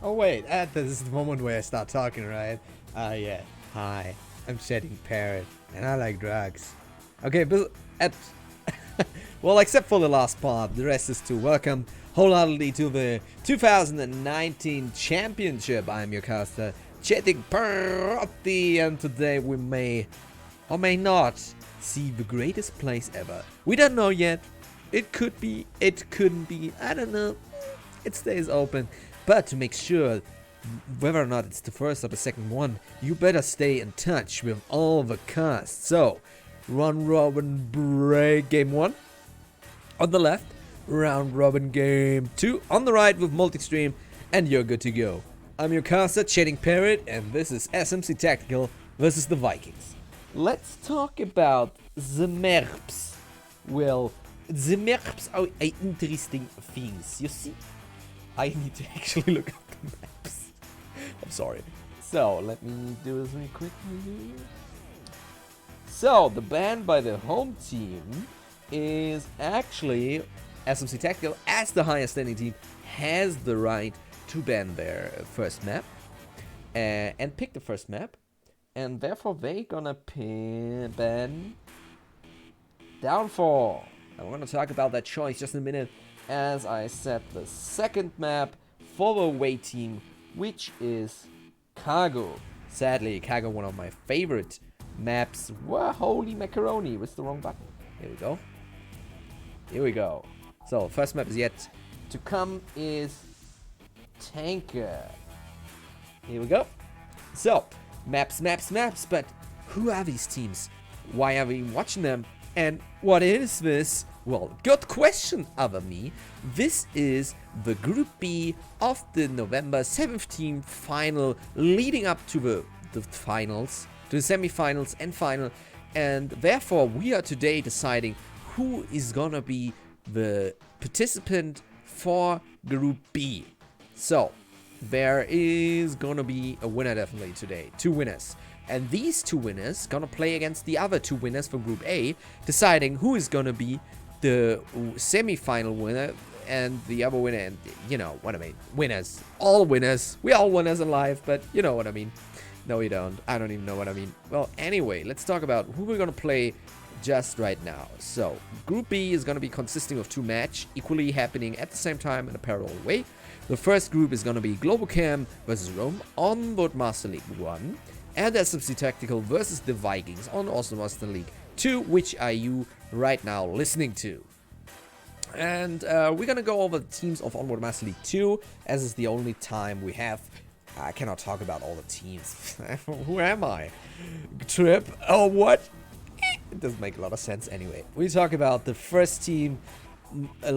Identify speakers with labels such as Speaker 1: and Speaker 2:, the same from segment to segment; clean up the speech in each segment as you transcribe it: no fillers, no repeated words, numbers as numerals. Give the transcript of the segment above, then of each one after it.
Speaker 1: Oh wait, this is the moment where I start talking, right? Yeah. Hi, I'm shedding Parrot, and I like drugs. Okay, but well, except for the last part, the rest is to welcome wholeheartedly to the 2019 championship. I'm your caster, Chetik Parrot, and today we may or may not see the greatest place ever. We don't know yet. It could be, it couldn't be, I don't know. It stays open. But to make sure whether or not it's the first or the second one, you better stay in touch with all the casts. So, Round Robin Break Game 1 on the left, Round Robin Game 2 on the right with Multi-Stream, and you're good to go. I'm your caster, Channing Parrot, and this is SMC Tactical versus the Vikings. Let's talk about the maps. Well, the maps are interesting things, you see? I need to actually look up the maps. I'm sorry. So, let me do this really quickly. So, the ban by the home team is actually SMC Tactical, as the highest standing team, has the right to ban their first map and pick the first map. And therefore, they gonna ban Downfall. And we're gonna talk about that choice just in a minute, as I set the second map for the away team, which is Cargo. Sadly, Cargo, one of my favorite maps. Whoa, holy macaroni, with the wrong button. Here we go. Here we go. So, first map is yet to come is Tanker. Here we go. So, maps, but who are these teams? Why are we watching them? And what is this? Well, good question, other me. This is the Group B of the November 17th final, leading up to the finals, to the semifinals and final. And therefore, we are today deciding who is gonna be the participant for Group B. So, there is gonna be a winner definitely today. 2 winners. And these 2 winners gonna play against the other 2 winners from Group A, deciding who is gonna be the semi-final winner and the other winner, and you know what I mean. Winners. All winners. We all winners in life, but you know what I mean. No, you don't. I don't even know what I mean. Well, anyway, let's talk about who we're gonna play just right now. So, Group B is gonna be consisting of 2 matches, equally happening at the same time in a parallel way. The first group is gonna be Global Cam versus Rome, Onward Master League 1, and SMC Tactical versus the Vikings on Awesome Master League 2, which are you right now listening to. And we're gonna go over the teams of Onward Master League 2, as is the only time we have. I cannot talk about all the teams. Who am I? Trip? Oh, what? It doesn't make a lot of sense anyway. We talk about the first team, a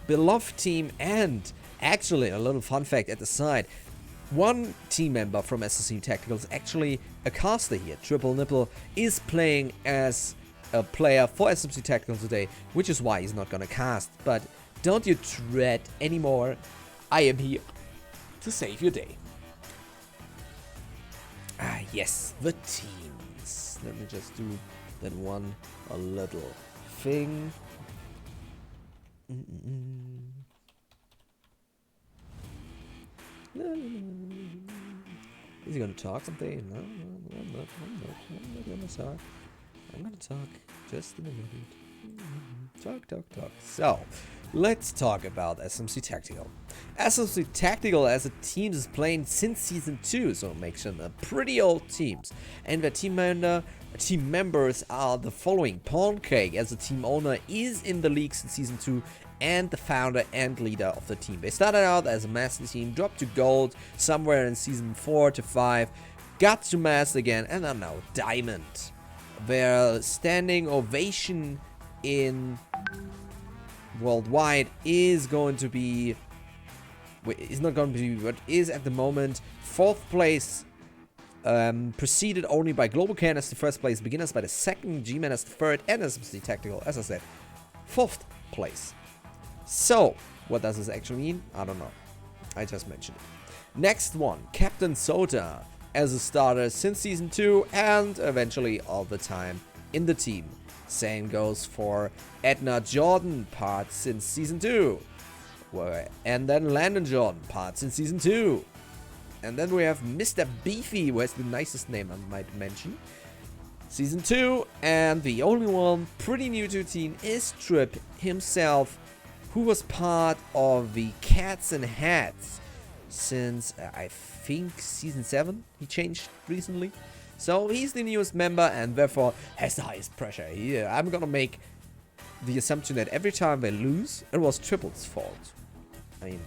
Speaker 1: beloved team, and actually a little fun fact at the side. One team member from SSC Tactical is actually a caster here. Triple Nipple is playing as a player for SMC Tactical today, which is why he's not gonna cast. But don't you dread anymore. I am here to save your day. Ah, yes, the teams. Let me just do that one a little thing. Is he gonna talk something? No, I'm not gonna talk. I'm gonna talk just in a minute. Talk. So, let's talk about SMC Tactical. SMC Tactical as a team is playing since Season 2, so it makes them a pretty old teams. And their team members are the following. Pancake, as a team owner, is in the league since Season 2, and the founder and leader of the team. They started out as a master team, dropped to gold somewhere in Season 4 to 5, got to master again, and are now diamond. Their standing ovation in worldwide is going to be, is not going to be, but is at the moment 4th place, preceded only by Global Can as the 1st place, Beginners by the 2nd, G-Man as the 3rd, and SMC Tactical, as I said, 4th place. So, what does this actually mean? I don't know. I just mentioned it. Next one, Captain Soda, as a starter since Season 2 and eventually all the time in the team. Same goes for Edna Jordan, part since Season 2. And then Landon Jordan, part since Season 2. And then we have Mr. Beefy, who has the nicest name I might mention. Season 2, and the only one pretty new to the team is Trip himself, who was part of the Cats and Hats since I think Season 7. He changed recently. So he's the newest member and therefore has the highest pressure here. I'm gonna make the assumption that every time they lose, it was Triple's fault. I mean,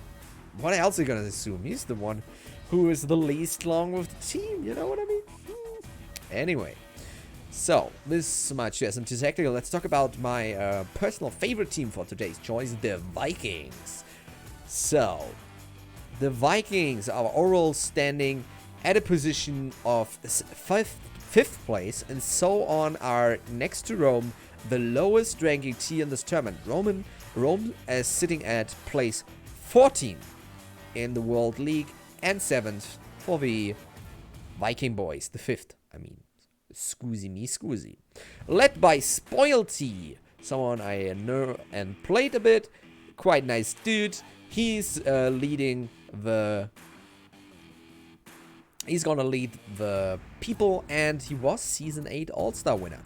Speaker 1: what else are you gonna assume? He's the one who is the least long with the team, you know what I mean? Anyway. So, this much to SMT Tactical. Let's talk about my personal favorite team for today's choice, the Vikings. So, the Vikings are overall standing at a position of fifth place, and so on are next to Rome, the lowest ranking team in this tournament. Rome is sitting at place 14 in the World League and 7th for the Viking boys, the 5th, I mean. Scoozy me, scoozy. Led by Spoilty, someone I know and played a bit. Quite nice dude. He's leading the... He's gonna lead the people, and he was Season 8 All-Star winner.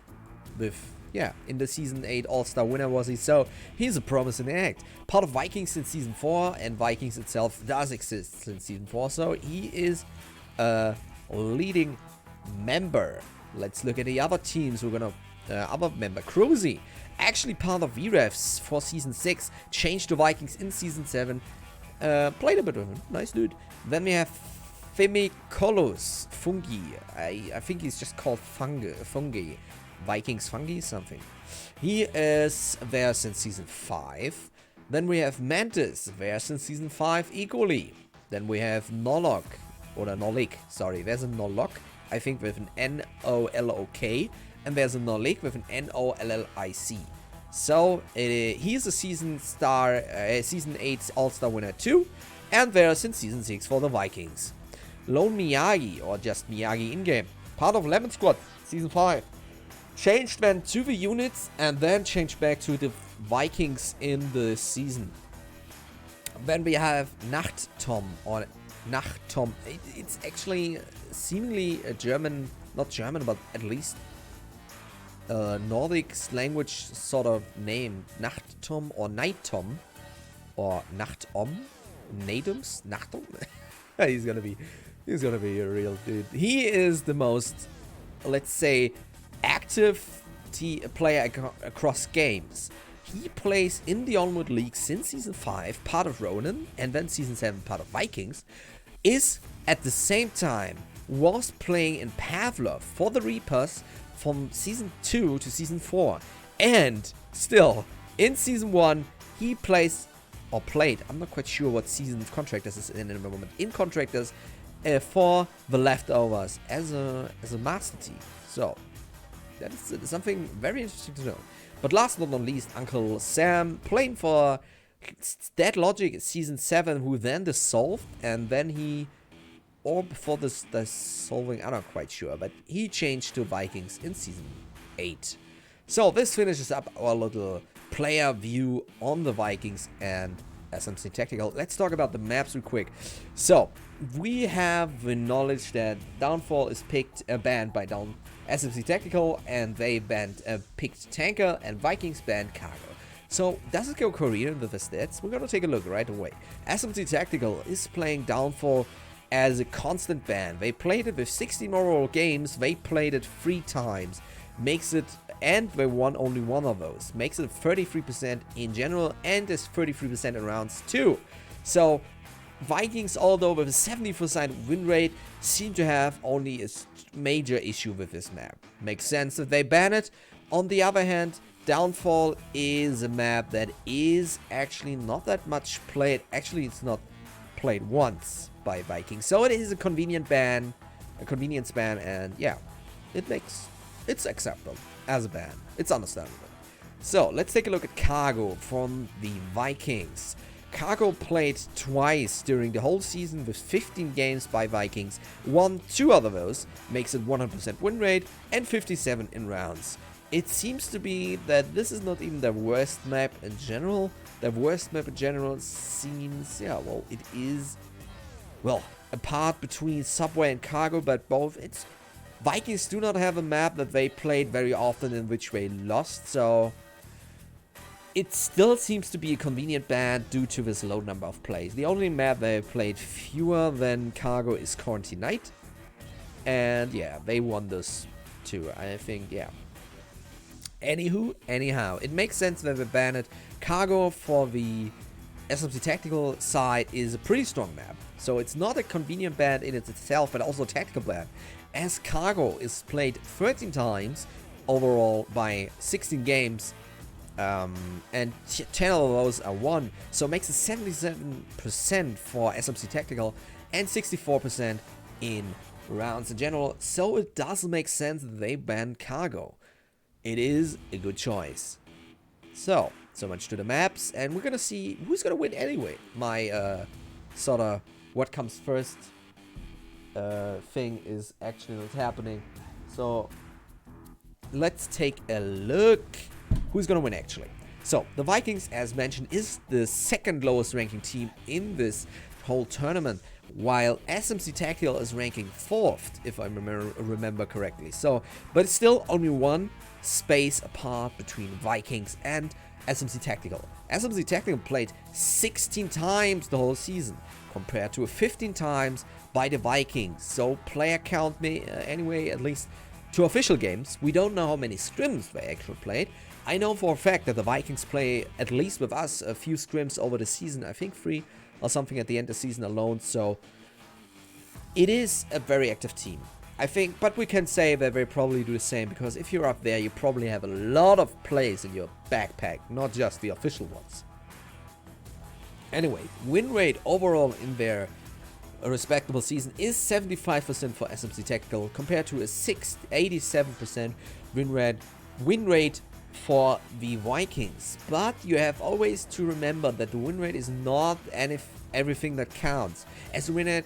Speaker 1: In the Season 8 All-Star winner was he, so he's a promising act. Part of Vikings since Season 4, and Vikings itself does exist since Season 4, so he is a leading member. Let's look at the other teams. We're gonna other member Cruzy, actually part of VREFs for Season 6, changed to Vikings in Season 7. Played a bit of him, nice dude. Then we have Femicolos Fungi. I think he's just called Fungi. Vikings Fungi something. He is there since Season 5. Then we have Mantis, there since Season 5 equally. Then we have Nolok, or Nolik, sorry, there's a Nolok. I think with an N-O-L-O-K, and there's a Nolik with an N-O-L-L-I-C. So, he's a Season 8 All-Star winner too, and there since Season 6 for the Vikings. Lone Miyagi, or just Miyagi in-game, part of Lemon Squad, Season 5. Changed then to the units, and then changed back to the Vikings in the season. Then we have Nachttom, or Nachttom. It's actually seemingly a German, not German, but at least Nordic language sort of name. Nachttom or Nightom or Nachtom, Nadums, Nachtom. he's gonna be a real dude. He is the most, let's say, active player across games. He plays in the Onward League since Season 5, part of Ronin, and then Season 7, part of Vikings. Is at the same time was playing in Pavlov for the Reapers from Season 2 to Season 4. And still, in Season 1, he plays, or played, I'm not quite sure what season Contractors is in the moment, in Contractors for the Leftovers as a master team. So, that is something very interesting to know. But last but not least, Uncle Sam, playing for Dead Logic Season 7, who then dissolved, and then he, or before this dissolving, I'm not quite sure, but he changed to Vikings in Season 8. So this finishes up our little player view on the Vikings and SMC Tactical. Let's talk about the maps real quick. So, we have the knowledge that Downfall is banned by SMC Tactical, and they picked Tanker, and Vikings banned Cargo. So, does it go Korean with the stats? We're gonna take a look right away. SMC Tactical is playing Downfall as a constant ban. They played it with 16 overall games, they played it 3 times, makes it, and they won only one of those, makes it 33% in general, and is 33% in rounds too. So, Vikings, although with a 70% win rate, seem to have only a major issue with this map. Makes sense that they ban it. On the other hand, Downfall is a map that is actually not that much played. Actually, it's not played once by Vikings. So it is a convenient ban, and yeah, it's acceptable as a ban. It's understandable. So let's take a look at Cargo from the Vikings. Cargo played twice during the whole season with 15 games by Vikings, won 2 out of those, makes it 100% win rate and 57 in rounds. It seems to be that this is not even the worst map in general. The worst map in general seems, yeah, well, it is, well, apart between Subway and Cargo, but both. Vikings do not have a map that they played very often in which they lost, so it still seems to be a convenient ban due to this low number of plays. The only map they played fewer than Cargo is Quarantine Night, and yeah, they won this too, I think, yeah. Anyhow, it makes sense that they banned it. Cargo for the SMC Tactical side is a pretty strong map, so it's not a convenient ban in itself, but also a tactical ban, as Cargo is played 13 times overall by 16 games, and 10 of those are won, so it makes it 77% for SMC Tactical and 64% in rounds in general, so it does make sense that they ban Cargo. It is a good choice. So much to the maps, and we're gonna see who's gonna win anyway. My sort of what comes first thing is actually what's happening. So let's take a look. Who's gonna win actually? So the Vikings, as mentioned, is the second lowest ranking team in this whole tournament, while SMC Tactical is ranking 4th, if I remember correctly. So, but it's still only one space apart between Vikings and SMC Tactical. SMC Tactical played 16 times the whole season, compared to 15 times by the Vikings. So player count may anyway, at least 2 official games. We don't know how many scrims they actually played. I know for a fact that the Vikings play, at least with us, a few scrims over the season. I think 3 or something at the end of the season alone. So it is a very active team, I think, but we can say that they probably do the same, because if you're up there, you probably have a lot of plays in your backpack, not just the official ones. Anyway, win rate overall in their respectable season is 75% for SMC Tactical, compared to a 87% win rate for the Vikings. But you have always to remember that the win rate is not everything that counts. As a win rate,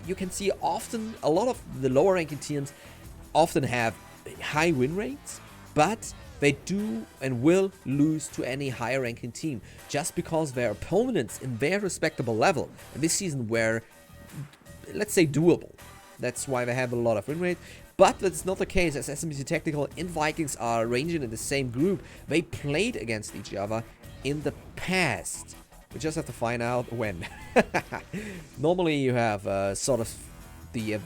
Speaker 1: you can see often a lot of the lower ranking teams often have high win rates, but they do and will lose to any higher ranking team just because their opponents in their respectable level in this season were, let's say, doable. That's why they have a lot of win rate. But that's not the case, as SMC Tactical and Vikings are ranging in the same group. They played against each other in the past. We just have to find out when. Normally you have sort of the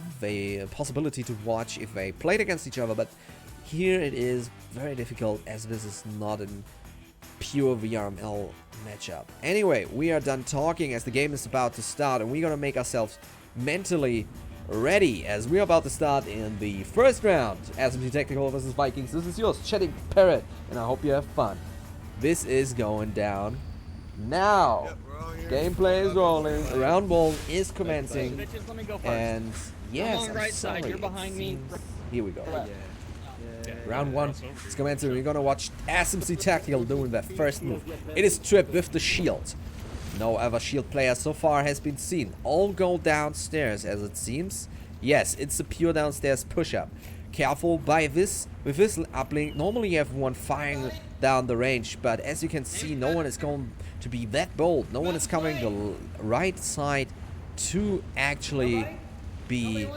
Speaker 1: possibility to watch if they played against each other, but here it is very difficult, as this is not a pure VRML matchup. Anyway, we are done talking, as the game is about to start, and we're gonna make ourselves mentally ready, as we're about to start in the first round. SMC Tactical versus Vikings. This is yours, chatting Parrot, and I hope you have fun. This is going down now. Gameplay is rolling. Round 1 is commencing, and yes, I'm sorry. You're behind me. Here we go. Round 1 is commencing. We're gonna watch SMC Tactical doing their first move. It is Trip with the shield. No other shield player so far has been seen. All go downstairs, as it seems. Yes, it's a pure downstairs push-up. Careful with this uplink. Normally you have one firing down the range, but as you can see, no one is going to be that bold. No one is coming the right side to actually be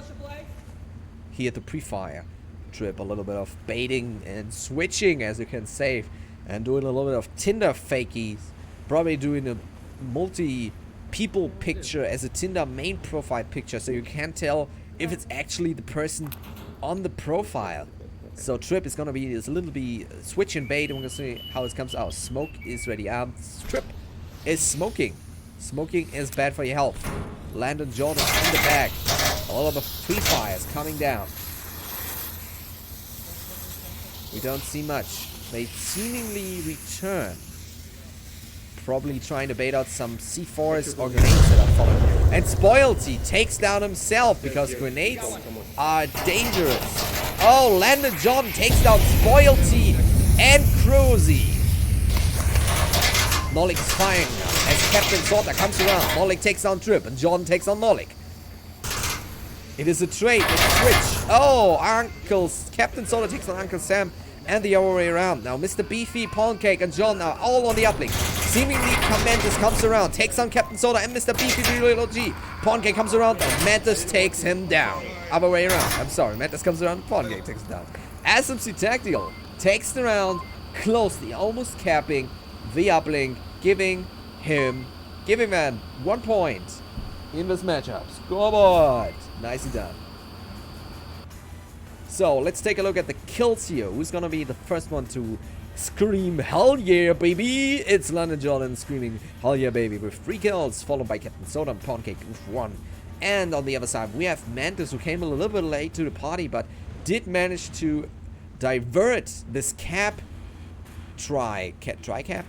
Speaker 1: here to pre-fire. Trip a little bit of baiting and switching, as you can save, and doing a little bit of Tinder fakies. Probably doing a multi-people picture as a Tinder main profile picture, so you can't tell if it's actually the person on the profile. So Trip is gonna be a little bit switch and bait, and we're gonna see how it comes out. Smoke is ready. Trip is smoking. Smoking is bad for your health. Landon Jordan in the back. A lot of free fires coming down. We don't see much. They seemingly return. Probably trying to bait out some C4s or grenades that are following. And Spoilty takes down himself because grenades are dangerous. Oh, Landon John takes down Spoilty and Cruzy. Nolik is firing as Captain Sorter comes around. Nolik takes down Trip and John takes on Nolik. It is a trade, a switch. Oh, Captain Sorter takes on Uncle Sam and the other way around. Now Mr. Beefy, Pancake and John are all on the uplink. Seemingly, Mantis comes around, takes on Captain Soda and Mr. Beefy Little G. Pancake comes around, and Mantis takes him down. Other way around. I'm sorry, Mantis comes around, Pancake takes him down. SMC Tactical takes the round closely, almost capping the uplink, giving him 1 point in this matchup. Scoreboard. Nicely done. So, let's take a look at the kills here. Who's gonna be the first one to scream, hell yeah, baby? It's London Jordan screaming, hell yeah, baby, with 3 kills, followed by Captain Soda and Pancake with 1. And on the other side, we have Mantis, who came a little bit late to the party, but did manage to divert this triad cap?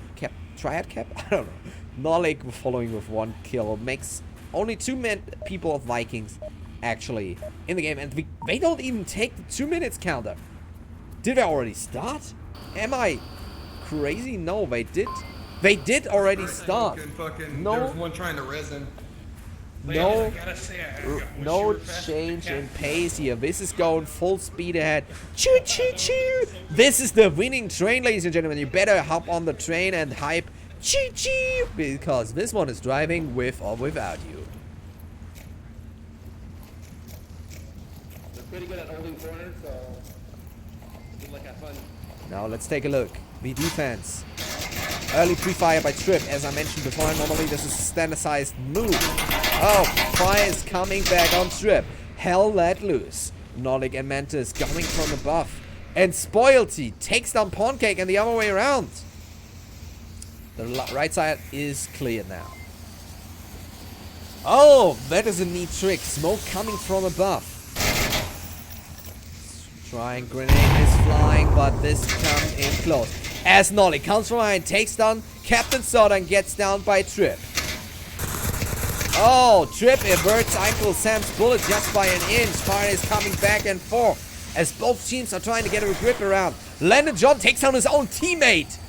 Speaker 1: I don't know. Nolik following with 1 kill. Makes only 2 people of Vikings actually in the game. And they don't even take the 2 minutes counter. Did they already start? Am I crazy? No, they did. They did already start. No.
Speaker 2: There was one trying to resin.
Speaker 1: No change in pace here. This is going full speed ahead. Choo choo choo. This is the winning train, ladies and gentlemen. You better hop on the train and hype choo choo, because this one is driving with or without you.
Speaker 3: They're pretty good at holding corners, so good luck, have fun.
Speaker 1: Now let's take a look. The defense. Early pre-fire by Trip, as I mentioned before. Normally this is a standardized move. Oh, fire is coming back on Trip. Hell let loose. Nolik and Mantis going from above. And Spoilty takes down Pancake and the other way around. The right side is clear now. Oh, that is a neat trick. Smoke coming from above. Trying grenade is flying, but this comes in close. As Nolik comes from behind, takes down Captain Soda and gets down by Trip. Oh, Trip averts Uncle Sam's bullet just by an inch. Fire is coming back and forth as both teams are trying to get a grip around. Landon John takes down his own teammate.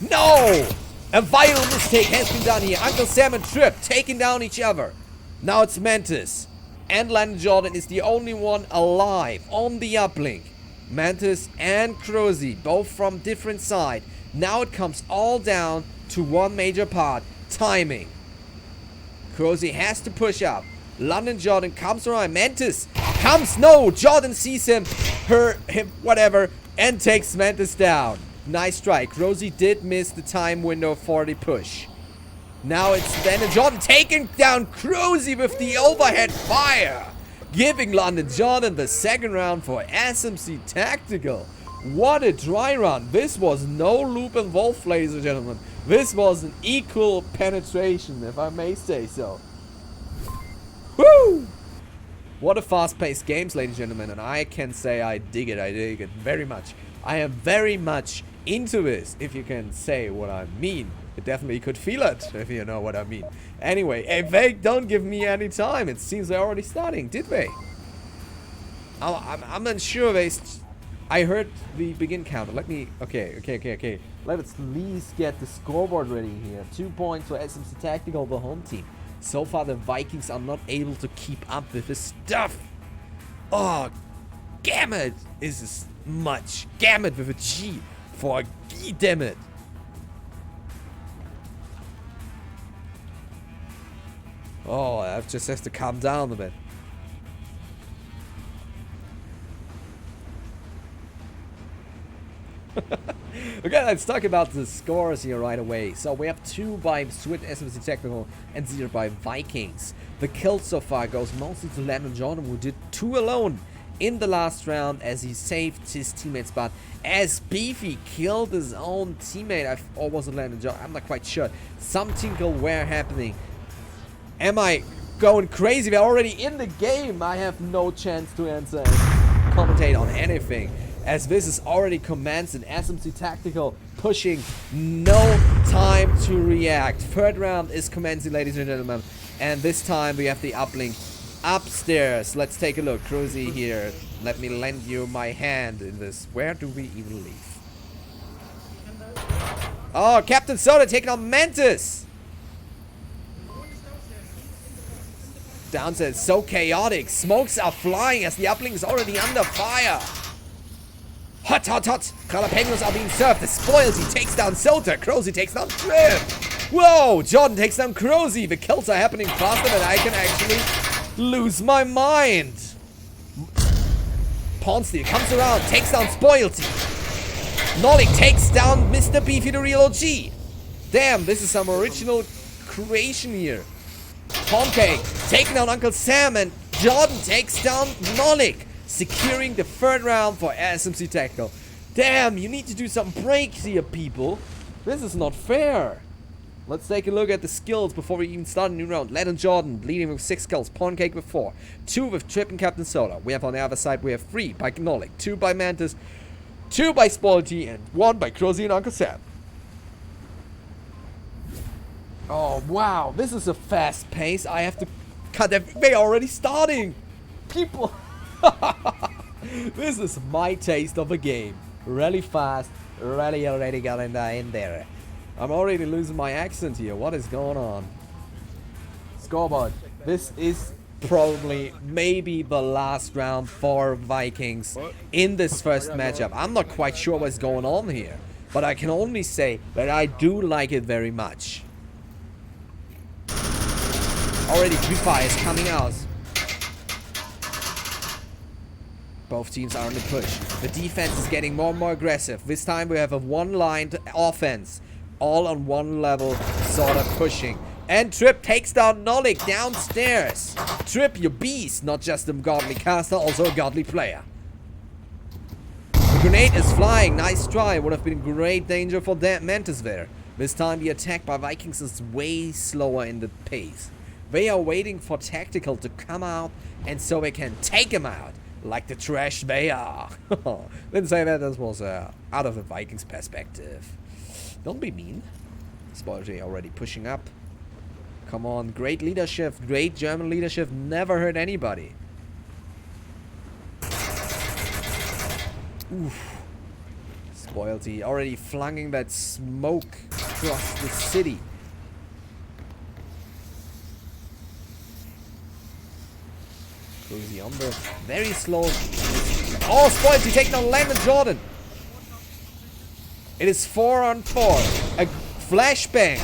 Speaker 1: No! A vital mistake has been done here. Uncle Sam and Trip taking down each other. Now it's Mantis. And Landon Jordan is the only one alive on the uplink. Mantis and Crozy, both from different side. Now it comes all down to one major part. Timing. Crozy has to push up. London Jordan comes around. Mantis comes. No! Jordan sees him, whatever, and takes Mantis down. Nice strike. Crozy did miss the time window for the push. Now it's London Jordan taking down Crozy with the overhead fire, giving London Jordan the second round for SMC Tactical. What a dry run. This was no loop involved, ladies and gentlemen. This was an equal penetration, if I may say so. Woo! What a fast-paced games, ladies and gentlemen. And I can say I dig it. I dig it very much. I am very much into this, if you can say what I mean. You definitely could feel it, if you know what I mean. Anyway, if they don't give me any time, it seems they're already starting, did they? I'm unsure. I heard the begin counter. Let me... Okay. Let's at least get the scoreboard ready here. 2 points for SMC Tactical, the home team. So far, the Vikings are not able to keep up with this stuff. Oh, Gammit is this much. Gammit with a G for G, damn it. Oh, I just have to calm down a bit. Okay, let's talk about the scores here right away. So we have 2 by Swit SMC Technical and 0 by Vikings. The kills so far goes mostly to Landon Jordan, who did 2 alone in the last round as he saved his teammates, but as Beefy killed his own teammate, or was it Landon Jordan? I'm not quite sure. Some tinkle were happening. Am I going crazy? They're already in the game. I have no chance to answer and commentate on anything, as this is already commenced and SMC Tactical pushing, no time to react. Third round is commencing, ladies and gentlemen, and this time we have the uplink upstairs. Let's take a look. Cruzy here. Let me lend you my hand in this. Where do we even leave? Oh, Captain Soda taking on Mantis. Downstairs, so chaotic. Smokes are flying as the uplink is already under fire. Hot. Jalapenos are being served. The Spoilsy takes down Sota. Crozy takes down Trip. Whoa! Jordan takes down Crozy. The kills are happening faster than I can actually lose my mind. Pawn Steal comes around, takes down Spoilty. Nolik takes down Mr. Beefy the Real OG. Damn, this is some original creation here. Pancake taking down Uncle Sam, and Jordan takes down Nolik, securing the third round for SMC Tactical. Damn, you need to do some breaks here, people. This is not fair. Let's take a look at the skills before we even start a new round. Led and Jordan leading with 6 kills. Pancake with 4. 2 with Trip and Captain Soda. We have on the other side, we have 3 by Nolik, 2 by Mantis, 2 by Spoilty, and 1 by Crozy and Uncle Sam. Oh, wow. This is a fast pace. I have to cut them. They're already starting. People. This is my taste of a game. Really fast. Really already got in there. I'm already losing my accent here. What is going on? Scoreboard. This is probably maybe the last round for Vikings in this first matchup. I'm not quite sure what's going on here, but I can only say that I do like it very much. Already Pre-Fire is coming out. Both teams are on the push. The defense is getting more and more aggressive. This time we have a one-lined offense. All on one level, sort of pushing. And Trip takes down Nolik downstairs. Trip, you beast. Not just a godly caster, also a godly player. The grenade is flying. Nice try. Would have been great danger for that Mantis there. This time the attack by Vikings is way slower in the pace. They are waiting for Tactical to come out, and so they can take him out. Like the trash they are. Didn't say that. This was out of the Vikings' perspective. Don't be mean. Spoilty already pushing up. Come on. Great leadership. Great German leadership. Never hurt anybody. Oof. Spoilty already flinging that smoke across the city. Cozy on the very slow. Oh, Spoilty taking on Landon Jordan. It is 4 on 4. A flashbang.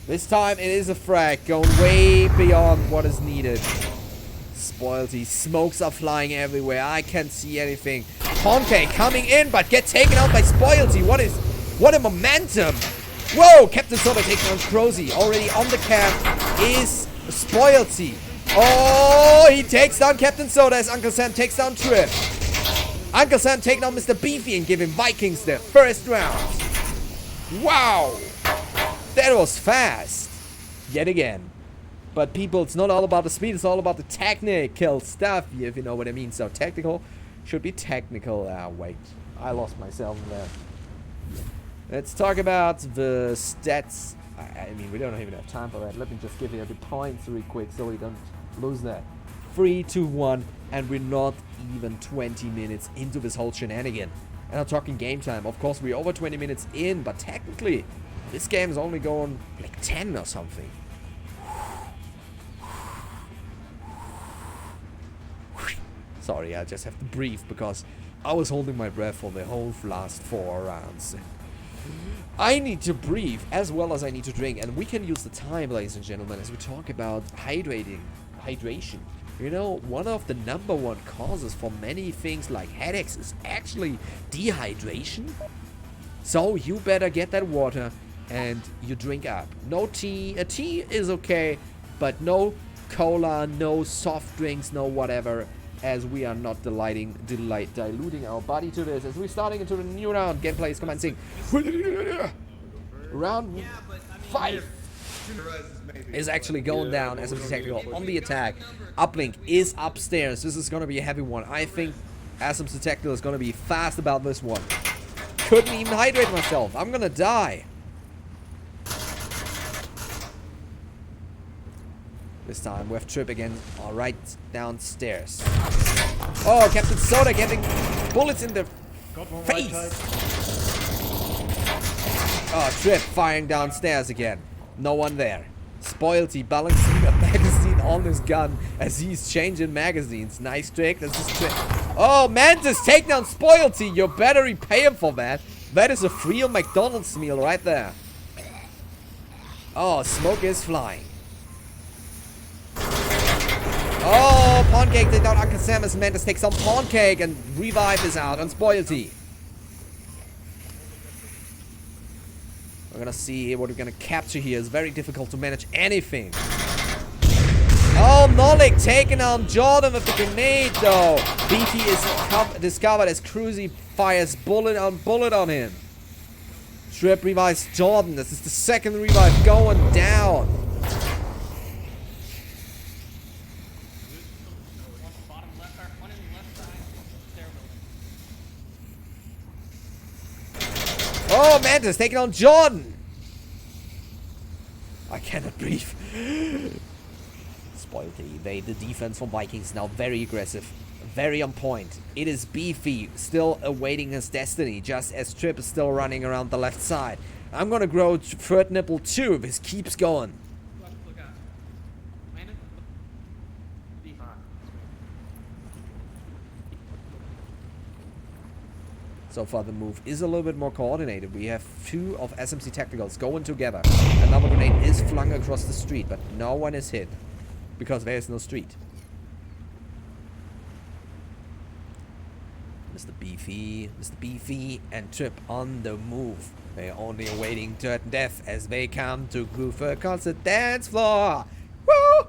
Speaker 1: This time it is a frag, going way beyond what is needed. Spoilty. Smokes are flying everywhere. I can't see anything. Pancake coming in, but get taken out by Spoilty. What a momentum. Whoa, Captain Soda taking on Crozy. Already on the cap is Spoilty. Oh, he takes down Captain Soda as Uncle Sam takes down Trip. Uncle Sam taking on Mr. Beefy and giving Vikings their first round. Wow. That was fast. Yet again. But people, it's not all about the speed. It's all about the technical stuff, if you know what I mean. So tactical should be technical. Wait. I lost myself in there. Let's talk about the stats. I mean, we don't even have time for that. Let me just give you the points real quick so we don't lose that. 3-1, and we're not even 20 minutes into this whole shenanigan. And I'm talking game time. Of course, we're over 20 minutes in, but technically, this game is only going like 10 or something. Sorry, I just have to breathe because I was holding my breath for the whole last 4 rounds. I need to breathe as well as I need to drink, and we can use the time, ladies and gentlemen, as we talk about hydration. You know, one of the #1 causes for many things like headaches is actually dehydration. So you better get that water and you drink up. No tea. A tea is okay, but no cola, no soft drinks, no whatever, as we are not diluting our body to this. As we're starting into the new round, gameplay is commencing. Round 5 is actually going down as a tactical on the attack. Uplink is upstairs. This is going to be a heavy one. I think SMC Tactical is going to be fast about this one. Couldn't even hydrate myself. I'm going to die. This time we have Trip again. All right, downstairs. Oh, Captain Soda getting bullets in the face. Oh, Trip firing downstairs again. No one there. Spoilty balancing a magazine on his gun as he's changing magazines. Nice trick. This is trick. Oh, Mantis take down Spoilty. You better repay him for that. That is a real McDonald's meal right there. Oh, smoke is flying. Oh, Pancake take down Uncle Sam as Mantis takes on Pancake, and Revive is out on Spoilty. We're gonna see what we're gonna capture here. It's very difficult to manage anything. Oh, Nolik taking on Jordan with the grenade though. Beefy is discovered as Cruzy fires bullet on him. Trip revives Jordan. This is the second revive going down. Oh, Mantis taking on Jordan. I cannot breathe. Spoilty. The defense from Vikings now very aggressive. Very on point. It is Beefy still awaiting his destiny, just as Trip is still running around the left side. I'm gonna grow third nipple too if this keeps going. So far the move is a little bit more coordinated. We have two of SMC Tacticals going together. Another grenade is flung across the street, but no one is hit. Because there is no street. Mr. Beefy and Trip on the move. They are only awaiting certain death as they come to groove across the dance floor. Woo!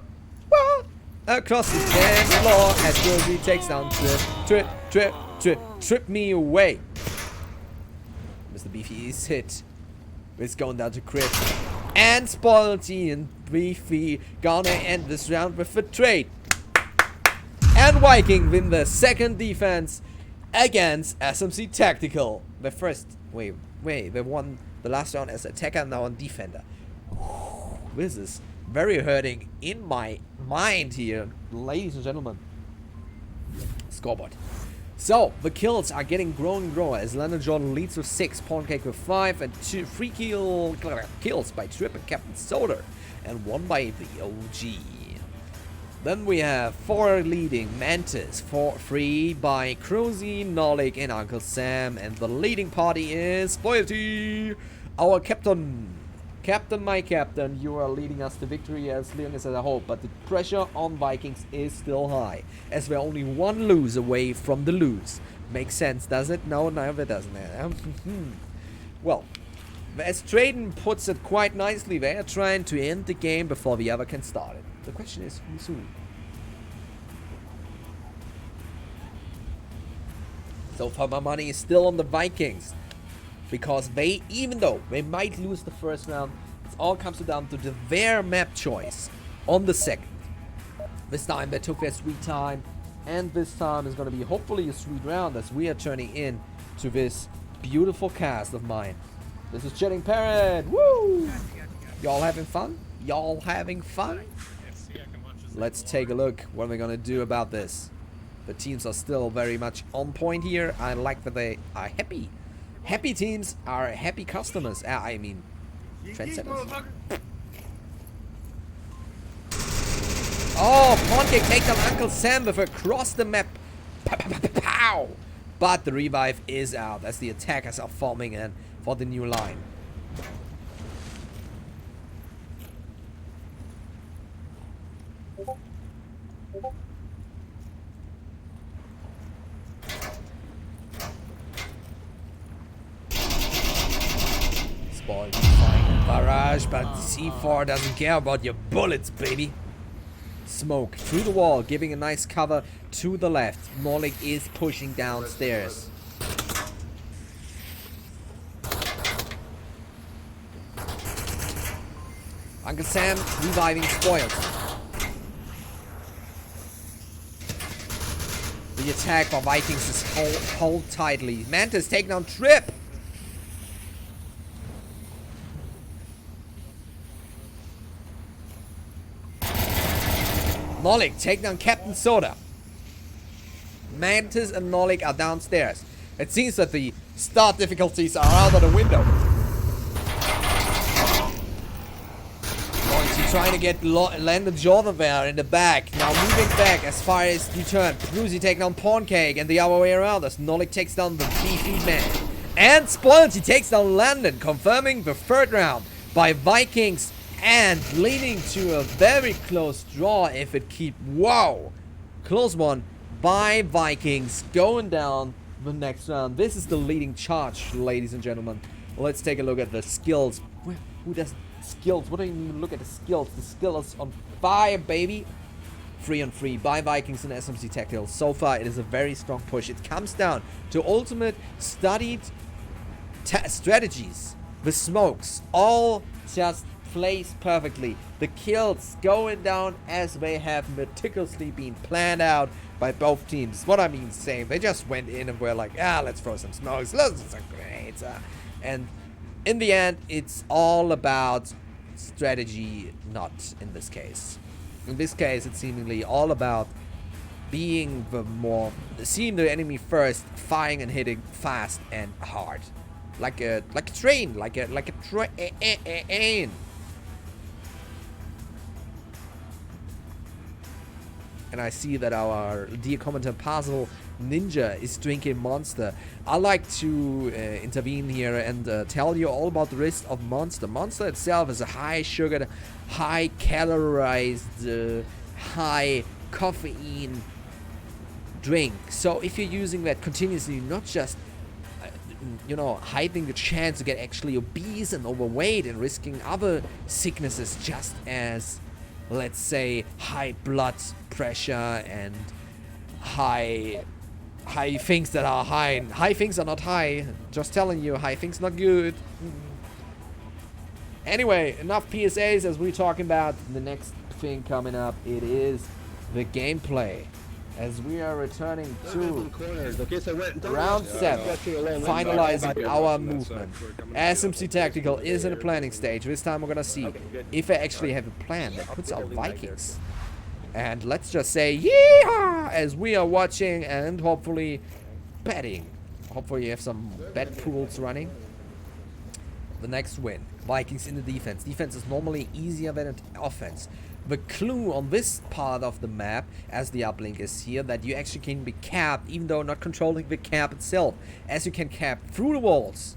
Speaker 1: Woo! Across the dance floor as Groovy takes down Trip me away. Mr. Beefy is hit. It's going down to crit. And Spoilty and Beefy gonna end this round with a trade. And Viking win the second defense against SMC Tactical. The first, wait, they won the last round as attacker, now on defender. This is very hurting in my mind here, ladies and gentlemen. Scoreboard. So, the kills are getting grown and grown as Landon Jordan leads with 6, Pancake with 5, and 3 kills by Trip and Captain Soda, and 1 by the OG. Then we have 4 leading Mantis, 3 by Cruzy, Nolik, and Uncle Sam, and the leading party is Spoilty, our captain. Captain, my captain, you are leading us to victory as long as a whole, but the pressure on Vikings is still high, as we're only 1 lose away from the lose. Makes sense, does it? No, it doesn't. Well, as Traden puts it quite nicely, they are trying to end the game before the other can start it. The question is, who's who? So far, my money is still on the Vikings. Because they, even though they might lose the first round, it all comes down to their map choice on the second. This time they took their sweet time, and this time is going to be hopefully a sweet round as we are turning in to this beautiful cast of mine. This is Chatting Parrot. Woo! Y'all having fun? Y'all having fun? Let's take a look what we're going to do about this. The teams are still very much on point here. I like that they are happy. Happy teams are happy customers. I mean, trendsetters. Oh, Pancake takes down Uncle Sam with across the map. Pow! But the revive is out as the attackers are forming in for the new line. Barrage, but C4 doesn't care about your bullets, baby. Smoke through the wall, giving a nice cover to the left. Nolik is pushing downstairs. Uncle Sam reviving Spoiled. The attack for Vikings is hold tightly. Mantis taking down Trip. Nolik take down Captain Soda. Mantis and Nolik are downstairs. It seems that the start difficulties are out of the window. Trying to get Landon Jordan there in the back. Now moving back as far as the turn. Cruzy taking down Pancake and the other way around as Nolik takes down the Beefy man. And spoiled, he takes down London, confirming the third round by Vikings and leading to a very close draw if it keep... Wow! Close one by Vikings going down the next round. This is the leading charge, ladies and gentlemen. Let's take a look at the skills. Who does skills? What do you mean look at the skills? The skill is on fire, baby. 3-on-3 by Vikings and SMC Tactical. So far, it is a very strong push. It comes down to ultimate studied strategies. The smokes all just placed perfectly. The kills going down as they have meticulously been planned out by both teams. What I mean, same. They just went in and were like, let's throw some smokes, let's throw some grenades. And in the end, it's all about strategy, not in this case. In this case, it's seemingly all about being seeing the enemy first, firing and hitting fast and hard. Like a train, like a train. And I see that our dear commenter Puzzle Ninja is drinking Monster. I like to intervene here and tell you all about the risk of Monster. Monster itself is a high sugar, high calorized, high caffeine drink. So if you're using that continuously, not just hiding the chance to get actually obese and overweight and risking other sicknesses, just as, let's say, high blood pressure and high things that are high. High things are not high. Just telling you, high things not good. Anyway, enough PSAs as we're talking about the next thing coming up. It is the gameplay. As we are returning to round 7, finalizing our movement. SMC Tactical is in a planning stage. This time we're gonna see if they actually have a plan that puts out Vikings. And let's just say, yeehaw, as we are watching and hopefully betting. Hopefully you have some bet pools running. The next win. Vikings in the defense. Defense is normally easier than offense. The clue on this part of the map, as the uplink is here, that you actually can be capped, even though not controlling the cap itself, as you can cap through the walls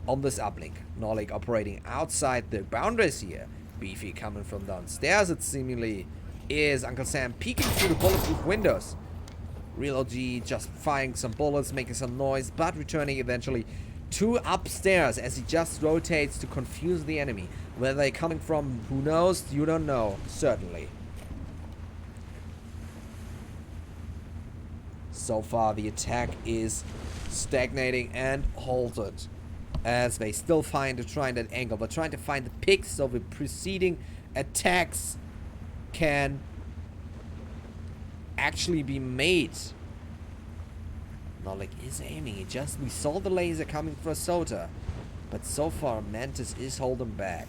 Speaker 1: on this uplink. Norlik operating outside the boundaries here. Beefy coming from downstairs, it seemingly is. Uncle Sam peeking through the bulletproof windows. Real OG just firing some bullets, making some noise, but returning eventually to upstairs as he just rotates to confuse the enemy. Where they're coming from, who knows? You don't know, certainly. So far, the attack is stagnating and halted, as they still trying that angle. They're trying to find the picks so the preceding attacks can actually be made. Nolik is aiming. We saw the laser coming for Sota, but so far Mantis is holding back.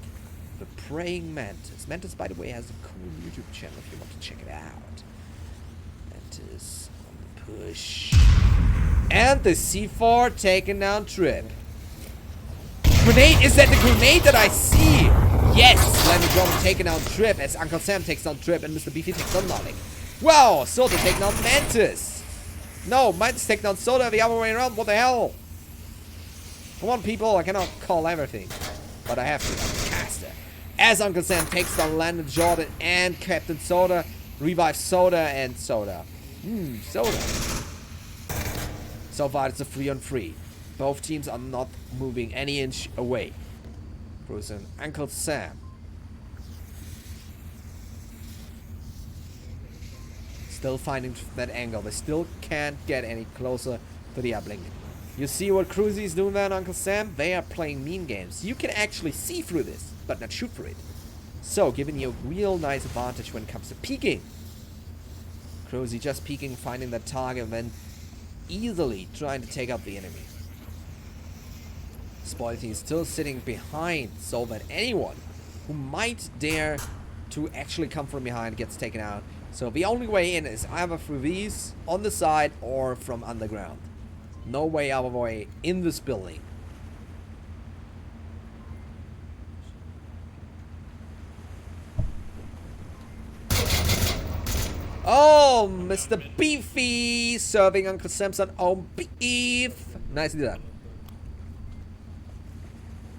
Speaker 1: The Praying Mantis. Mantis, by the way, has a cool YouTube channel if you want to check it out. Mantis on the push. And the C4 taking down Trip. Grenade! Is that the grenade that I see? Yes! Landon Drummond taking down Trip as Uncle Sam takes down Trip and Mr. Beefy takes down Nolik. Wow! Sota taking down Mantis. No, Mantis taking down Sota the other way around. What the hell? Come on, people. I cannot call everything. But I have to. I'm a caster. As Uncle Sam takes down Landon Jordan and Captain Soda, revives Soda and Soda. Soda. So far, it's a 3-on-3. Both teams are not moving any inch away. Bruce and Uncle Sam. Still finding that angle. They still can't get any closer to the uplink. You see what Cruzy's doing there, Uncle Sam? They are playing mean games. You can actually see through this, but not shoot for it. So, giving you a real nice advantage when it comes to peeking. Cruzy just peeking, finding that target, and then easily trying to take out the enemy. Spoilty is still sitting behind, so that anyone who might dare to actually come from behind gets taken out. So the only way in is either through these on the side or from underground. No way other way in this building. Oh, Mr. Beefy serving Uncle Sam's own beef. Nicely done.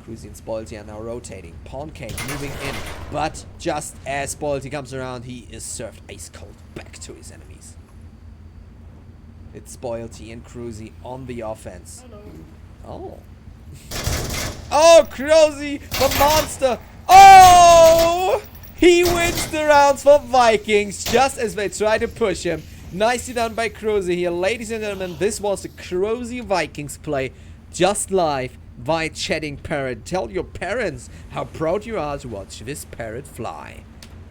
Speaker 1: Cruzy and Spoilty are now rotating. Pancake moving in. But just as Spoilty comes around, he is served ice cold back to his enemies. It's Spoilty and Cruzy on the offense. Oh. Oh, Cruzy, the monster. Oh! He wins the rounds for Vikings just as they try to push him. Nicely done by Cruzy here. Ladies and gentlemen, this was the Cruzy Vikings play just live by chatting Parrot. Tell your parents how proud you are to watch this parrot fly.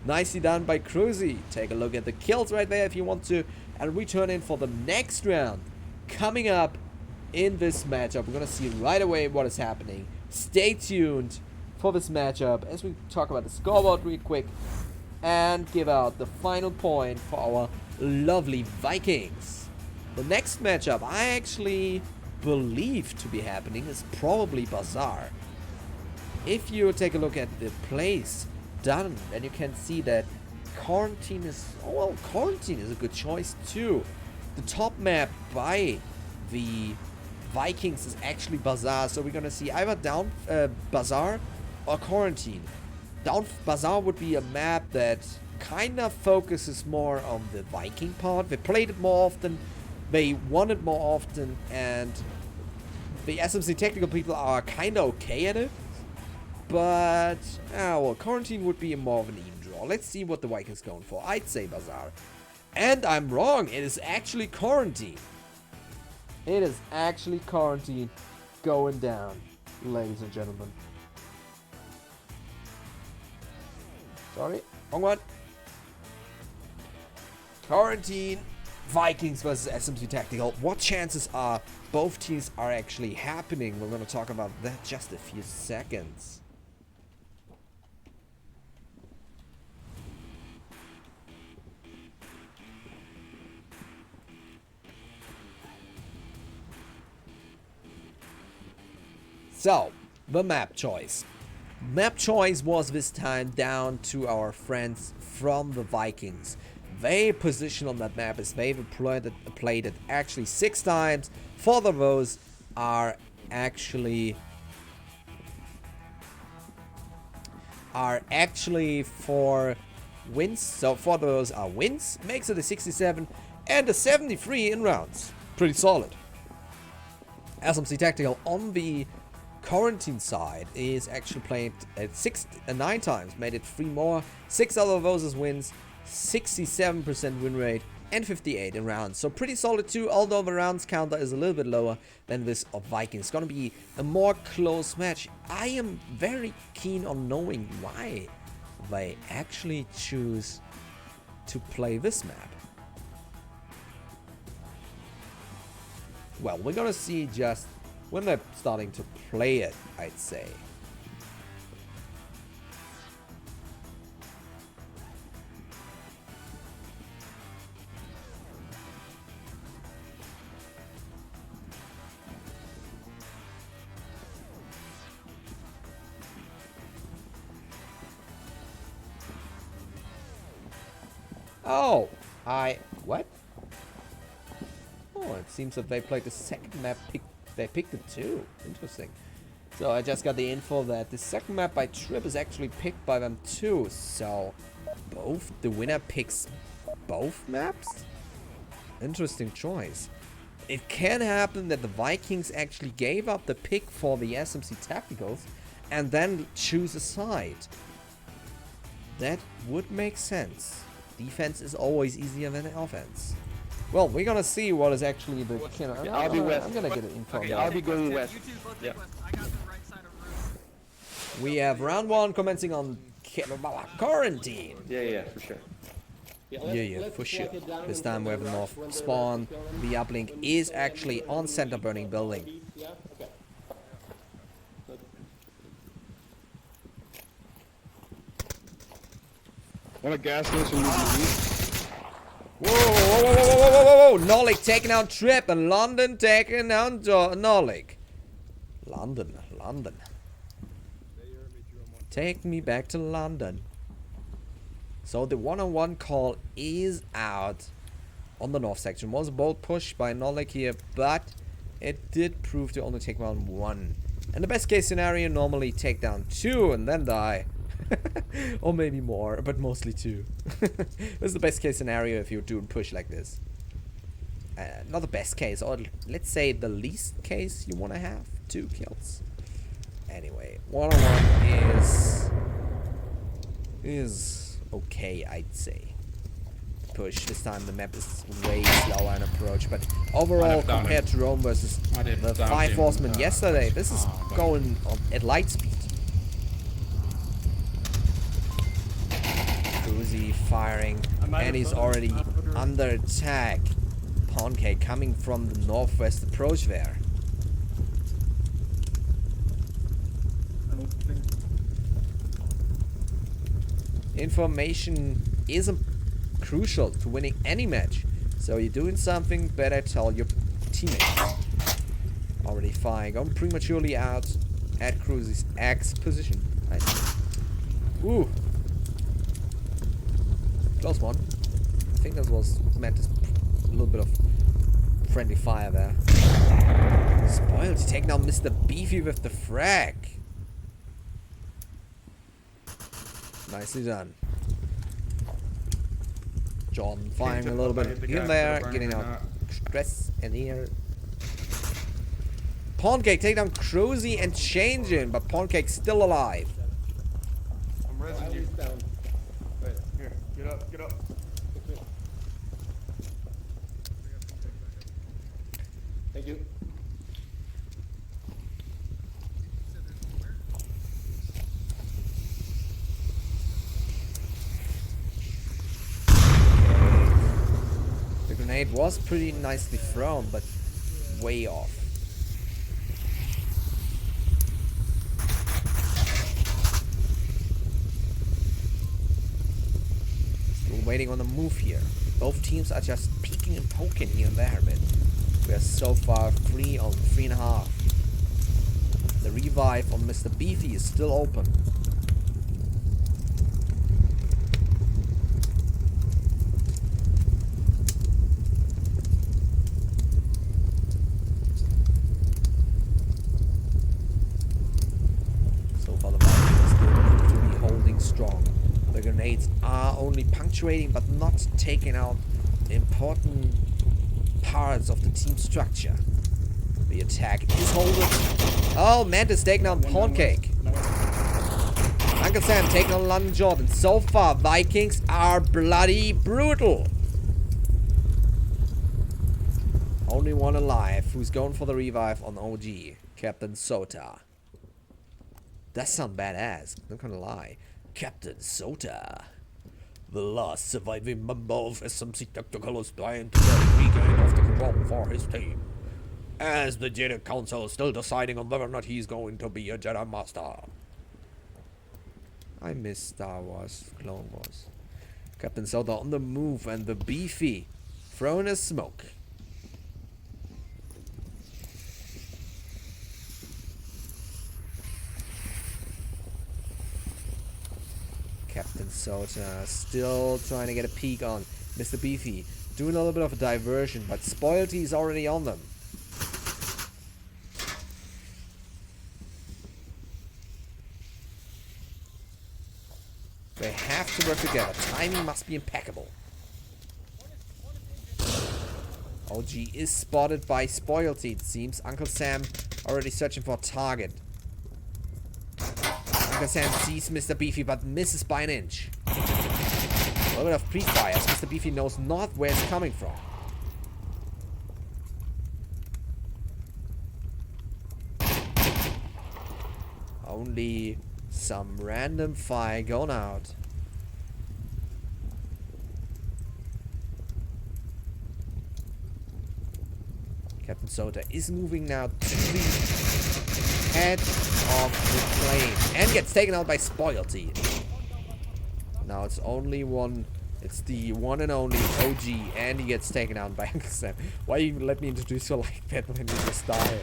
Speaker 1: Nicely done by Cruzy. Take a look at the kills right there if you want to. And we turn in for the next round. Coming up in this matchup. We're going to see right away what is happening. Stay tuned for this matchup as we talk about the scoreboard real quick. And give out the final point for our lovely Vikings. The next matchup I actually believe to be happening is probably Bazaar. If you take a look at the plays done, then you can see that Quarantine is, well, Quarantine is a good choice too. The top map by the Vikings is actually Bazaar, so we're gonna see either down Bazaar or Quarantine. Down Bazaar would be a map that kind of focuses more on the Viking part. They played it more often, they won it more often, and the SMC technical people are kind of okay at it. But, well, Quarantine would be more of an even draw. Let's see what the Vikings going for. I'd say Bazaar. And I'm wrong. It is actually Quarantine. It is actually Quarantine going down, ladies and gentlemen. Sorry, wrong one. Quarantine, Vikings versus SMC Tactical. What chances are both teams are actually happening? We're going to talk about that just a few seconds. So, the map choice. Map choice was this time down to our friends from the Vikings. They position on that map as they've played it actually 6 times. 4 of those are actually for wins. So 4 of those are wins. Makes it a 67 and a 73 in rounds. Pretty solid. SMC Tactical on the Quarantine side is actually played at 9 times, made it 3 more. 6 out of those is wins, 67% win rate, and 58 in rounds. So pretty solid too, although the rounds counter is a little bit lower than this of Vikings. It's gonna be a more close match. I am very keen on knowing why they actually choose to play this map. Well, we're gonna see just when they're starting to play it, I'd say. Oh, what? Oh, it seems that they played the second map. They picked it too. Interesting. So I just got the info that the second map by Trip is actually picked by them too. So the winner picks both maps? Interesting choice. It can happen that the Vikings actually gave up the pick for the SMC Tacticals and then choose a side. That would make sense. Defense is always easier than offense. Well, we're gonna see what is actually the.
Speaker 3: I'll be west.
Speaker 1: I'm gonna get it info.
Speaker 3: Okay, I'll be going west. Yeah.
Speaker 1: We have round 1 commencing on Quarantine.
Speaker 3: Yeah, for sure.
Speaker 1: Yeah, for sure. This time we have a north spawn. The uplink is actually on center burning building.
Speaker 3: Yeah. Okay.
Speaker 2: Want a gas station?
Speaker 1: Whoa. Nolik taking out Trip and London taking out Nolik. London. Take me back to London. So the one-on-one call is out on the north section. Was a bold push by Nolik here, but it did prove to only take down 1 In the best case scenario, normally take down 2 and then die. Or maybe more, but mostly 2. This is the best case scenario if you're doing push like this. Not the best case, or let's say the least case you want to have. 2 kills. Anyway, 1-on-1 is okay, I'd say. Push. This time the map is way slower in approach, but overall, compared to Rome versus the 5 Horsemen yesterday, this is going at light speed. Uzi firing, and he's already under attack. Pancake coming from the northwest approach there. Information isn't crucial to winning any match, so you're doing something, better tell your teammates. Already firing, going prematurely out at Cruzy's X position. Ooh, close one. I think that was meant as a little bit of friendly fire there. Spoiled to take down Mr. Beefy with the frag. Nicely done. John firing a little bit here and there, getting out stress and here. Pancake take down Cruzy and change him, but Pancake's still alive.
Speaker 2: I'm resing you. Wait, here, get up, get up.
Speaker 3: Thank you.
Speaker 1: The grenade was pretty nicely thrown, but way off. Still waiting on the move here. Both teams are just peeking and poking here and there a bit. We are so far 3 on 3.5. The revive on Mr. Beefy is still open. So far the Vikings still to be holding strong. The grenades are only punctuating but not taking out important parts of the team structure. The attack is holding. Oh, Mantis taking on Pancake. Uncle Sam taking on London Jordan. So far, Vikings are bloody brutal. Only one alive. Who's going for the revive on OG? Captain Sota. That sounds badass. Not gonna lie. Captain Sota. The last surviving member of SMC Tactical is trying to regain of the control for his team. As the Jedi Council is still deciding on whether or not he's going to be a Jedi Master. I miss Star Wars, Clone Wars. Captain Sota on the move and the Beefy throwing a smoke. Captain Sota still trying to get a peek on Mr. Beefy. Doing a little bit of a diversion, but Spoilty is already on them. They have to work together. Timing must be impeccable. OG is spotted by Spoilty, it seems. Uncle Sam already searching for a target. Uncle Sam sees Mr. Beefy but misses by an inch. A little bit of pre-fire as Mr. Beefy knows not where it's coming from. Only some random fire going out. Captain Sota is moving now to the head of the plane and gets taken out by Spoilty. Now it's only one. It's the one and only OG, and he gets taken out by Uncle Sam. Why you let me introduce you like that when you just die?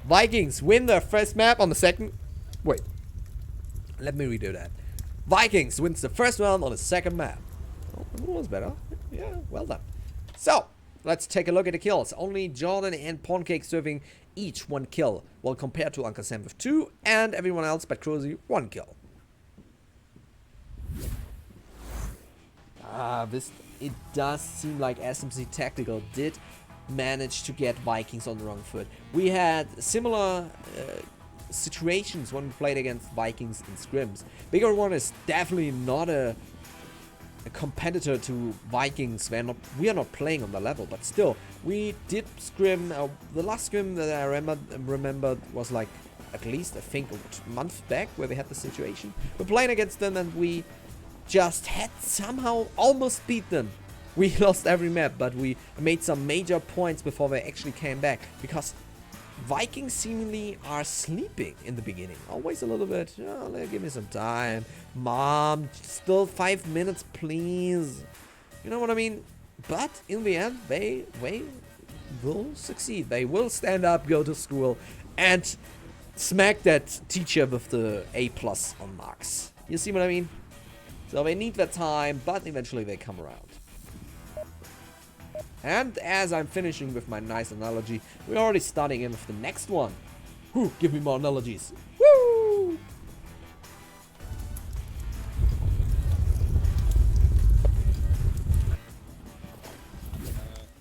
Speaker 1: Vikings win their first map on the second. Wait. Let me redo that. Vikings wins the first round on the second map. Oh, that was better. Yeah, well done. So, let's take a look at the kills. Only Jordan and Pancake serving each 1 kill, while compared to Uncle Sam with 2, and everyone else but Cruzy 1 kill. It does seem like SMC Tactical did manage to get Vikings on the wrong foot. We had similar situations when we played against Vikings in scrims. Bigger One is definitely not a competitor to Vikings. We are not playing on the level, but still, we did scrim. The last scrim that I remembered was like at least I think a month back, where we had the situation. We're playing against them and we just had somehow almost beat them. We lost every map, but we made some major points before they actually came back, because Vikings seemingly are sleeping in the beginning. Always a little bit, oh, give me some time. Mom, still 5 minutes, please. You know what I mean? But in the end, they will succeed. They will stand up, go to school, and smack that teacher with the A+ on marks. You see what I mean? So they need their time, but eventually they come around. And as I'm finishing with my nice analogy, we're already starting in with the next one. Whew, give me more analogies. Woo!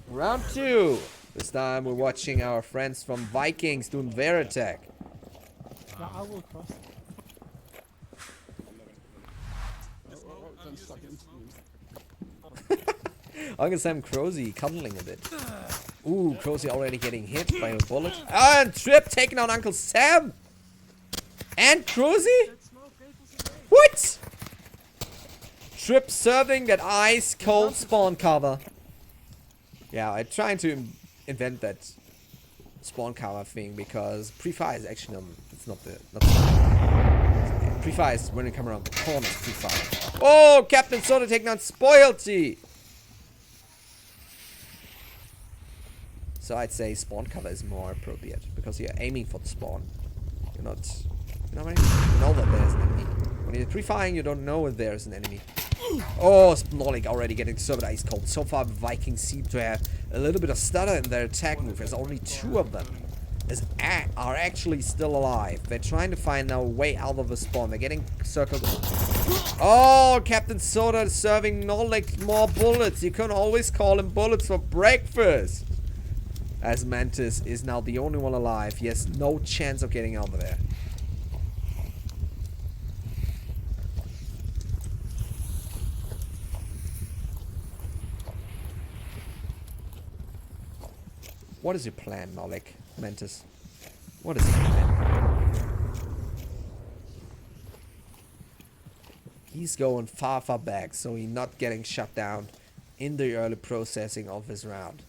Speaker 1: Round 2. This time we're watching our friends from Vikings doing their attack.
Speaker 4: Yeah, I will cross.
Speaker 1: Uncle Sam Crozy cuddling a bit. Ooh, Crozy already getting hit by a bullet. And Trip taking out Uncle Sam! And Crozy? What? Trip serving that ice cold spawn cover. Yeah, I'm trying to invent that spawn cover thing, because pre-fire is actually it's not the pre-fire is when you come around the corner. Pre-fire. Oh, Captain Soda taking on Spoilty. So I'd say spawn cover is more appropriate, because you're aiming for the spawn. You're not, you know what I mean? You know that there's an enemy. When you're pre-firing, you don't know if there's an enemy. Oh, Snorlik already getting served ice cold. So far, Vikings seem to have a little bit of stutter in their attack move. There's only 2 of them are actually still alive. They're trying to find a way out of the spawn. They're getting circled. Oh, Captain Soda is serving Snorlik more bullets. You can always call him bullets for breakfast. As Mantis is now the only one alive. He has no chance of getting out of there. What is your plan, Nolik? Mantis? What is your plan? He's going far, far back, so he's not getting shut down in the early processing of his round.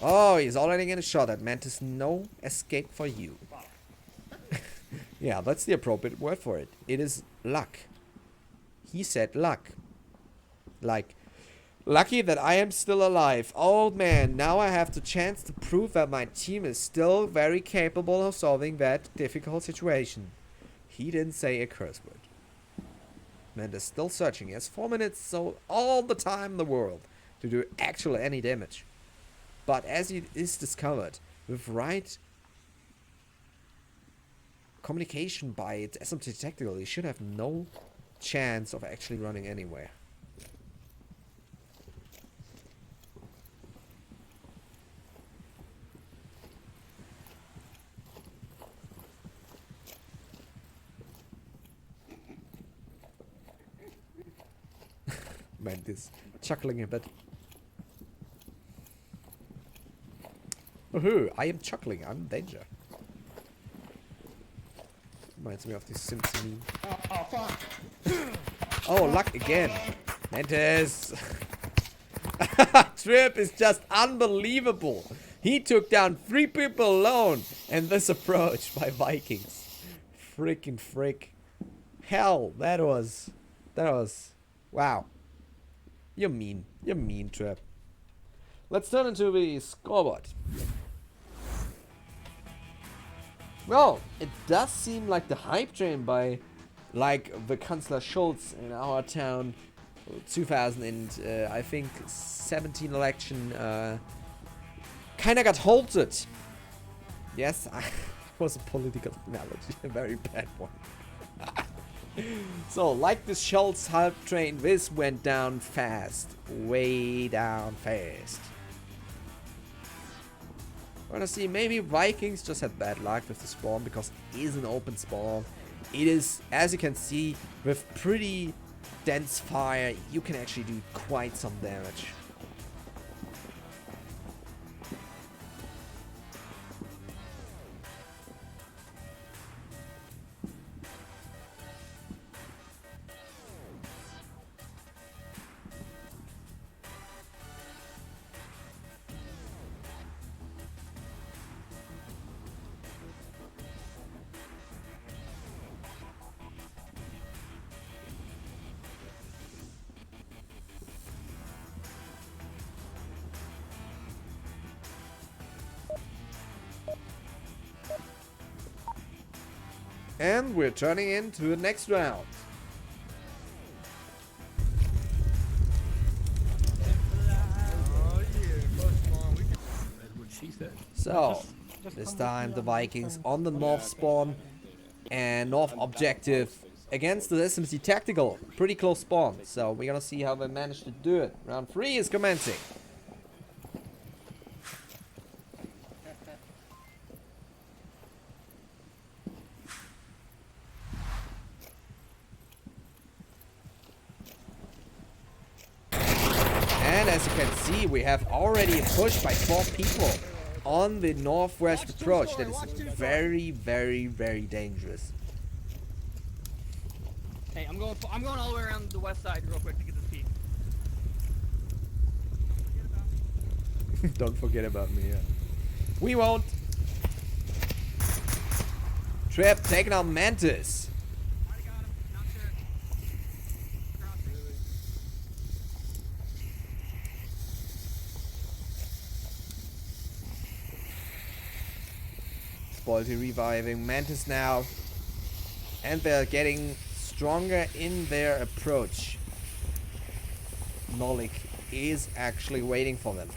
Speaker 1: Oh, he's already getting shot at. Mantis, no escape for you. Yeah, that's the appropriate word for it. It is luck. He said luck. Like, lucky that I am still alive. Oh man, now I have the chance to prove that my team is still very capable of solving that difficult situation. He didn't say a curse word. Mantis still searching. He has 4 minutes, so all the time in the world to do actually any damage. But as he is discovered, with right communication by its SMT Tactical, he should have no chance of actually running anywhere. Mantis chuckling a bit. Woohoo, I am chuckling, I'm in danger. Reminds me of the Simpson meme.
Speaker 2: Oh, fuck!
Speaker 1: Oh, luck again. Mantis. Trip is just unbelievable. He took down 3 people alone. And this approach by Vikings. Freaking frick. Hell, that was... Wow. You're mean, Trip. Let's turn into the scoreboard. Well, it does seem like the hype train by, like, the Kanzler Schultz in our town I think 17 election kind of got halted. Yes, was a political analogy, a very bad one. So, like the Schultz halb train, this went down fast, way down fast. Wanna see, maybe Vikings just had bad luck with the spawn because it is an open spawn. It is, as you can see, with pretty dense fire, you can actually do quite some damage. And we're turning into the next round. So, this time the Vikings on the north spawn and north objective against the SMC Tactical. Pretty close spawn, so we're gonna see how they manage to do it. Round 3 is commencing. And as you can see, we have already a push by 4 people on the northwest approach. That is very, very, very dangerous.
Speaker 5: Hey, I'm going all the way around the west side real quick to get this peak.
Speaker 1: Don't forget about me, yeah. We won't. Trip taking out Mantis.
Speaker 5: I got him. Not sure. Crossing.
Speaker 1: Spoilty reviving Mantis now. And they're getting stronger in their approach. Nolik is actually waiting for them.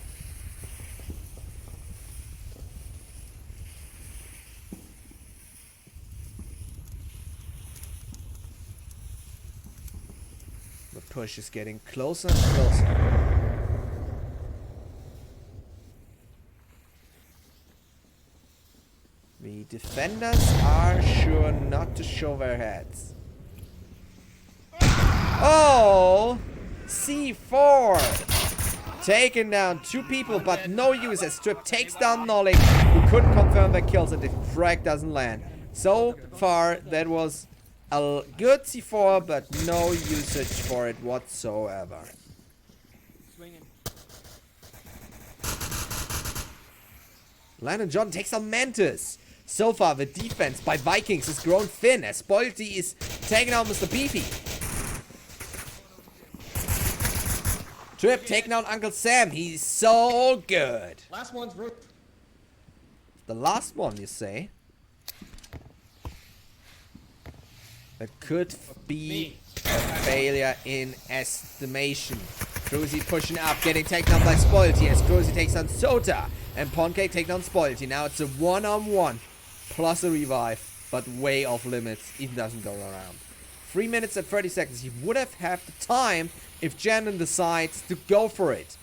Speaker 1: The push is getting closer and closer. The defenders are sure not to show their heads. Oh! C4! Taking down 2 people, but no use as Strip takes down Nolik, who couldn't confirm their kills and the frag doesn't land. So far, that was a good C4, but no usage for it whatsoever.
Speaker 5: Swinging.
Speaker 1: Landon John takes on Mantis. So far, the defense by Vikings has grown thin as Spoilty is taking out Mr. Beefy. Trip taking out Uncle Sam. He's so good.
Speaker 3: Last one's Ruth.
Speaker 1: The last one, you say? That could be a failure in estimation. Cruzy pushing up, getting taken down by Spoilty as Cruzy takes on Sota. And Pancake take down Spoilty. Now it's a one-on-one plus a revive, but way off limits. Even doesn't go around. 3 minutes and 30 seconds. He would have had the time if Janon decides to go for it.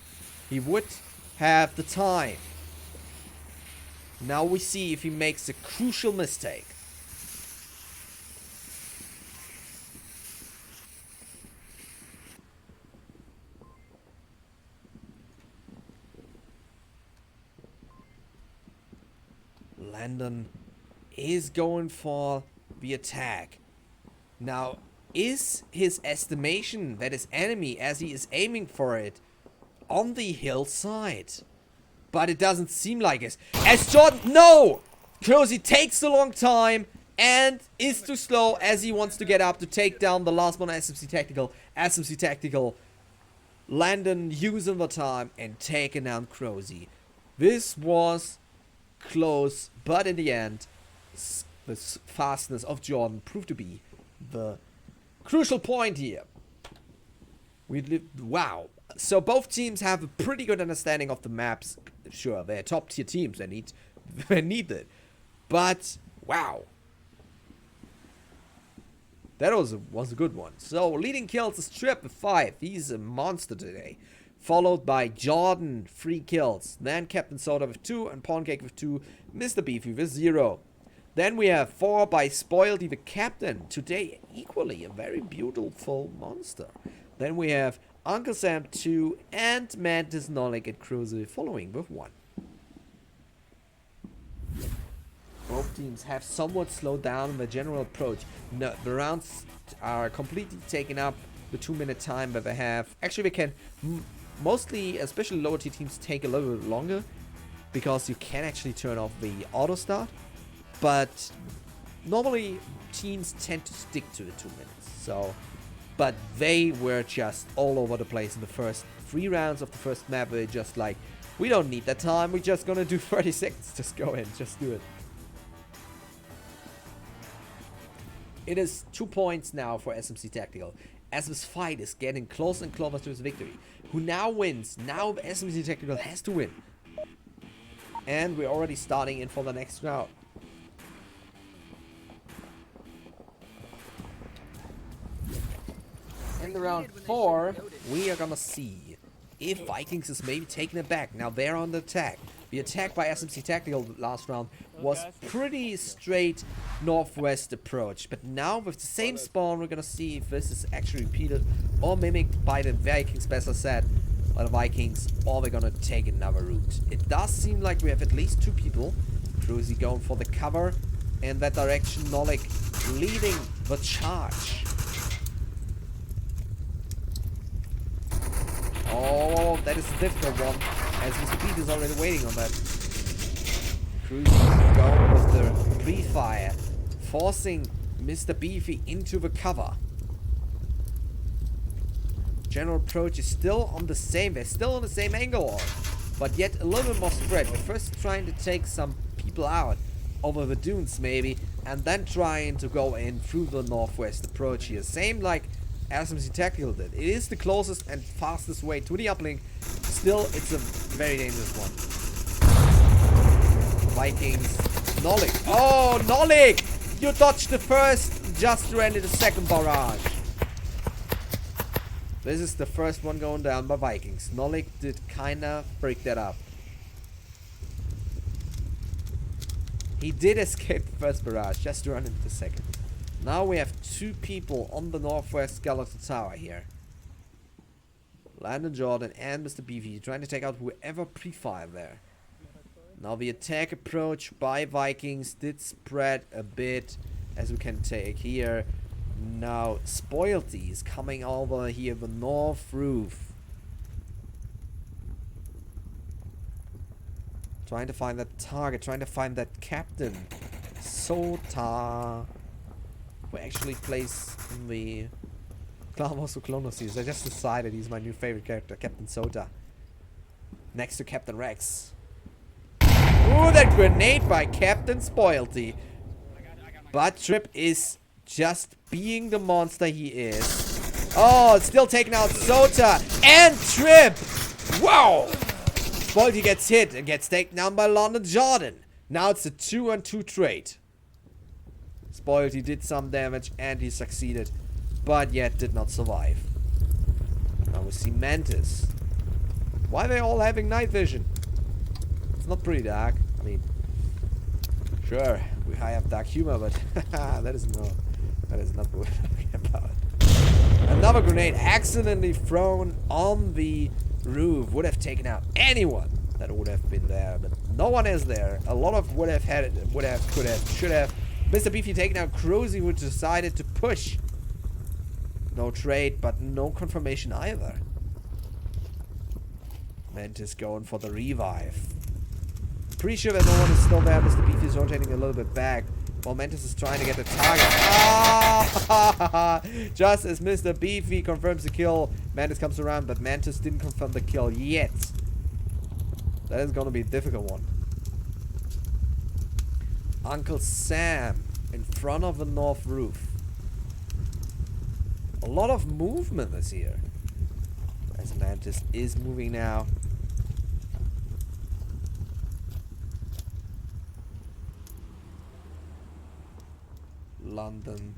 Speaker 1: He would have the time. Now we see if he makes a crucial mistake. Landon is going for the attack. Now, is his estimation that his enemy, as he is aiming for it, on the hillside? But it doesn't seem like it. As Jordan, no! Cruzy takes a long time and is too slow as he wants to get up to take down the last one, SMC Tactical. SMC Tactical, Landon using the time and taking down Cruzy. This was close, but in the end, the fastness of Jordan proved to be the crucial point here. Wow. So both teams have a pretty good understanding of the maps. Sure, they're top tier teams. They need it. But wow. That was a good one. So leading kills is Trip with 5. He's a monster today. Followed by Jordan, 3 kills. Then Captain Soda with 2 and Pawncake with 2. Mr. Beefy with 0. Then we have 4 by Spoilty the Captain. Today equally a very beautiful monster. Then we have Uncle Sam 2 and Mantis, Nolik and Cruzy following with 1. Both teams have somewhat slowed down the general approach. No, the rounds are completely taken up the 2-minute time that they have. Actually, we can mostly, especially lower tier teams, take a little bit longer because you can actually turn off the auto start. But normally teams tend to stick to the 2 minutes. So, but they were just all over the place in the first 3 rounds of the first map. We're just like, we don't need that time. We're just gonna do 30 seconds. Just go in, just do it. It is 2 points now for SMC Tactical, as this fight is getting closer and closer to his victory. Who now wins? Now SMC Tactical has to win. And we're already starting in for the next round. In the round 4, we are gonna see if Vikings is maybe taking it back. Now they're on the attack. The attack by SMC Tactical last round was pretty straight northwest approach. But now with the same spawn, we're gonna see if this is actually repeated or mimicked by the Vikings, better said, by the Vikings, or we're gonna take another route. It does seem like we have at least 2 people. Cruzy going for the cover in that direction. Nolik leading the charge. Oh, that is a difficult one, as Mr. Pete is already waiting on that. Cruzy going with the pre-fire, forcing Mr. Beefy into the cover. General approach is still on the same, they're still on the same angle, but yet a little bit more spread. We're first trying to take some people out over the dunes maybe, and then trying to go in through the northwest approach here. Same like SMC Tactical did. It is the closest and fastest way to the uplink. Still, it's a very dangerous one. Vikings. Nolik. Oh, Nolik! You dodged the first, just ran into the second barrage. This is the first one going down by Vikings. Nolik did kinda break that up. He did escape the first barrage, just to run into the second. Now we have 2 people on the northwest skeleton tower here. Landon Jordan and Mr. Beefy trying to take out whoever pre-fired there. Now the attack approach by Vikings did spread a bit, as we can take here. Now Spoilty is coming over here, the north roof. Trying to find that target, trying to find that captain. Sota. Who actually plays in the Clan Wars of Clone series. I just decided he's my new favorite character, Captain Sota. Next to Captain Rex. Ooh, that grenade by Captain Spoilty. But Trip is just being the monster he is. Oh, it's still taking out Sota and Trip. Wow! Spoilty gets hit and gets taken down by London Jordan. Now it's a 2-on-2 trade. Spoilty did some damage and he succeeded, but yet did not survive. Now we see Mantis. Why are they all having night vision? It's not pretty dark. I mean, sure, we high up dark humor, but that is not what we're talking about. Another grenade accidentally thrown on the roof would have taken out anyone that would have been there, but no one is there. A lot of would have had it, would have, could have, should have. Mr. Beefy taking out Cruzy, who decided to push. No trade, but no confirmation either. Mantis going for the revive. Pretty sure that no one is still there. Mr. Beefy is rotating a little bit back, while Mantis is trying to get the target. Ah! Just as Mr. Beefy confirms the kill, Mantis comes around, but Mantis didn't confirm the kill yet. That is going to be a difficult one. Uncle Sam in front of the north roof. A lot of movement is here. As Mantis is moving now. London.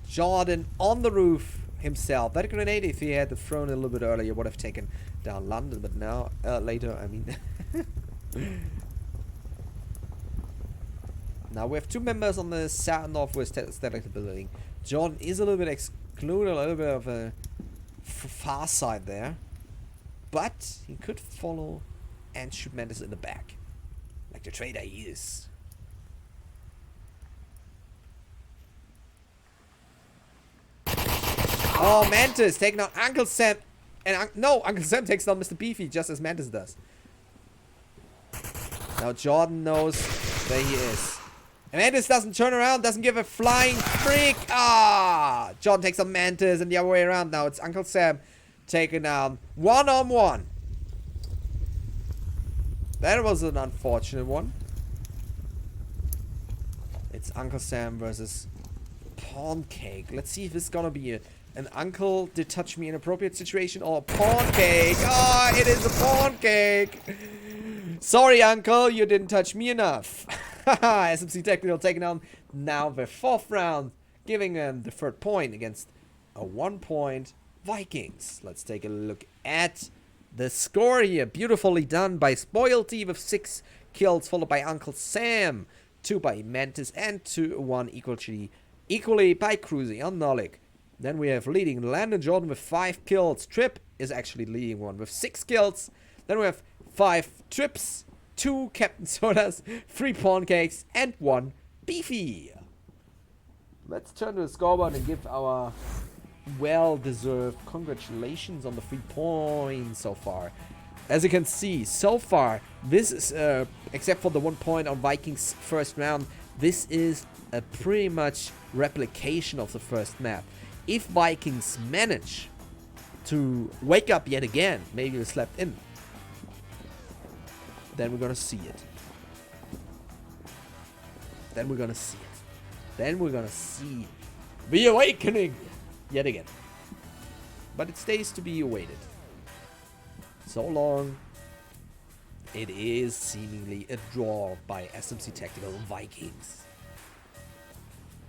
Speaker 1: Jordan on the roof himself. That grenade, if he had thrown it a little bit earlier, would have taken down London. But now, later, I mean. Now we have two members on the south northwest static building. Jordan is a little bit excluded, a little bit of a far side there. But he could follow and shoot Mantis in the back. Like the trader he is. Oh, Mantis taking out Uncle Sam. And no, Uncle Sam takes down Mr. Beefy just as Mantis does. Now Jordan knows where he is. And Mantis doesn't turn around, doesn't give a flying freak. Ah! Jordan takes on Mantis and the other way around. Now it's Uncle Sam taken down one-on-one. That was an unfortunate one. It's Uncle Sam versus Pawn Cake. Let's see if it's gonna be an Uncle did touch me inappropriate situation or a Pawn Cake. Ah, it is a Pawn Cake. Sorry, Uncle, you didn't touch me enough. SMC Technical taking on now the 4th round, giving them the 3rd point against a 1-point Vikings. Let's take a look at the score here. Beautifully done by Spoilty with 6 kills, followed by Uncle Sam, 2 by Mantis, and 1 equally by Cruzy on Nolik. Then we have leading Landon Jordan with 5 kills. Trip is actually leading one with 6 kills. Then we have 5 Trips, 2 Captain Sodas, 3 Pawn Cakes, and 1 Beefy. Let's turn to the scoreboard and give our well-deserved congratulations on the 3 points so far. As you can see, so far, this is, except for the 1 point on Vikings' first round, this is a pretty much replication of the first map. If Vikings manage to wake up yet again, maybe we slept in, then we're gonna see it. Then we're gonna see it. Then we're gonna see the awakening yet again. But it stays to be awaited. So long. It is seemingly a draw by SMC Tactical Vikings.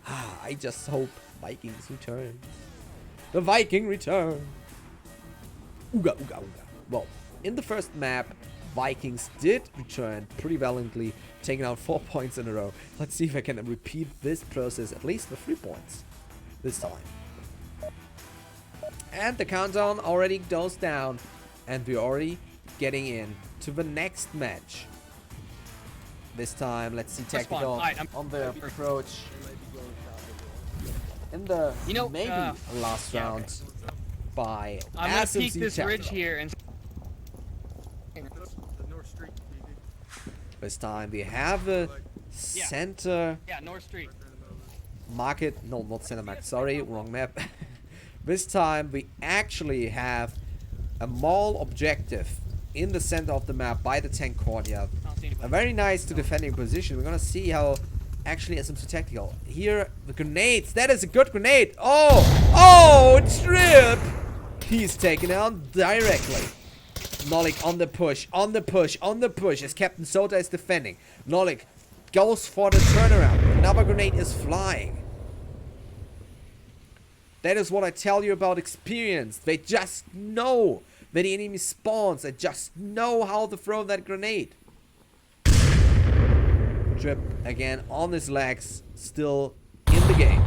Speaker 1: I just hope Vikings return. The Viking return. Ooga, ooga, ooga. Well, in the first map, Vikings did return pretty valiantly, taking out 4 points in a row. Let's see if I can repeat this process at least with 3 points this time. And the countdown already goes down, and we're already getting in to the next match. This time, let's see Tactical on the approach. In the maybe last round by
Speaker 5: I'm gonna
Speaker 1: SMC
Speaker 5: peek this
Speaker 1: Tactical.
Speaker 5: ridge here and
Speaker 1: This time we have the center
Speaker 5: North Street.
Speaker 1: market. No, not center market. Sorry, wrong map. This time we actually have a mall objective in the center of the map by the tank courtyard. A very nice to defending position. We're gonna see how actually SMC Tactical. Here, the grenades. That is a good grenade. Oh, Trip. He's taken out directly. Nolik on the push, on the push, on the push as Captain Sota is defending. Nolik goes for the turnaround. Another grenade is flying. That is what I tell you about experience. They just know when the enemy spawns. They just know how to throw that grenade. Trip again on his legs, still in the game.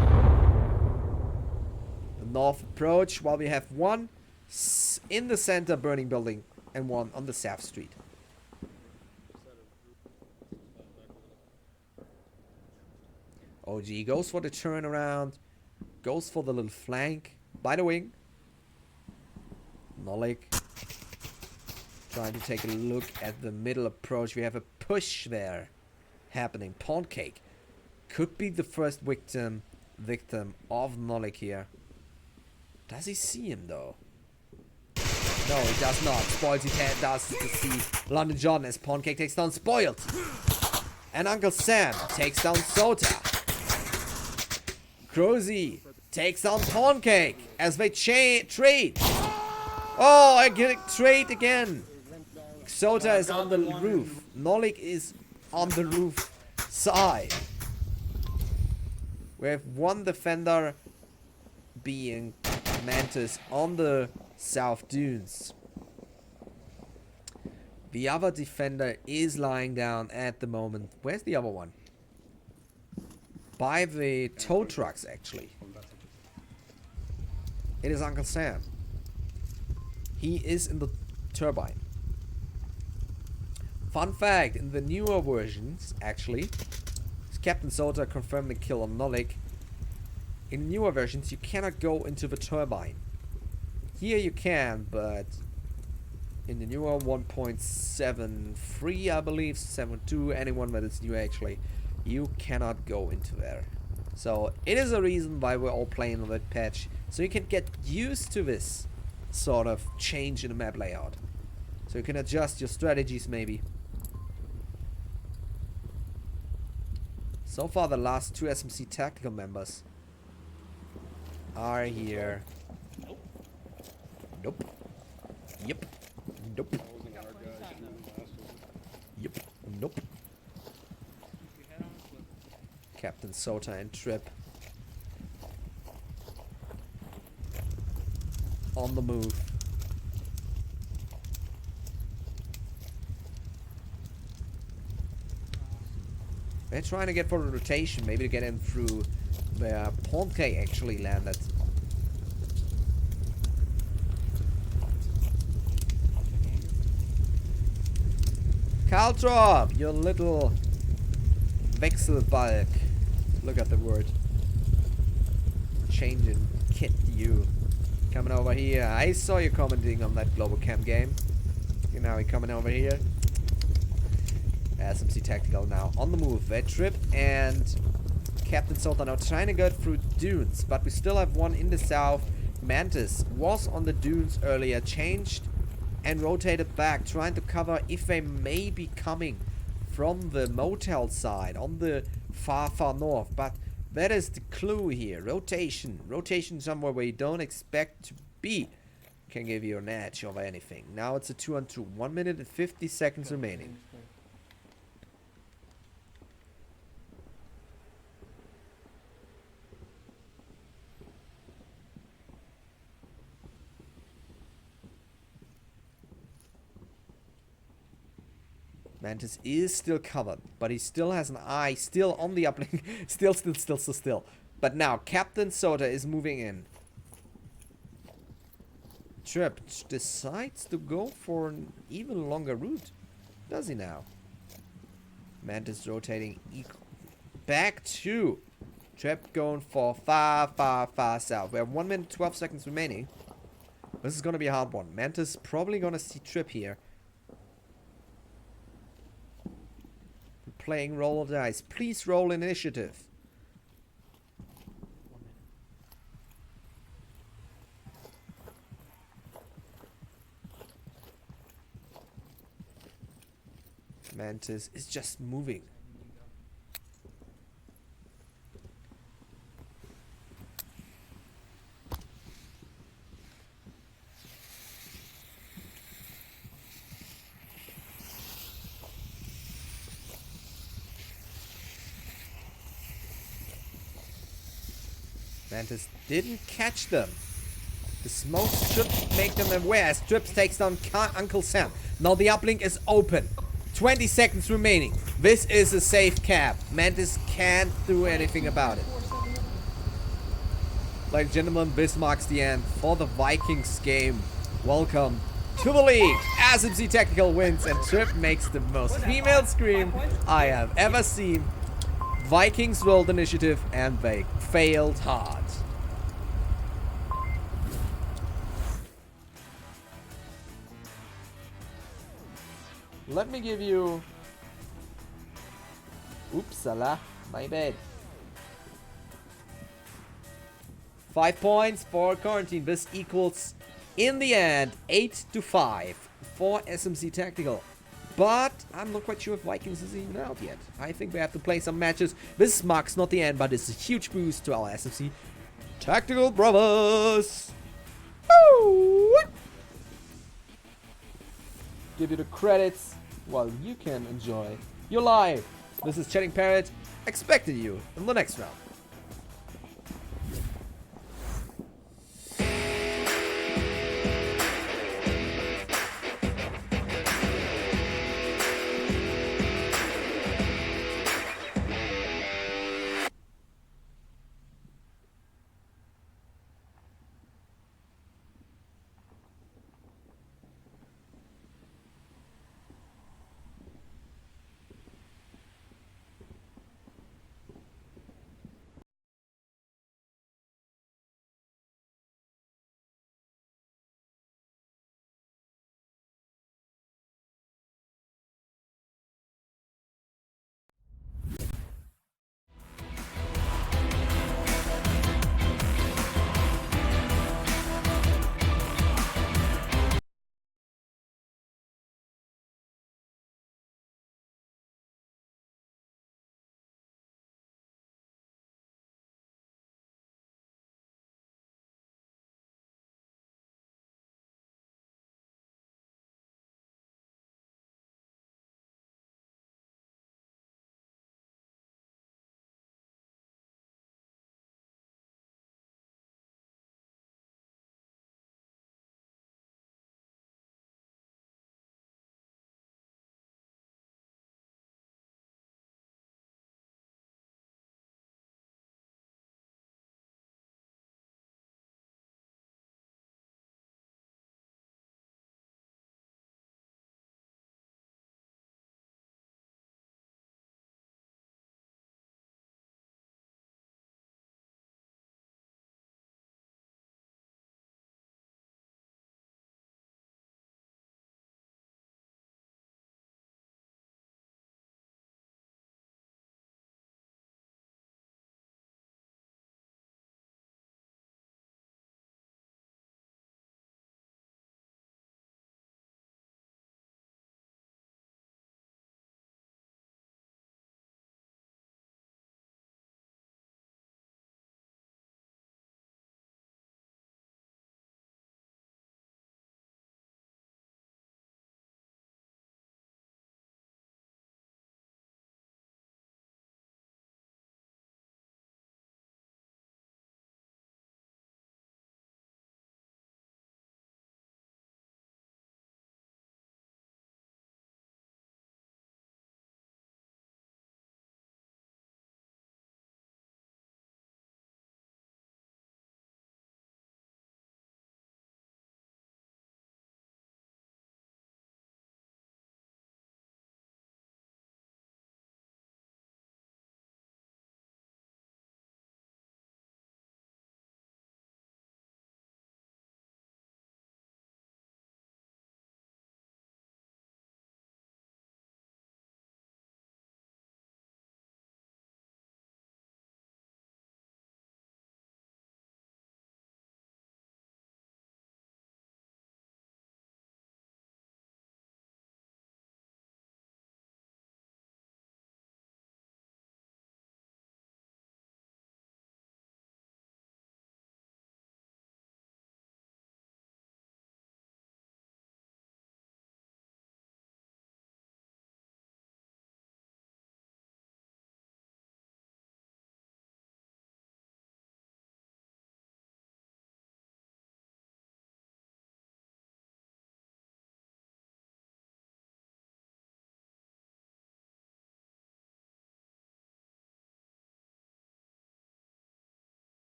Speaker 1: The north approach, while we have 1 in the center burning building and 1 on the south street. OG goes for the turnaround, goes for the little flank by the wing. Nolik trying to take a look at the middle approach. We have a push there happening. Pawn Cake could be the first victim of Nolik here. Does he see him though? No, he does not. Spoilty does see London Jordan as Pawn Cake takes down Spoiled. And Uncle Sam takes down Sota. Cruzy takes down Pawn Cake as they trade. Oh, I get a trade again. Xota is on the roof. Nolik is on the roof side. We have one defender being Mantis on the South Dunes. The other defender is lying down at the moment. Where's the other one? By the tow trucks, actually. It is Uncle Sam. He is in the turbine. Fun fact, in the newer versions, actually, Captain Sota confirmed the kill on Nolik. In newer versions, you cannot go into the turbine. Here you can, but in the newer 1.73, I believe, 7.2, anyone that is new actually, you cannot go into there. So it is a reason why we're all playing on that patch, so you can get used to this sort of change in the map layout. So you can adjust your strategies maybe. So far the last two SMC tactical members are here. Nope. Yep. Nope. Yep. Nope. Captain Sota and Trip on the move. They're trying to get for a rotation, maybe to get in through where Ponte actually landed. Caltrop, your little Wechselbalg. Look at the word. Changing kit, you. Coming over here. I saw you commenting on that Global Camp game. You know, he coming over here. SMC Tactical now on the move. Trip and Captain Sota now trying to go through dunes, but we still have one in the south. Mantis was on the dunes earlier, changed and rotated back, trying to cover if they may be coming from the motel side on the far north. But that is the clue here. Rotation somewhere where you don't expect to be can give you an edge over anything. Now it's a 2-on-2. 1 minute and 50 seconds remaining. Mantis is still covered, but he still has an eye still on the uplink. still. But now Captain Sota is moving in. Trip decides to go for an even longer route. Does he now? Mantis rotating back to Trip going for far south. We have 1 minute 12 seconds remaining. This is gonna be a hard one. Mantis probably gonna see Trip here. Playing roll of dice. Please roll initiative. Mantis is just moving. Mantis didn't catch them. The smoke should make them aware as Trips takes down Uncle Sam. Now the uplink is open. 20 seconds remaining. This is a safe cap. Mantis can't do anything about it. Ladies and gentlemen, this marks the end for the Vikings game. Welcome to the league. SMC Technical wins and Trip makes the most female scream I have ever seen. Vikings rolled initiative and they failed hard. Let me give you... Oopsala, my bad. 5 points for quarantine. This equals, in the end, 8-5 for SMC Tactical. But I'm not quite sure if Vikings is even out yet. I think we have to play some matches. This marks not the end, but it's a huge boost to our SMC Tactical brothers. Woo! give you the credits while you can enjoy your life. This is Chatting Parrot, expecting you in the next round.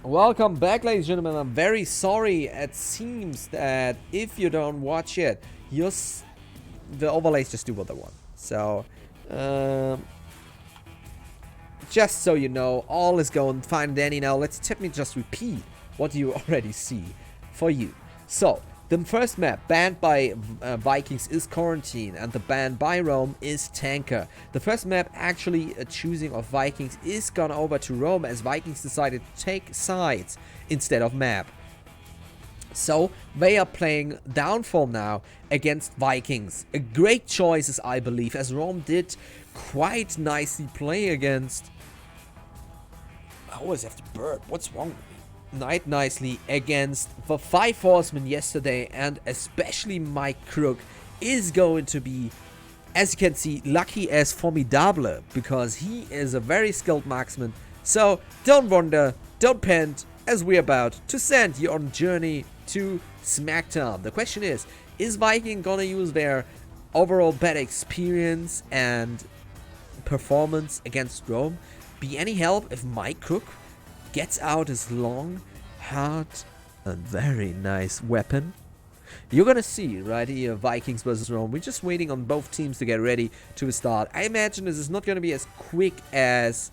Speaker 1: Welcome back, ladies and gentlemen. I'm very sorry. It seems that if you don't watch it, the overlays just do what they want. So, just so you know, all is going fine and dandy now. Let me just repeat what you already see for you. So, the first map banned by Vikings is Quarantine, and the banned by Rome is Tanker. The first map actually choosing of Vikings is gone over to Rome, as Vikings decided to take sides instead of map. So they are playing Downfall now against Vikings. A great choice, I believe, as Rome did quite nicely play against... I always have to burp. What's wrong with me? Nicely against the 5 Horsemen yesterday, and especially Mike Crook is going to be, as you can see, lucky as formidable, because he is a very skilled marksman. So don't wonder, don't pant, as we're about to send you on a journey to SmackDown. The question is Viking gonna use their overall bad experience and performance against Rome be any help if Mike Crook gets out his long, hard, and very nice weapon? You're gonna see right here, Vikings versus Rome. We're just waiting on both teams to get ready to start. I imagine this is not gonna be as quick as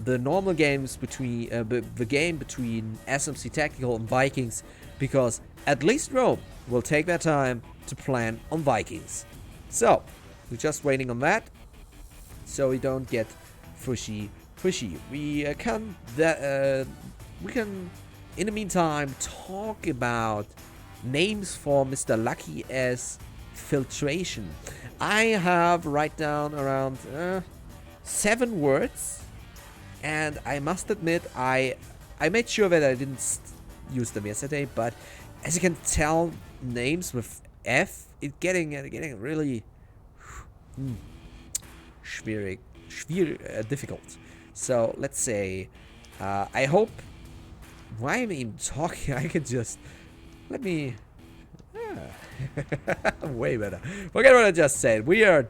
Speaker 1: the normal games between the game between SMC Tactical and Vikings, because at least Rome will take their time to plan on Vikings. So we're just waiting on that, so we don't get fushy. We can in the meantime talk about names for Mr. Lucky as filtration. I have write down around 7 words, and I must admit I made sure that I didn't use them yesterday, but as you can tell, names with F, it's getting really schwierig, difficult. So let's say, I hope, why am I even talking? I could just, way better. Forget what I just said. We are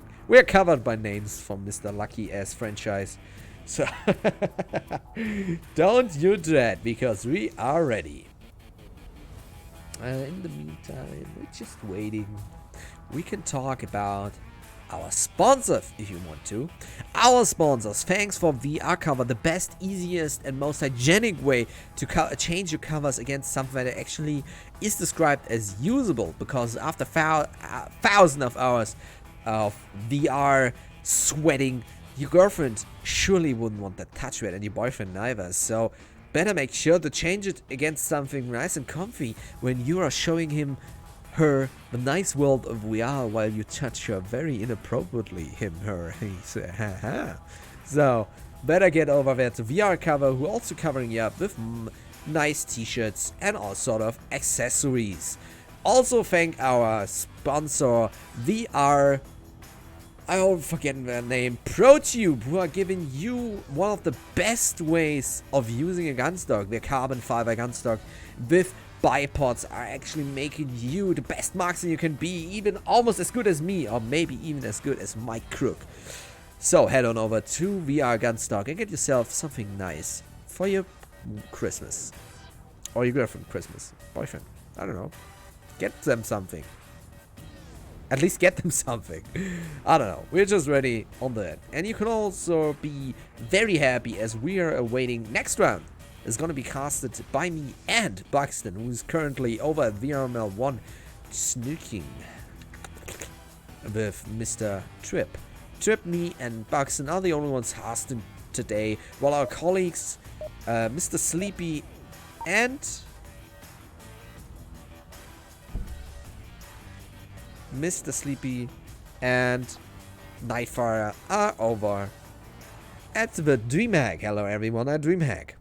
Speaker 1: covered by names from Mr. Lucky S franchise. So don't you dread, because we are ready. In the meantime, we're just waiting. We can talk about our sponsors if you want to. Our sponsors, thanks for VR Cover, the best, easiest, and most hygienic way to change your covers against something that actually is described as usable, because after thousands of hours of VR sweating, your girlfriend surely wouldn't want to touch it, and your boyfriend neither. So better make sure to change it against something nice and comfy when you are showing her the nice world of VR while you touch her very inappropriately. Her. So better get over there to VR Cover, who also covering you up with nice t-shirts and all sort of accessories. Also thank our sponsor VR, I always forget their name, ProTube, who are giving you one of the best ways of using a gun stock. Their carbon fiber gun stock with bipods are actually making you the best marksman you can be, even almost as good as me, or maybe even as good as Mike Crook. So head on over to VR Gunstock and get yourself something nice for your Christmas, or your girlfriend Christmas, boyfriend, I don't know. Get them something. At least get them something. I don't know. We're just ready on that. And you can also be very happy as we are awaiting next round. Is going to be casted by me and Buxton, who's currently over at VRML 1 snooking with Mr. Trip. Trip, me, and Buxton are the only ones casting today, while our colleagues, Mr. Sleepy and Nightfire are over at the DreamHack. Hello everyone at DreamHack.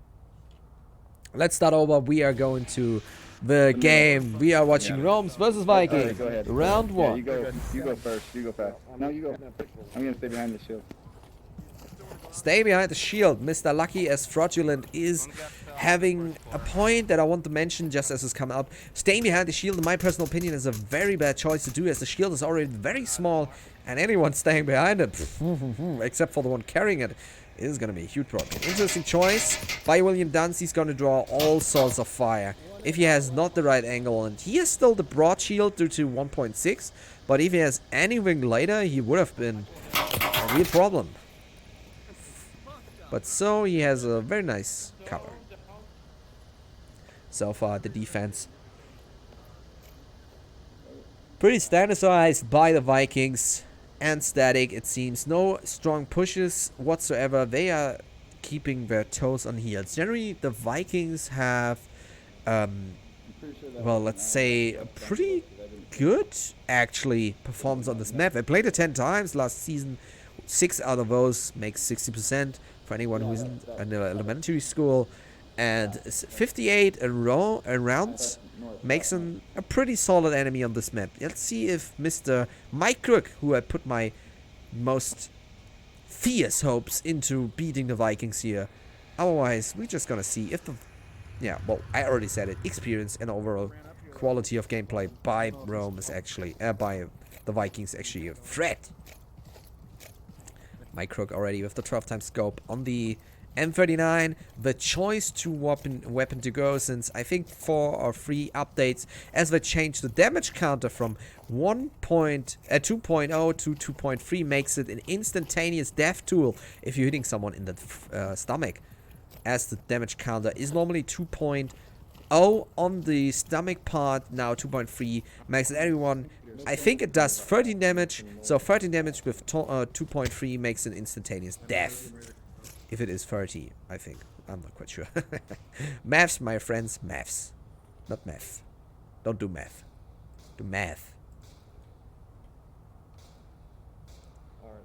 Speaker 1: Let's start over. We are going to the game. We are watching Rome's versus Vikings.
Speaker 6: Right, go ahead.
Speaker 1: Round 1.
Speaker 6: You go first. You go fast. No, you go. I'm gonna stay behind the shield.
Speaker 1: Stay behind the shield. Mr. Lucky as Fraudulent is having a point that I want to mention just as it's come up. Staying behind the shield, in my personal opinion, is a very bad choice to do, as the shield is already very small, and anyone staying behind it, except for the one carrying it, is going to be a huge problem. Interesting choice by William Dunst. He's going to draw all sorts of fire if he has not the right angle, and he has still the broad shield due to 1.6, but if he has anything later, he would have been a real problem. But so he has a very nice cover. So far, the defense pretty standardized by the Vikings and static, it seems. No strong pushes whatsoever. They are keeping their toes on heels. Generally, the Vikings have, well, let's say, a pretty good, actually, performance on this map. I played it 10 times last season. 6 out of those makes 60% for anyone who isn't in elementary school. And 58 rounds makes him a pretty solid enemy on this map. Let's see if Mr. Mike Crook, who I put my most fierce hopes into beating the Vikings here. Otherwise, we're just gonna see if the... Yeah, well, I already said it. Experience and overall quality of gameplay by Rome is actually... by the Vikings actually a threat. Mike Crook already with the 12 times scope on the M39, the choice to weapon to go, since I think 4 or 3 updates as they changed the damage counter from 2.0 to 2.3 makes it an instantaneous death tool if you're hitting someone in the stomach, as the damage counter is normally 2.0 on the stomach part. Now 2.3 makes it everyone. I think it does 13 damage, so 13 damage with 2.3 makes it instantaneous death. If it is 30, I think. I'm not quite sure. Maths, my friends. Maths. Not math. Don't do math. Do math.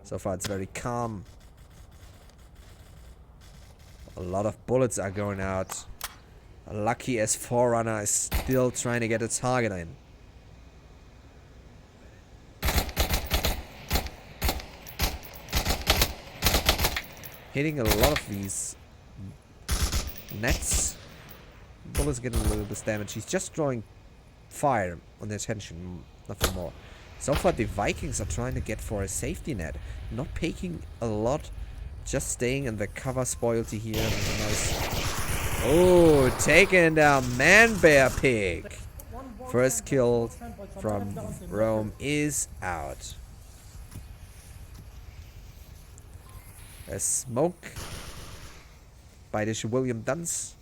Speaker 1: So far, it's very calm. A lot of bullets are going out. A lucky as Forerunner is still trying to get a target in. Hitting a lot of these nets. Bullets getting a little bit damage. He's just drawing fire on their attention, nothing more. So far the Vikings are trying to get for a safety net. Not taking a lot, just staying in the cover spoilty here. Nice. Oh, taking down Man Bear Pig. First kill from Rome is out. A smoke by this William Dunst.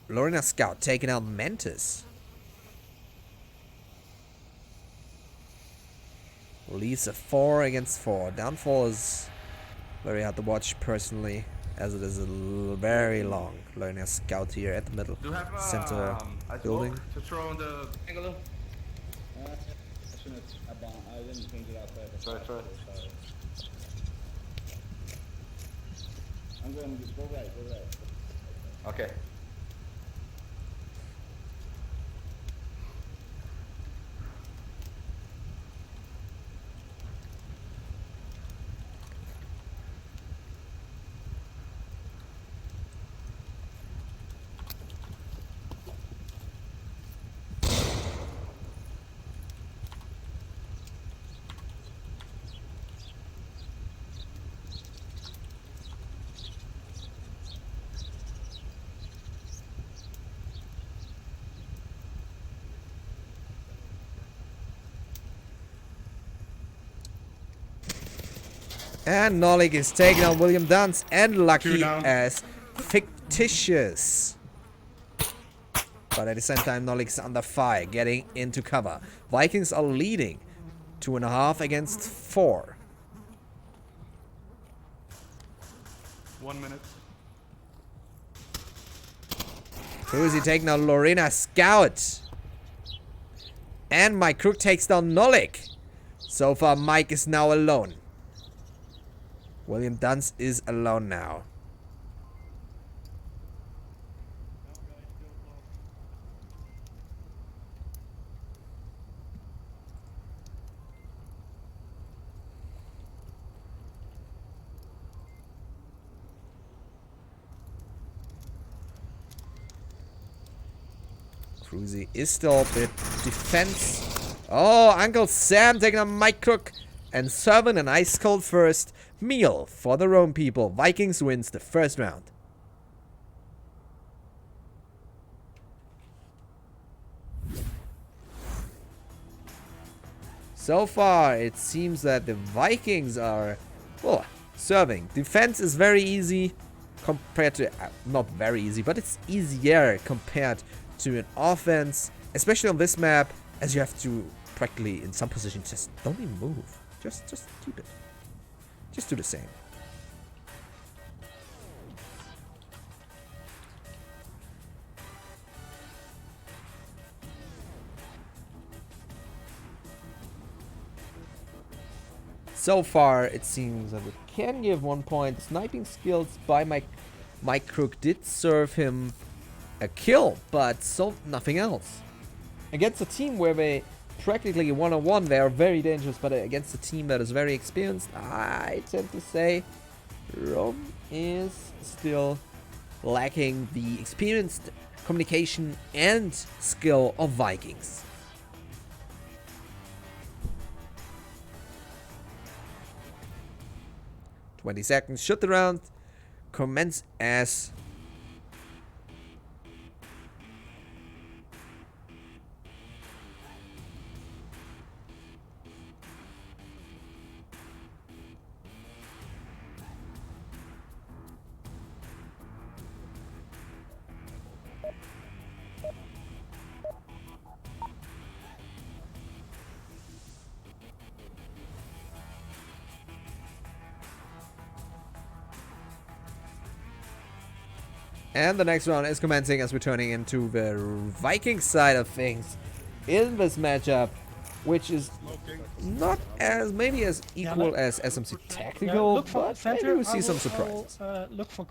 Speaker 1: Lorena Scout taking out Mantis. Leaves a 4 against 4. Downfall is very hard to watch personally, as it is very long. Lorena Scout here at the middle center building.
Speaker 3: To throw in the angle.
Speaker 6: I didn't change it outside.
Speaker 2: Try.
Speaker 6: I'm going to just go right.
Speaker 2: Okay.
Speaker 1: And Nolik is taking on William Dunst, and Lucky as fictitious. But at the same time, Nolik is under fire, getting into cover. Vikings are leading 2.5 against 4.
Speaker 2: 1 minute.
Speaker 1: Who is he taking on? Lorena Scout. And Mike Crook takes down Nolik. So far, Mike is now alone. William Dunst is alone now. Cruzy is still a bit defense. Oh, Uncle Sam taking on Mike Crook and serving an ice cold first meal for the Rome people. Vikings wins the first round. So far, it seems that the Vikings are, well, serving. Defense is very easy compared to, not very easy, but it's easier compared to an offense, especially on this map, as you have to practically in some positions just don't even move. Just keep it. Just do the same. So far, it seems that it can give 1 point. Sniping skills by Mike Crook did serve him a kill, but so nothing else. Against a team where they practically one-on-one, they are very dangerous, but against a team that is very experienced, I tend to say Rome is still lacking the experienced communication and skill of Vikings. "20 seconds, shoot the round, commence as..." And the next round is commencing as we're turning into the Viking side of things in this matchup, which is not as maybe as equal as SMC Tactical, but maybe we see some surprises.
Speaker 4: Look for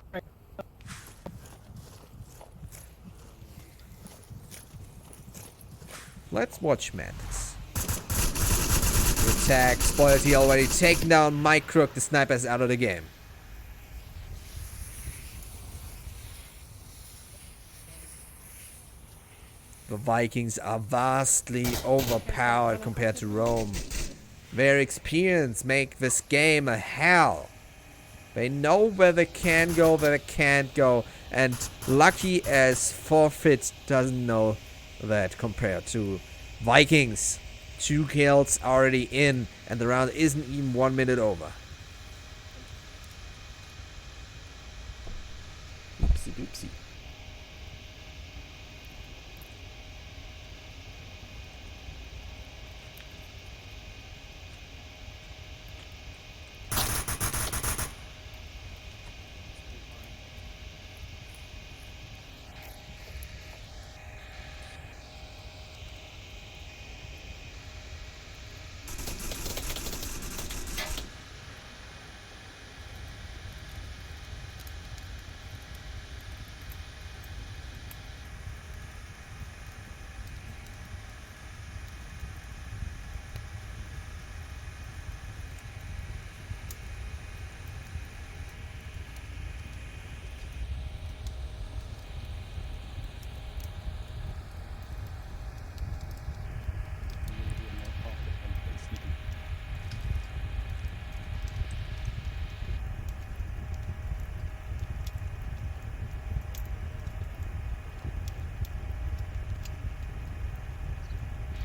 Speaker 1: Let's watch Mantis. Attack, Spoilty already taken down Mike Crook, the sniper's out of the game. The Vikings are vastly overpowered compared to Rome. Their experience make this game a hell. They know where they can go, where they can't go, and lucky as Forfeit doesn't know that compared to Vikings. 2 kills already in, and the round isn't even 1 minute over. Oopsie doopsie.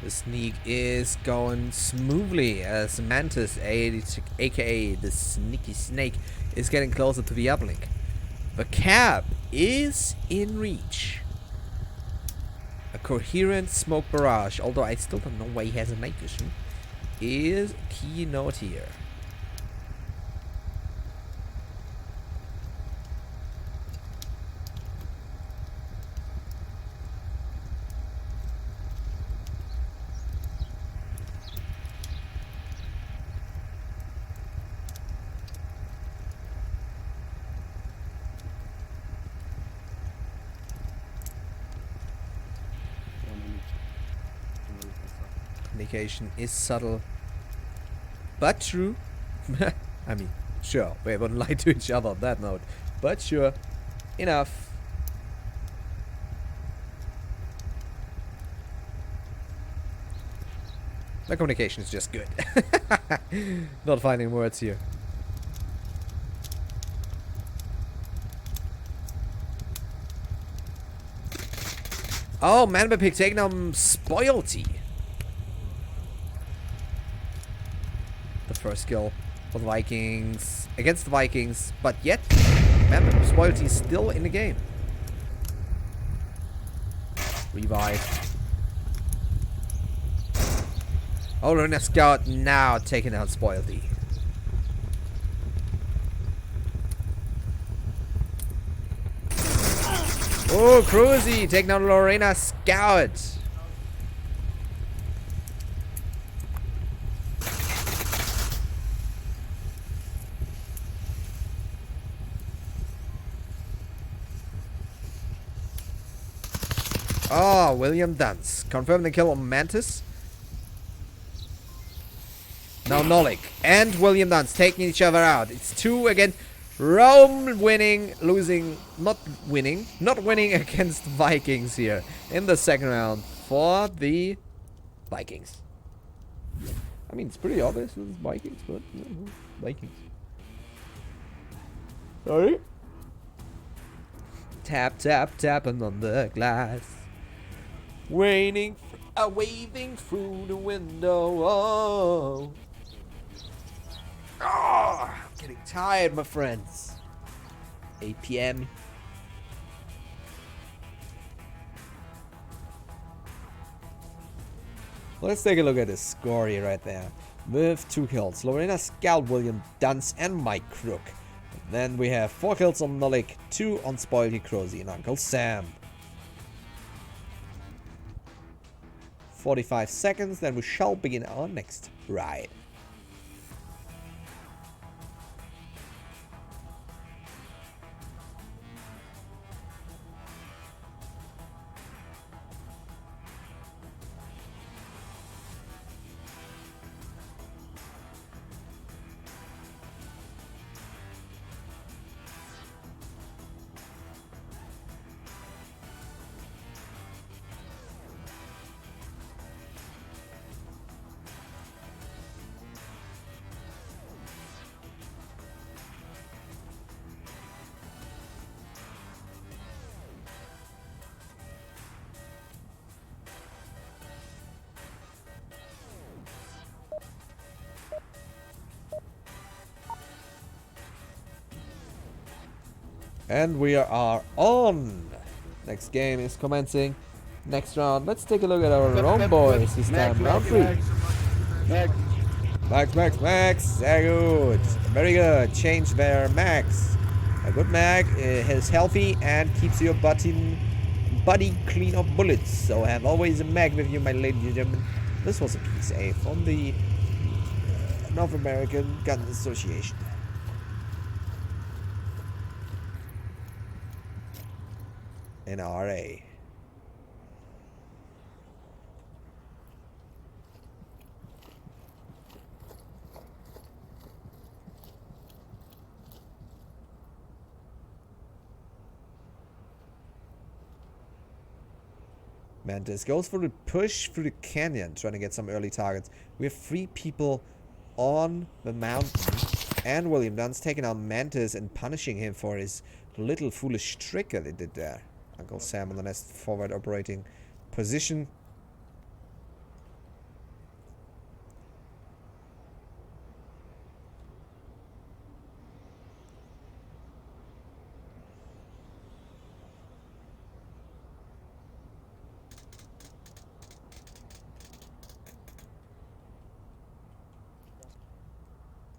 Speaker 1: The sneak is going smoothly as Mantis, aka the Sneaky Snake, is getting closer to the uplink. The cab is in reach. A coherent smoke barrage, although I still don't know why he has a night vision, is a key note here. indication is subtle, but true. I mean, sure, we wouldn't lie to each other on that note, but sure, enough. The communication is just good. Not finding words here. Oh, man, pick taking on Spoilty. The first kill for the Vikings against the Vikings, but yet, man, Spoilty is still in the game. Revive. Oh, Lorena Scout now taking out Spoilty. Oh, Cruzy taking out Lorena Scout. Oh, William Dunce. Confirm the kill on Mantis. Now Nolik and William Dunce taking each other out. It's 2 again. Rome winning, losing, not winning against Vikings here in the second round for the Vikings. I mean, it's pretty obvious it's Vikings, but Vikings. Sorry? Tap, tap, tapping on the glass. Waving through the window. Oh. Oh, I'm getting tired, my friends. 8 p.m. Let's take a look at the score here right there. With 2 kills. Lorena Scout, William Dunce, and Mike Crook. Then we have 4 kills on Nolik, 2 on Spoilty, Crozy, and Uncle Sam. 45 seconds, then we shall begin our next ride. And we are on. Next game is commencing. Next round. Let's take a look at our own boys this time. Round 3. Max. Very good. Very good. Change their Max. A good mag is healthy and keeps your body clean of bullets. So have always a mag with you, my ladies and gentlemen. This was a PSA from the North American Gun Association. NRA. Mantis goes for the push through the canyon, trying to get some early targets. We have 3 people on the mountain. And William Dunn's taking out Mantis and punishing him for his little foolish trick that he did there. Uncle Sam on the next forward operating position.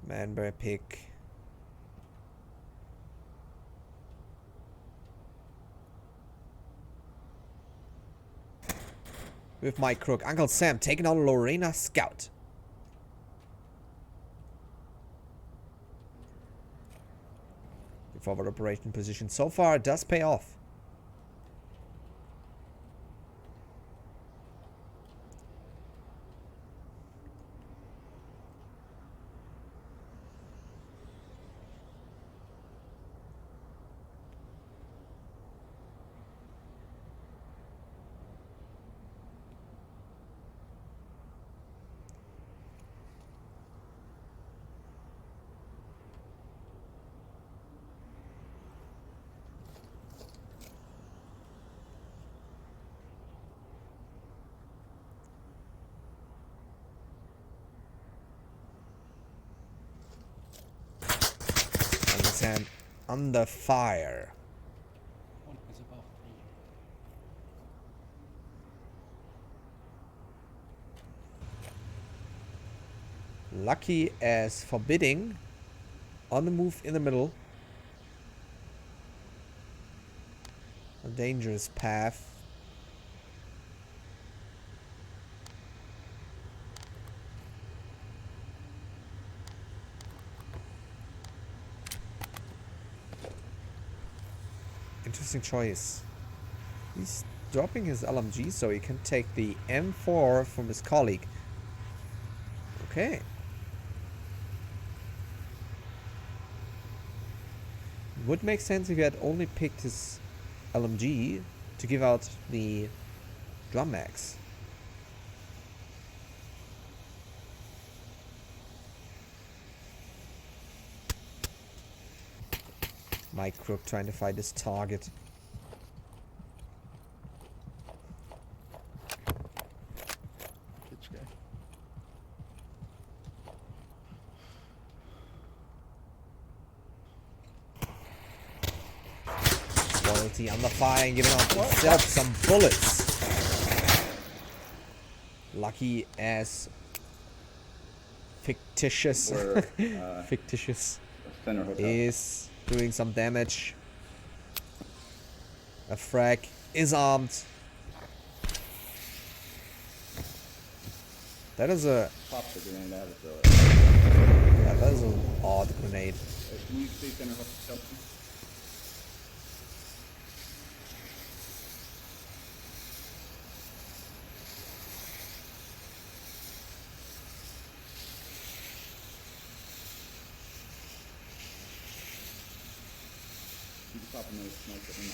Speaker 1: Manbury pick. With Mike Crook. Uncle Sam taking out Lorena Scout. The forward operation position so far does pay off. Sam under fire.
Speaker 4: One is above me.
Speaker 1: Lucky as forbidding. On the move in the middle. A dangerous path. Interesting choice. He's dropping his LMG so he can take the M4 from his colleague. Okay. Would make sense if he had only picked his LMG to give out the drum mags. Mike Crook trying to find his target.
Speaker 2: Pitch guy.
Speaker 1: Loyalty under fire and giving out himself some bullets. Lucky as fictitious
Speaker 6: We're,
Speaker 1: fictitious
Speaker 6: Center Hotel.
Speaker 1: is doing some damage. A frag is armed. That is a
Speaker 6: Pop the grenade out of the.
Speaker 1: yeah, that is an odd grenade.
Speaker 6: Can you see Center Hotel? You can pop another smoke at him.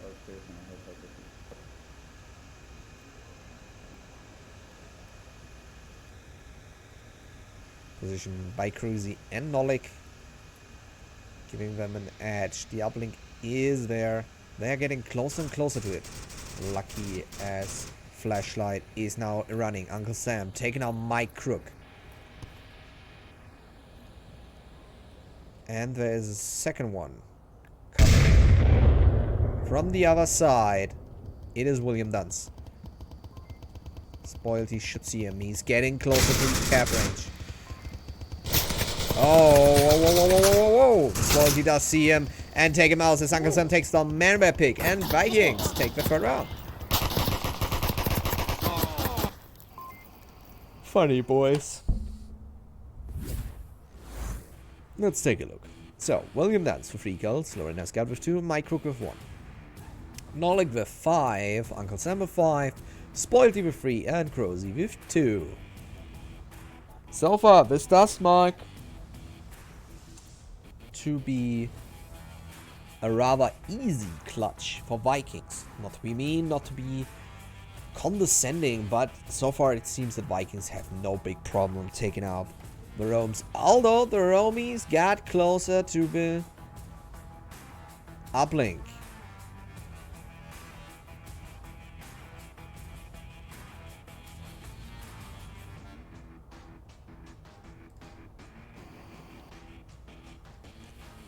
Speaker 6: Oh, there's no hotel.
Speaker 1: Position by Cruzy and Nolik, giving them an edge. The uplink is there. They're getting closer and closer to it. Lucky as Flashlight is now running. Uncle Sam taking out Mike Crook. And there is a second one coming from the other side. It is William Dunce. Spoilty should see him. He's getting closer to the cap range. Oh, whoa, whoa, whoa, whoa, whoa, whoa. Spoilty does see him and take him out as Uncle Sam takes down Man Bear Pig. And Vikings take the third round. Funny, boys. Let's take a look. So, William Dance for 3 kills, Lorena Scout with 2, Mike Crook with 1. Nolik with 5, Uncle Sam with 5, Spoilty with 3, and Crozy with 2. So far, this does mark to be a rather easy clutch for Vikings. Not to be mean, not to be condescending, but so far it seems that Vikings have no big problem taking out the Roams. Although the Roamies got closer to the uplink.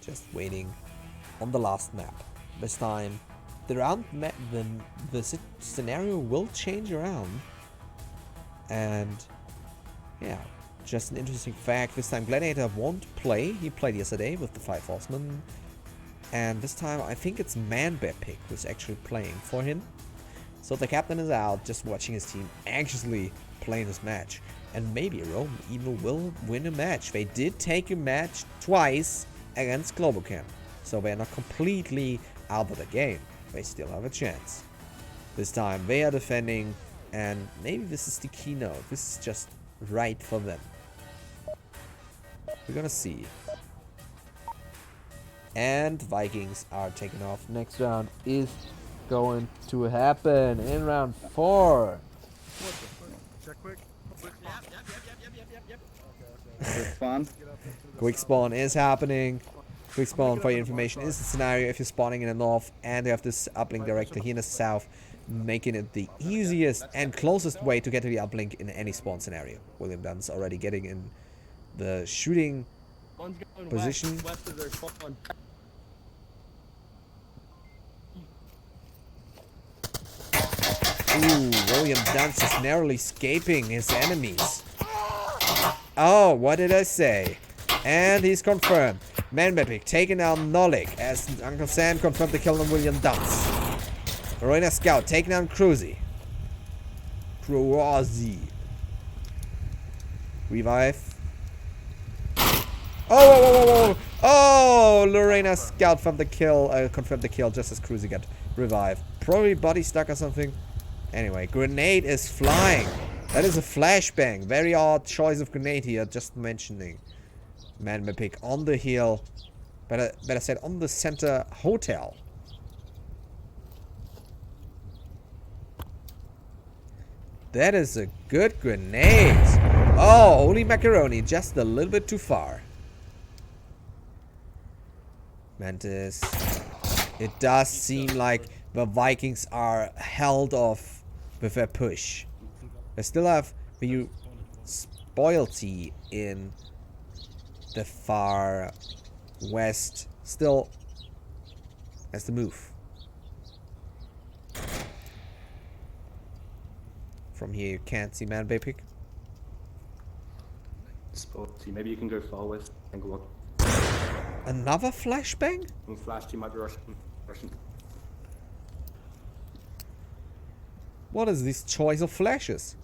Speaker 1: Just waiting on the last map. This time the round map, the scenario will change around. And yeah, just an interesting fact. This time Gladiator won't play. He played yesterday with the 5 Horsemen. And this time I think it's Man Bear Pig who's actually playing for him. So the captain is out, just watching his team anxiously playing this match. And maybe Rome even will win a match. They did take a match twice against Globocamp. So they're not completely out of the game. They still have a chance. This time they are defending, and maybe this is the keynote. This is just right for them. We're gonna see. And Vikings are taking off. Next round is going to happen in round 4.
Speaker 2: Check quick.
Speaker 6: Spawn.
Speaker 1: Quick spawn is happening. Quick spawn, for your information, is the scenario if you're spawning in the north and you have this uplink directly here in the south. making it the easiest and closest way to get to the uplink in any spawn scenario. William Dunn's already getting in the shooting
Speaker 3: One's going
Speaker 1: position.
Speaker 3: west of their spawn.
Speaker 1: Ooh, William Dunn's is narrowly escaping his enemies. Oh, what did I say? And he's confirmed. Manbepic taking down Nolik as Uncle Sam confirmed the kill on William Duns. Marina Scout taking down Cruzy. Revive. Oh, oh, Lorena Scout from the kill, confirmed the kill just as Cruzy got revived. Probably body stuck or something. Anyway, grenade is flying. That is a flashbang. Very odd choice of grenade here, just mentioning. Manbepic on the hill. Better said on the center hotel. That is a good grenade. Oh, holy macaroni, just a little bit too far. Mantis. It does seem like the Vikings are held off with their push. They still have the spoilty in the far west. Still has to move. From here you can't see Manbepic.
Speaker 7: Spotty. Maybe you can go far west and go up.
Speaker 1: Another flashbang?
Speaker 7: And flash, you might be Russian.
Speaker 1: What is this choice of flashes?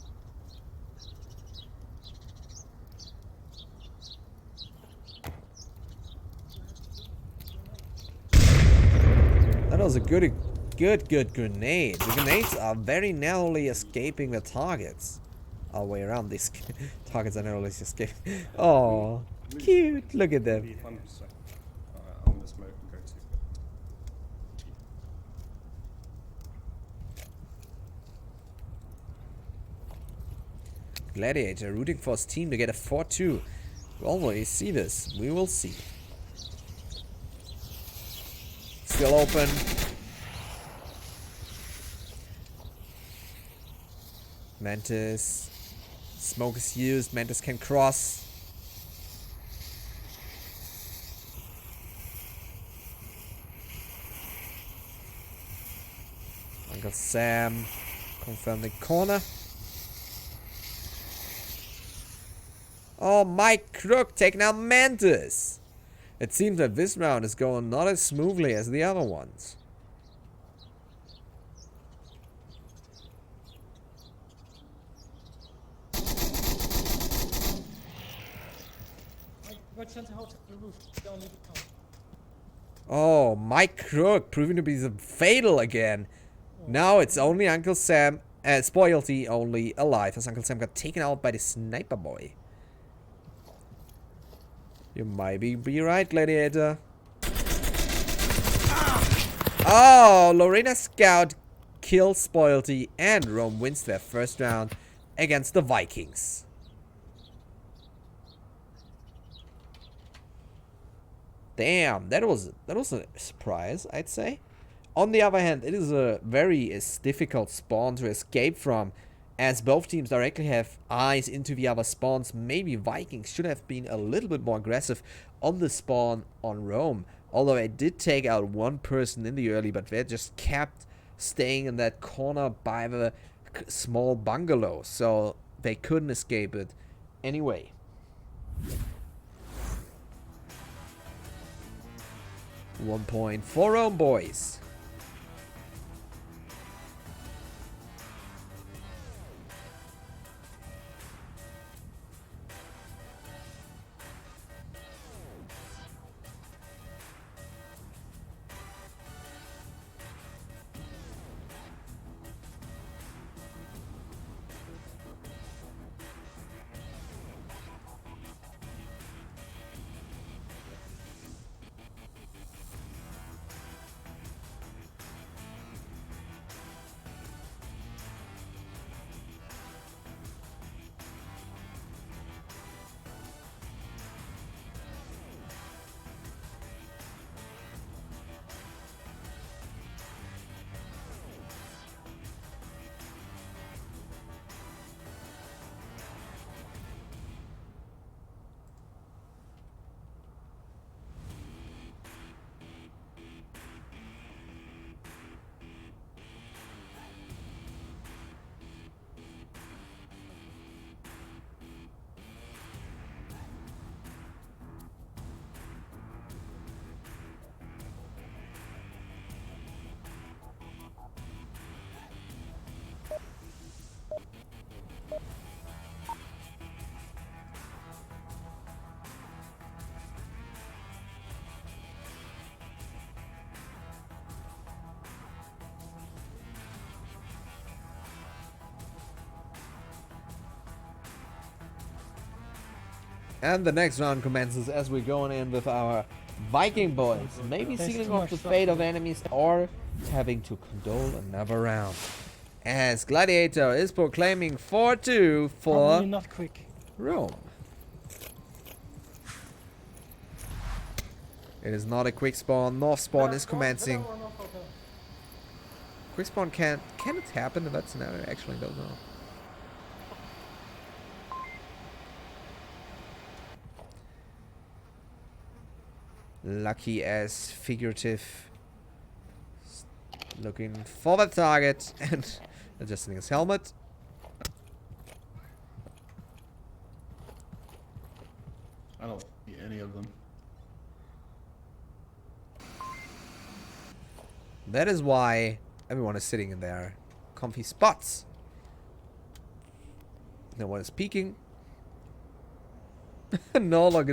Speaker 1: That was a good grenade. The grenades are very narrowly escaping the targets. All the way around, these targets are narrowly escaping. Oh, cute. Look at them.
Speaker 7: On the smoke and go to.
Speaker 1: Gladiator rooting for his team to get a 4-2. Well, will you see this? We will see. Still open. Mantis. Smoke is used. Mantis can cross. Uncle Sam confirm the corner. Oh, Mike Crook taking out Mantis. It seems that this round is going not as smoothly as the other ones.
Speaker 5: Right center hotel, the roof. Don't leave it count.
Speaker 1: Oh, Mike Crook proving to be fatal again. Now it's only Uncle Sam, Spoilty only alive as Uncle Sam got taken out by the sniper boy. You might be right, Gladiator. Oh, Lorena Scout kills Spoilty and Rome wins their first round against the Vikings. Damn, that was a surprise, I'd say. On the other hand, it is a very difficult spawn to escape from, as both teams directly have eyes into the other spawns. Maybe Vikings should have been a little bit more aggressive on the spawn on Rome. Although I did take out one person in the early, but they just kept staying in that corner by the small bungalow, so they couldn't escape it anyway. One point for Rome, boys. And the next round commences as we're going in with our Viking boys. Maybe sealing off the fate of enemies or having to condole another round. As Gladiator is proclaiming 4-2 for
Speaker 5: Probably not quick.
Speaker 1: Rome. It is not a quick spawn. North spawn is commencing. Quick spawn can it happen in that scenario? I actually don't know. Lucky as figurative. Looking for the target and adjusting his helmet.
Speaker 2: I don't see any of them.
Speaker 1: That is why everyone is sitting in their comfy spots. No one is peeking. Nolik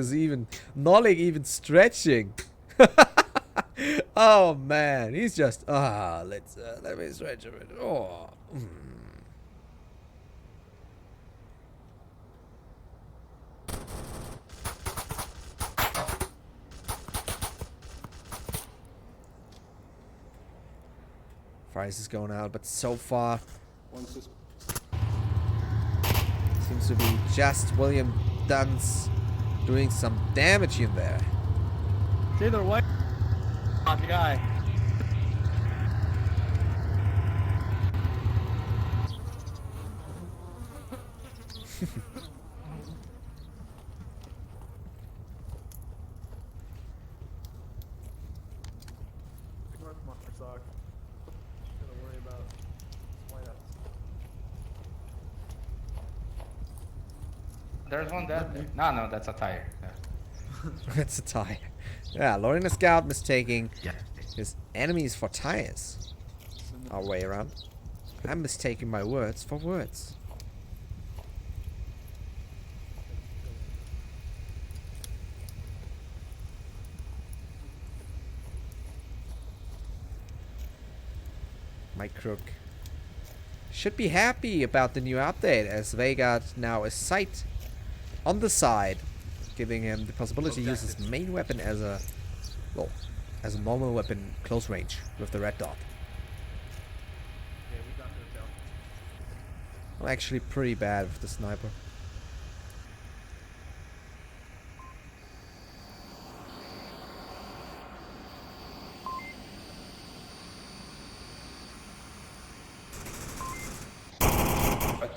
Speaker 1: even stretching. Oh man, he's just let me stretch a bit. Oh. Price is going out, but so far
Speaker 7: One's just
Speaker 1: seems to be just William Dunn's doing some damage in there.
Speaker 5: It's either way. On the guy.
Speaker 3: There's one dead. No, that's a tire. Yeah.
Speaker 1: It's a tire. Yeah, Lorena Scout mistaking his enemies for tires. Our way around. I'm mistaking my words for words. Mike Crook should be happy about the new update, as they got now a sight on the side, giving him the possibility to use his main weapon as a, well, as a normal weapon close range with the red dot. I'm actually pretty bad with the sniper.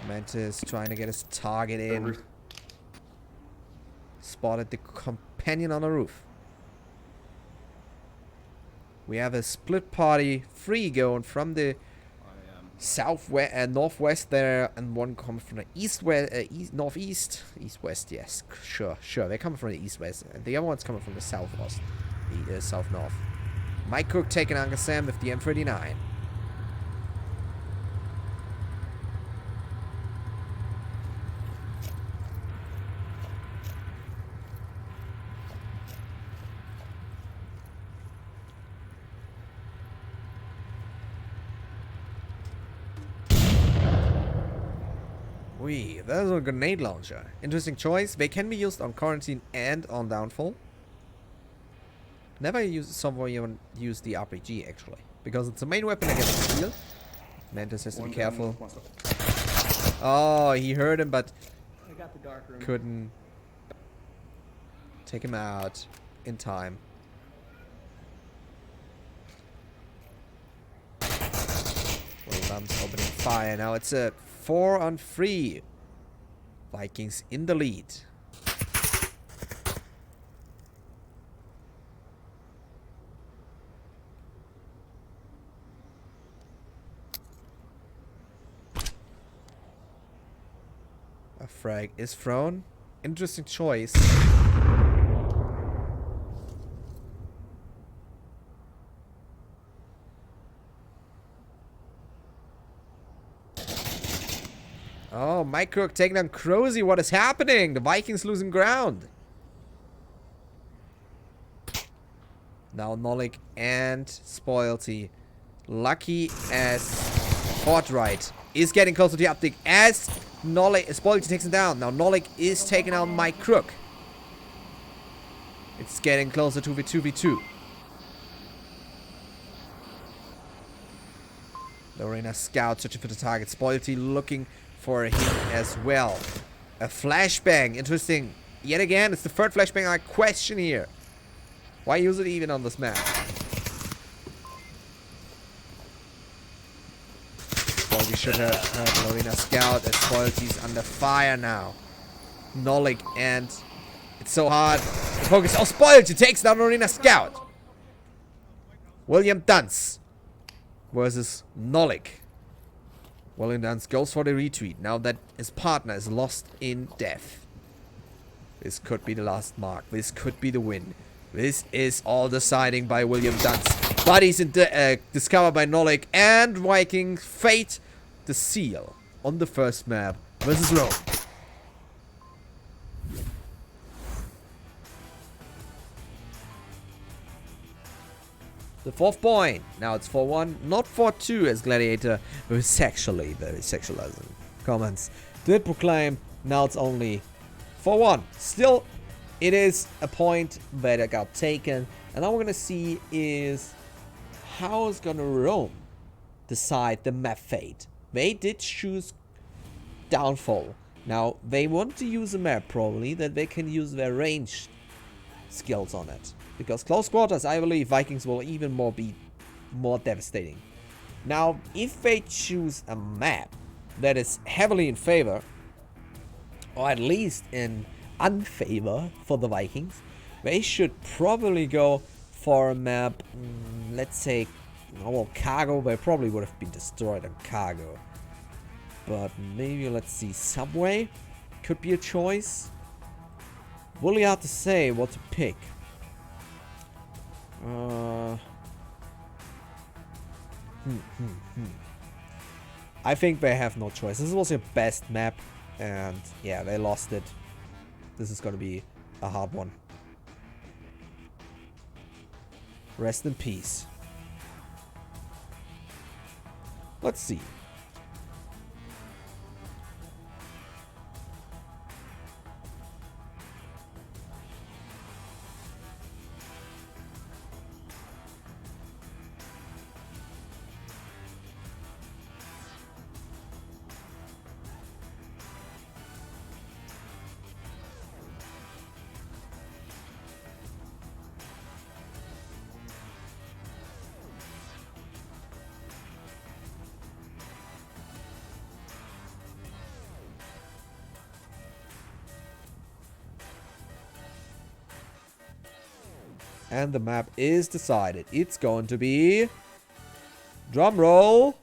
Speaker 1: Mantis trying to get his target in. Spotted the companion on the roof. We have a split party, 3 going from the southwest and northwest there, and one coming from the northeast, east-west. Yes, sure. They're coming from the east-west, and the other one's coming from the southwest, south-north. Mike Cook taking Uncle Sam with the M39. There's a grenade launcher. Interesting choice. They can be used on quarantine and on downfall. Never saw anyone use the RPG actually, because it's a main weapon against steel. Mantis has to be careful. Oh, he heard him, but
Speaker 5: I got the dark room.
Speaker 1: couldn't take him out in time. Well, Bum's opening fire. Now it's a 4-on-3. Vikings in the lead. A frag is thrown. Interesting choice. Oh, Mike Crook taking down Crozy. What is happening? The Vikings losing ground. Now Nolik and Spoilty. Lucky as Fortright is getting close to the optic as Spoilty takes him down. Now Nolik is taking out Mike Crook. It's getting closer to the 2v2. The Arena Scout searching for the target. Spoilty looking for a hit as well. A flashbang. Interesting. Yet again, it's the third flashbang I question here. Why use it even on this map? Well, we should have heard Arena Scout as Spoilty's under fire now. Nolik, and it's so hard to focus. Oh, Spoilty takes down Arena Scout. William Dunce versus Nolik. William Dunce goes for the retreat now that his partner is lost in death. This could be the last mark. This could be the win. This is all deciding by William Dunce. But he's discovered by Nolik, and Viking fate the seal on the first map versus Rome. The 4th point. Now it's 4-1, not 4-2 as Gladiator was sexually very sexualizing comments did proclaim. Now it's only 4-1. Still, it is a point that I got taken. And now we're going to see is how is going to Rome decide the map fate. They did choose Downfall. Now, they want to use a map probably that they can use their ranged skills on it. Because close quarters, I believe Vikings will even be more devastating. Now, if they choose a map that is heavily in favor, or at least in unfavor for the Vikings, they should probably go for a map, let's say, well, Cargo. They probably would have been destroyed on Cargo. But maybe, let's see, Subway could be a choice. Really hard to say what to pick. I think they have no choice. This was your best map, and yeah, they lost it. This is gonna be a hard one. Rest in peace. Let's see. And the map is decided. It's going to be... Drum roll.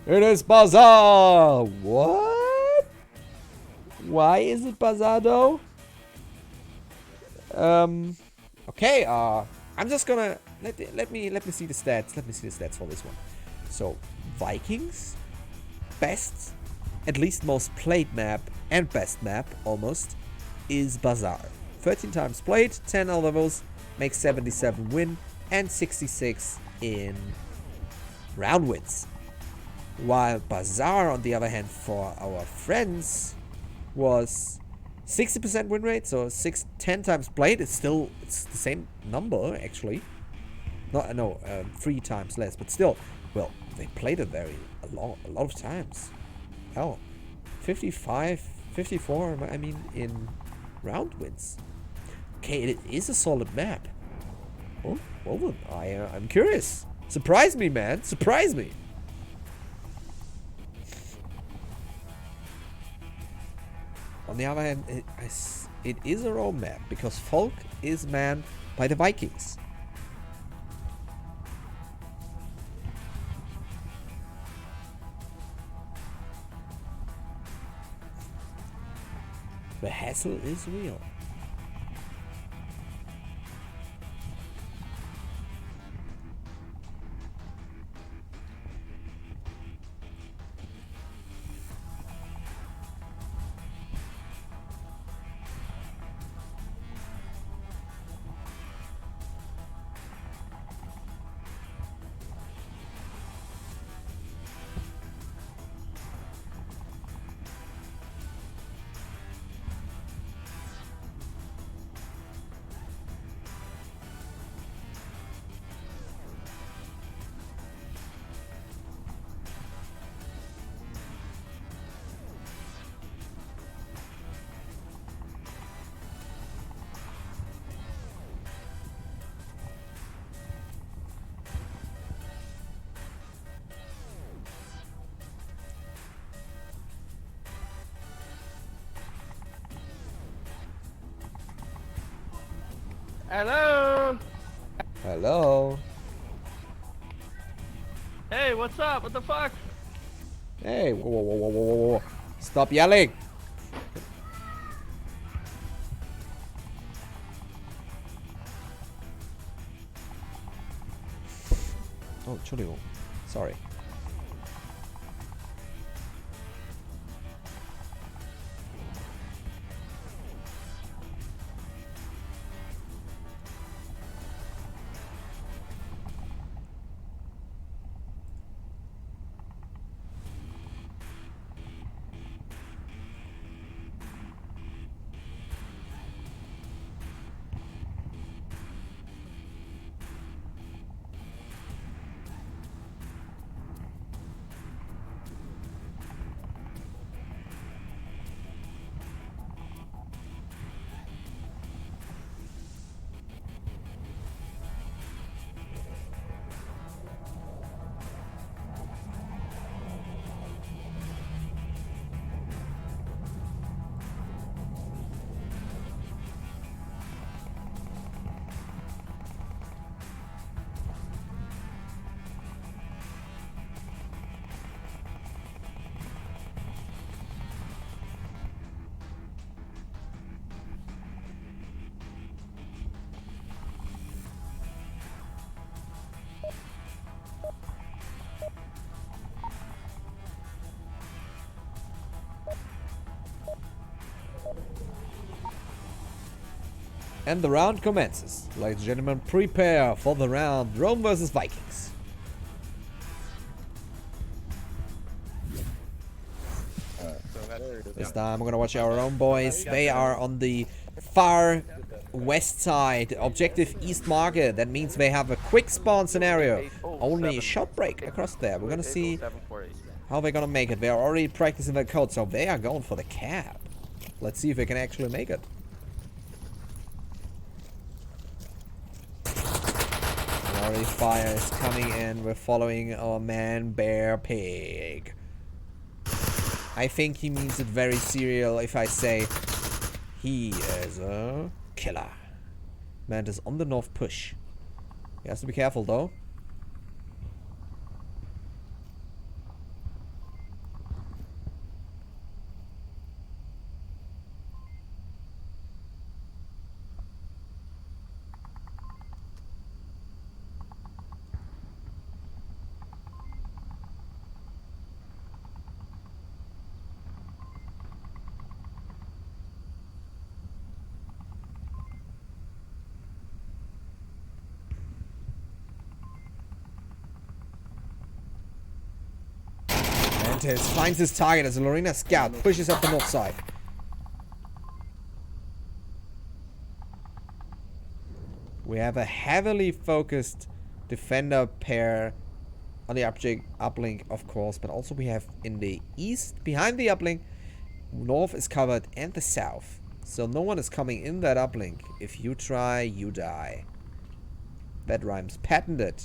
Speaker 1: It is Bazaar! What? Why is it Bazaar though? Okay, I'm just gonna... Let me see the stats. Let me see the stats for this one. So, Vikings. Best, at least most played map, and best map, almost, is Bazaar. 13 times played, 10 L levels, makes 77 win, and 66 in round wins. While Bazaar, on the other hand, for our friends, was 60% win rate, so 10 times played. It's the same number, actually. No, 3 times less, but still, well, they played it a lot of times. Hell, 55, 54, I mean, in round wins. Okay, it is a solid map. Oh, well, I'm curious. Surprise me, man. Surprise me. On the other hand, it is a Rome map because Folk is manned by the Vikings. The hassle is real.
Speaker 2: Hello.
Speaker 1: Hello.
Speaker 2: Hey, what's up? What the fuck?
Speaker 1: Hey, whoa, whoa, whoa, whoa, whoa, whoa, whoa. Stop yelling. Oh, Entschuldigung. Sorry. And the round commences. Ladies and gentlemen, prepare for the round Rome versus Vikings. This time we're gonna watch our own boys. They are on the far west side, objective east market. That means they have a quick spawn scenario. Only a shot break across there. We're gonna see how they're gonna make it. They are already practicing their code, so they are going for the cab. Let's see if they can actually make it. Already fire is coming in. We're following our man Bear Pig. I think he means it very serial if I say he is a killer. Man is on the north push. He has to be careful though. Mantis finds his target as a Lorena scout pushes up the north side. We have a heavily focused defender pair on the uplink, of course, but also we have in the east, behind the uplink, north is covered and the south. So no one is coming in that uplink. If you try, you die. That rhymes. Patented.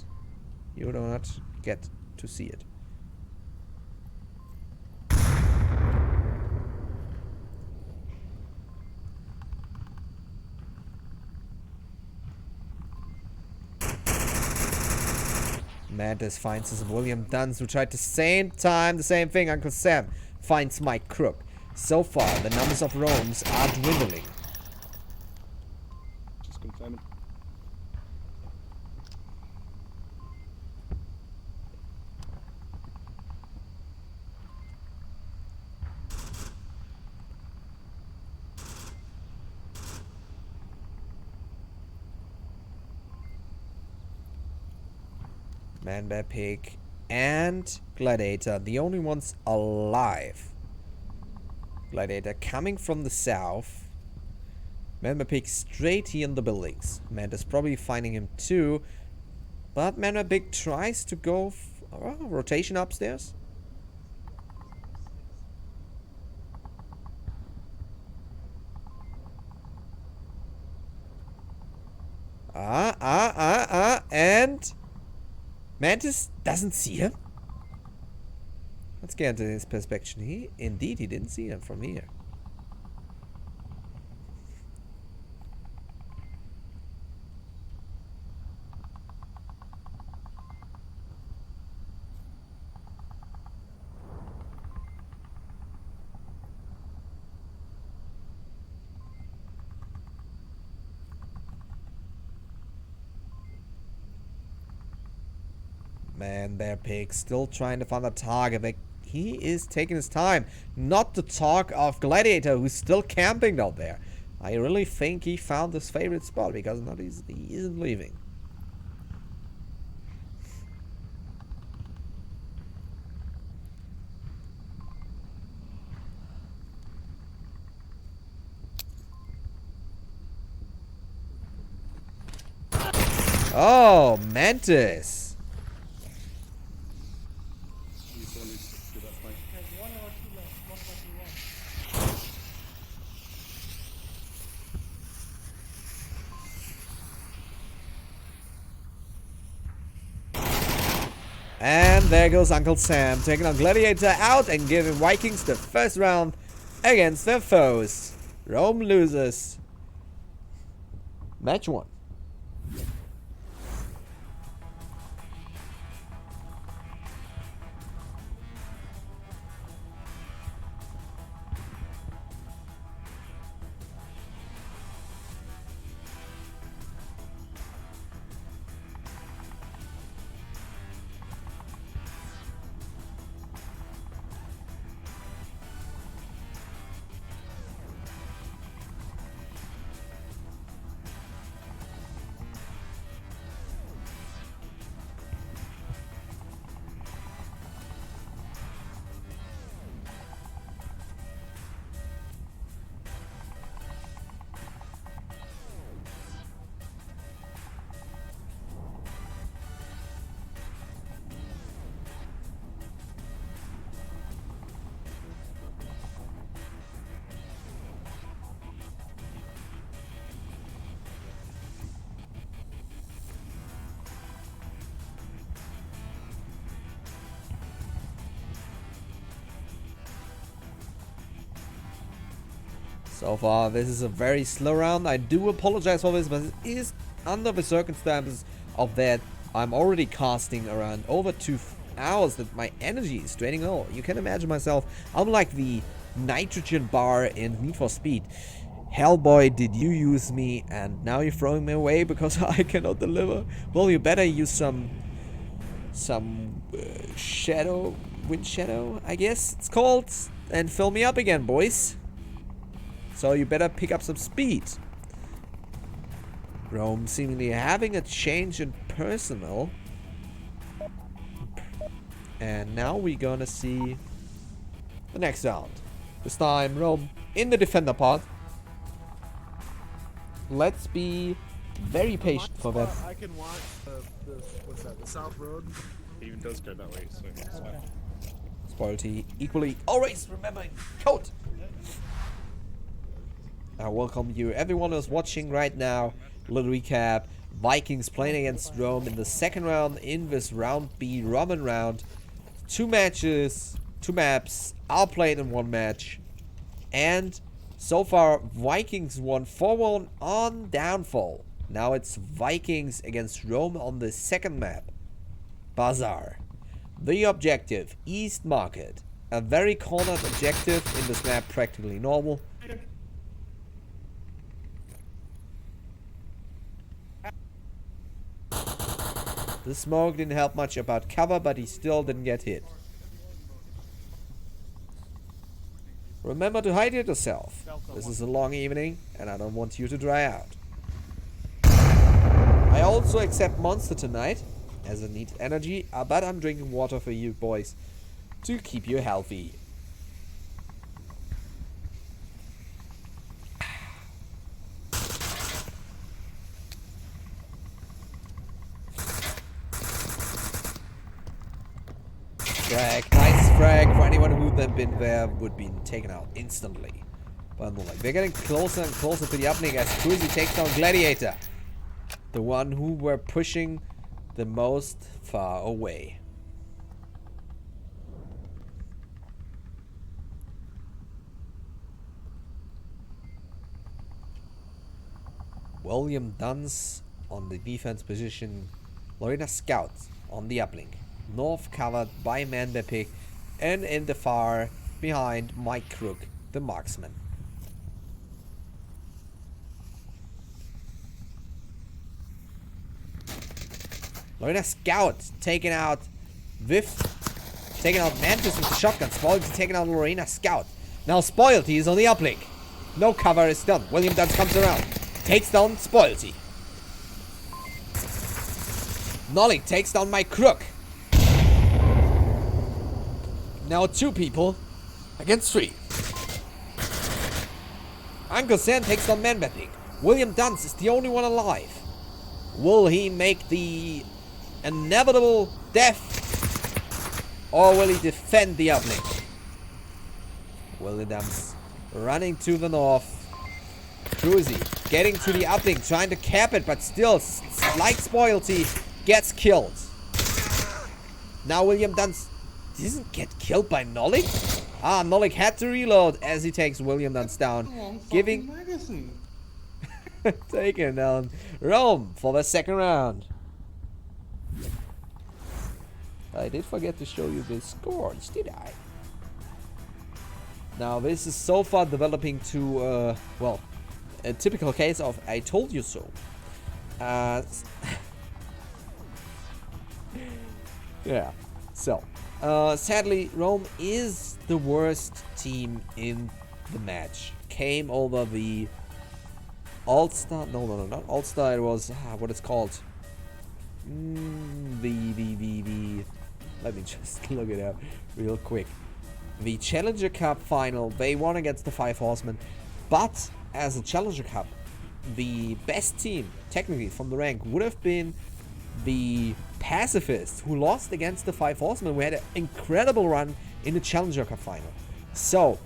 Speaker 1: You do not get to see it. Mantis finds his William Duns, who tried the same time, the same thing. Uncle Sam finds Mike Crook. So far, the numbers of roams are dwindling.
Speaker 6: Just confirming.
Speaker 1: Man, Bear, Pig, and Gladiator, the only ones alive. Gladiator coming from the south. Man, Bear, Pig straight here in the buildings. Mantis probably finding him too. But Man, Bear, Pig tries to go rotation upstairs. And Mantis doesn't see him. Let's get into his perspective. He didn't see him from here. Man, their pig still trying to find a target, but he is taking his time. Not to talk of Gladiator, who's still camping out there. I really think he found his favorite spot, because he isn't leaving. Oh, Mantis.
Speaker 7: He's the one who's good at flank.
Speaker 2: There's one or two left. Most likely one.
Speaker 1: And there goes Uncle Sam, taking on Gladiator out and giving Vikings the first round against their foes. Rome loses. Match 1. So far, this is a very slow round. I do apologize for this, but it is under the circumstances of that I'm already casting around over 2 hours that my energy is draining all. You can imagine myself, I'm like the nitrogen bar in Need for Speed. Hellboy, did you use me and now you're throwing me away because I cannot deliver? Well, you better use some shadow, wind shadow, I guess it's called, and fill me up again, boys. So you better pick up some speed. Rome seemingly having a change in personnel. And now we're gonna see the next round. This time Rome in the defender part. Let's be very patient for that.
Speaker 2: I can watch what's that? The South Road.
Speaker 7: He even does go that way, so it's fine.
Speaker 1: Spoilty equally always remembering code. I welcome you, everyone who's watching right now. Little recap: Vikings playing against Rome in the second round in this round B Roman round. 2 matches, 2 maps are played in 1 match, and so far Vikings won 4-1 on downfall. Now it's Vikings against Rome on the second map, Bazaar. The objective: East Market. A very cornered objective in this map, practically normal. The smoke didn't help much about cover, but he still didn't get hit. Remember to hydrate yourself. This is a long evening, and I don't want you to dry out. I also accept Monster tonight, as I need energy, but I'm drinking water for you boys to keep you healthy. Frag, nice frag. For anyone who then been there, would be taken out instantly. But like, they're getting closer and closer to the uplink as Cruzy takes down Gladiator, the one who were pushing the most far away. William Duns on the defense position. Lorena Scouts on the uplink. North covered by Manbepic, and in the far behind Mike Crook, the marksman. Lorena Scout taking out Mantis with the shotgun. Spoilty taking out Lorena Scout. Now Spoilty is on the uplink. No cover is done. William Dunce comes around. Takes down Spoilty. Nolly takes down my crook. Now 2 people against 3. Uncle Sam takes down Man-Bapping. William Dunce is the only one alive. Will he make the inevitable death? Or will he defend the uplink? William Dunce running to the north. Cruzy getting to the uplink, trying to cap it, but still, like Spoilty, gets killed. Now William Dunce doesn't get killed by Nolik. Nolik had to reload as he takes William Dunce down, giving taking down Rome for the second round. I did forget to show you the scores, did I? Now this is so far developing to well, a typical case of I told you so. Yeah, so sadly Rome is the worst team in the match. Came over the All-Star, no, not All-Star, it was what it's called. Let me just look it up real quick. The Challenger Cup final, they won against the 5 Horsemen, but as a Challenger Cup, the best team, technically from the rank, would have been the Pacifists, who lost against the 5 Horsemen. We had an incredible run in the Challenger Cup final. So,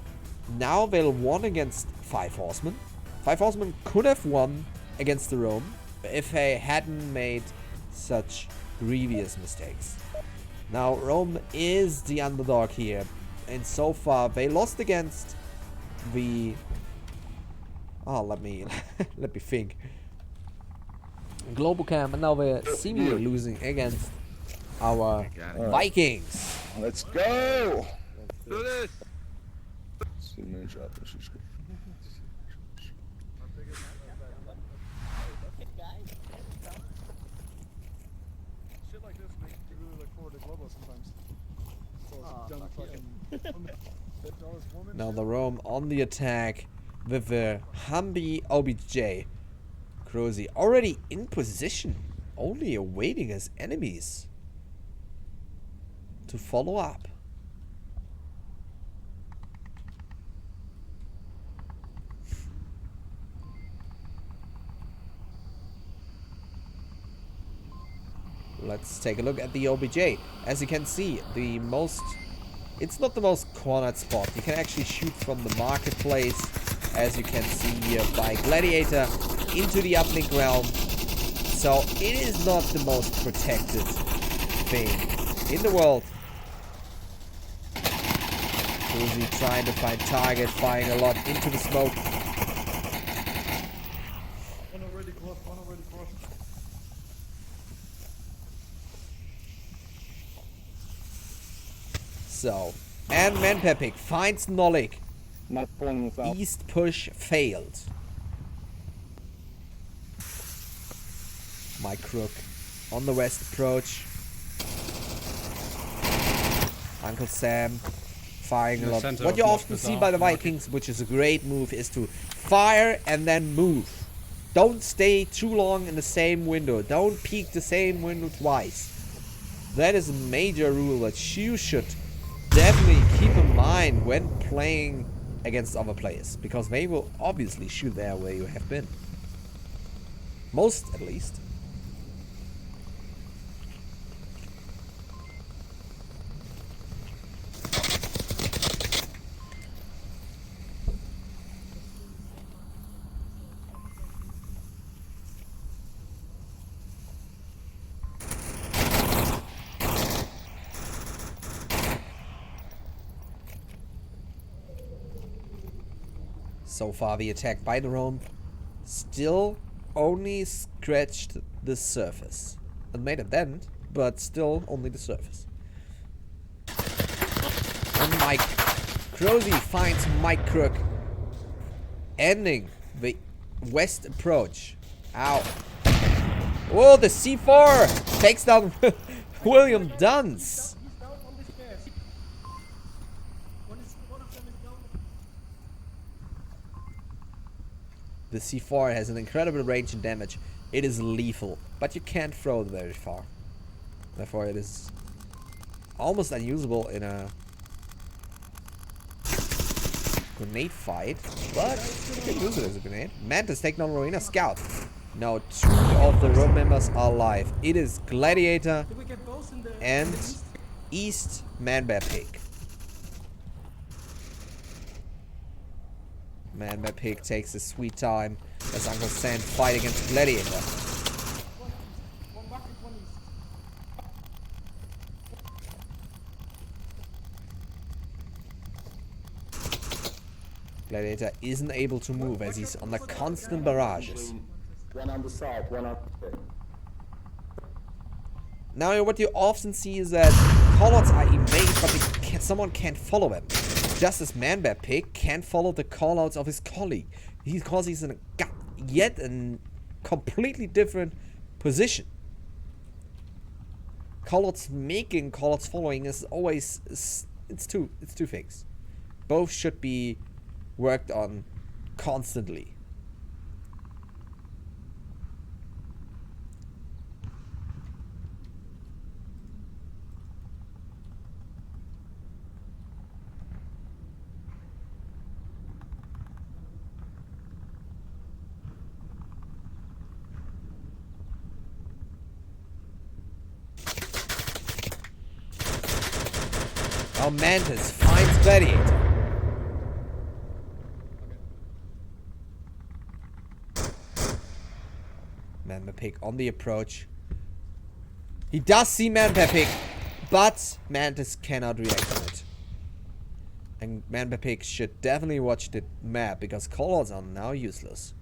Speaker 1: now they'll won against 5 Horsemen. 5 Horsemen could have won against the Rome if they hadn't made such grievous mistakes. Now, Rome is the underdog here. And so far, they lost against the... Oh, let me think. Global Camp, and now they're seemingly losing against our Vikings.
Speaker 6: Let's go!
Speaker 2: Do this! Shit like this makes me really look forward to Global sometimes. Dumb fucking woman.
Speaker 1: Now the Rome on the attack with the Humvee OBJ. Cruzy already in position, only awaiting his enemies to follow up. Let's take a look at the OBJ. As you can see, it's not the most cornered spot. You can actually shoot from the marketplace, as you can see here by Gladiator, into the uplink realm. So it is not the most protected thing in the world. Cruzy trying to find target, firing a lot into the smoke.
Speaker 2: One already close, one already close.
Speaker 1: So, and Man-Bapping finds Nolik.
Speaker 6: Not pulling this out.
Speaker 1: East push failed. My crook on the west approach. Uncle Sam firing a lot. What you often see by the Vikings, which is a great move, is to fire and then move. Don't stay too long in the same window. Don't peek the same window twice. That is a major rule that you should definitely keep in mind when playing against other players, because they will obviously shoot there where you have been. Most, at least. So far, the attack by the Rome still only scratched the surface. It made a dent, but still only the surface. And Mike Cruzy finds Mike Crook, ending the west approach. Ow. Whoa, the C4 takes down William Dunce.
Speaker 5: He's down on this gas. One of them is down.
Speaker 1: The C4 has an incredible range and damage. It is lethal, but you can't throw it very far. Therefore, it is almost unusable in a grenade fight, but you can use it as a grenade. Mantis taking on Marina Scout. Now 2 of the row members are alive. It is Gladiator
Speaker 5: Did we get both in the
Speaker 1: and
Speaker 5: east?
Speaker 1: East Man Bear Pig. Man Bear Pig takes his sweet time as Uncle Sam fight against Gladiator.
Speaker 5: One back and one east.
Speaker 1: Gladiator isn't able to move as he's under constant barrages.
Speaker 6: One on the south, one on the north.
Speaker 1: Now what you often see is that callouts are evaded, but someone can't follow them. Just as Man Bear Pig can't follow the callouts of his colleague. Because he's in a yet a completely different position. Callouts making, callouts following is always it's two things. Both should be worked on constantly. Now Mantis finds Gladiator. Man Bear Pig on the approach. He does see Man Bear Pig, but Mantis cannot react on it. And Man Bear Pig should definitely watch the map because callouts are now useless.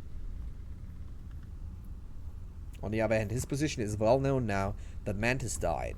Speaker 1: On the other hand, his position is well known now that Mantis died.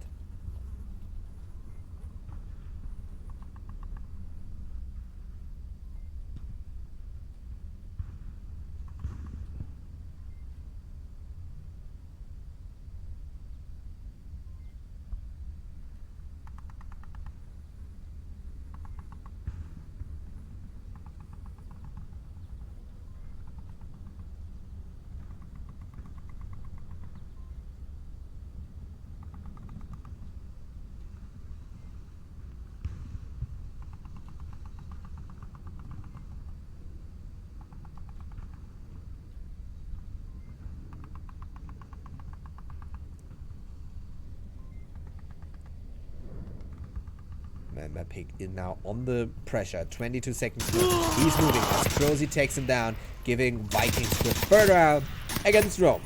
Speaker 1: Man Bear Pig is now on the pressure. 22 seconds. He's moving. Crozy takes him down, giving Vikings the third round against Rome.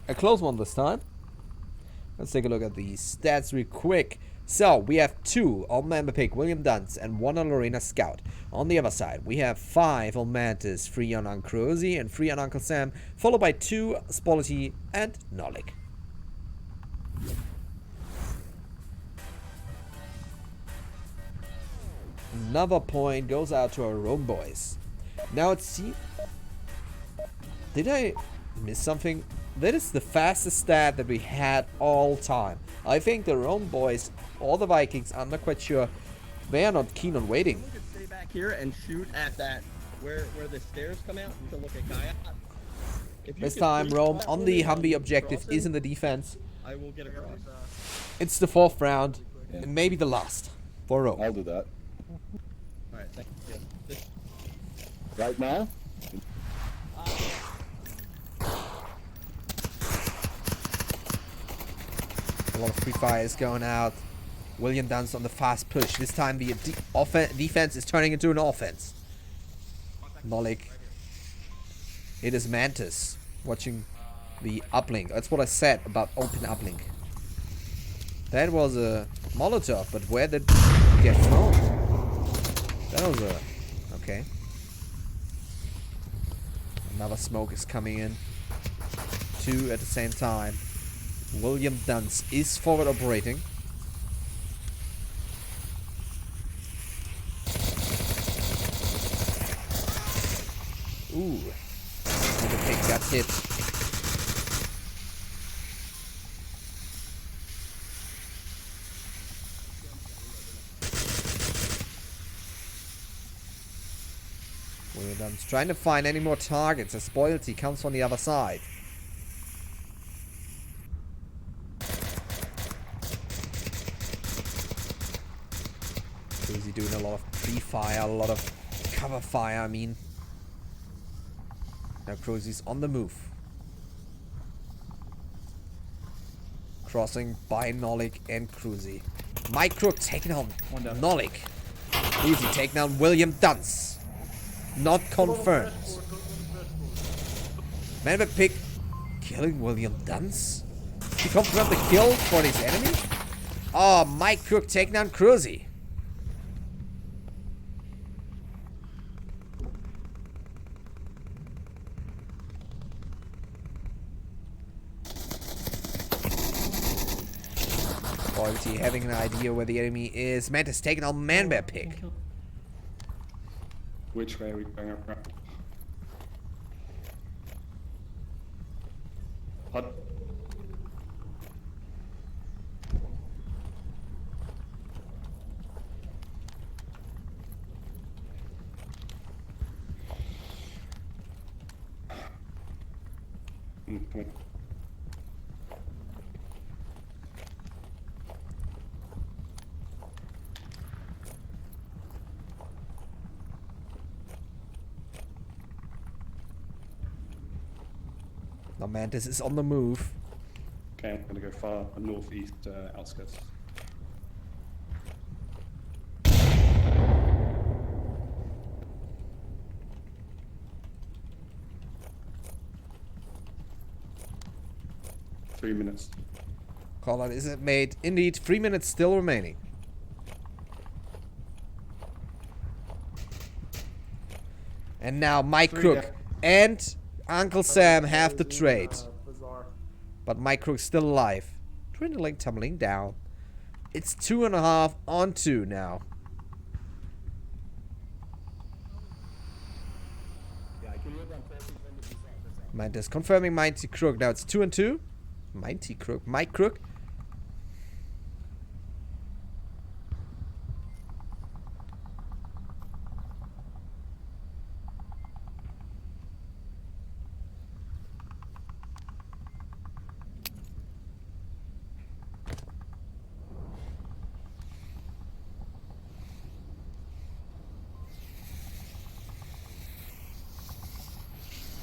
Speaker 1: A close one this time. Let's take a look at the stats real quick. So, we have 2 on Man Bear Pig, William Dunce, and 1 on Lorena Scout. On the other side, we have 5 on Mantis, 3 on Uncle Crozy, and 3 on Uncle Sam, followed by 2 Spolity and Nolik. Another point goes out to our Rome boys. Now it seems... Did I miss something? That is the fastest stat that we had all time. I think the Rome boys or the Vikings, I'm not quite sure, they are not keen on waiting.
Speaker 3: We could stay back here and shoot at that where the stairs come out to look at Gaia.
Speaker 1: This time Rome on the Humvee objective is in the defense.
Speaker 3: I will get across.
Speaker 1: It's the 4th round and maybe the last for Rome.
Speaker 6: I'll do that.
Speaker 3: Alright, thank you. This
Speaker 6: Right now?
Speaker 1: A lot of free fires going out. William Dunce on the fast push. This time the defense is turning into an offense. Nolik. It is Mantis watching the uplink. That's what I said about open uplink. That was a Molotov, but where did it get thrown? That was a... Okay. Another smoke is coming in. 2 at the same time. William Dunce is forward operating. Ooh. The pig got hit. William Dunn's trying to find any more targets as Spoilty comes from the other side. Cruzy doing a lot of pre-fire, a lot of cover fire, I mean. Now Cruzy's on the move. Crossing by Nolik and Cruzy. Mike Crook taking on Nolik. Cruzy taking down William Dunce. Not confirmed. Manbit Pick killing William Dunce? He confirmed the kill for his enemy? Oh, Mike Crook taking down Cruzy. Quality having an idea where the enemy is. Mantis taking on Manbear Pig.
Speaker 7: Which way are we going up? Hot. Come on.
Speaker 1: Now Mantis is on the move.
Speaker 7: Okay, I'm gonna go far northeast outskirts. Three minutes.
Speaker 1: Call out, is it made? Indeed, 3 minutes still remaining. And now Mike Crook and Uncle Sam have the trade. But Mike Crook's still alive. Dwindling, tumbling down. It's 2.5 on 2 now. Mantis confirming Mighty Crook. Now it's 2 and 2. Mighty Crook. Mike Crook.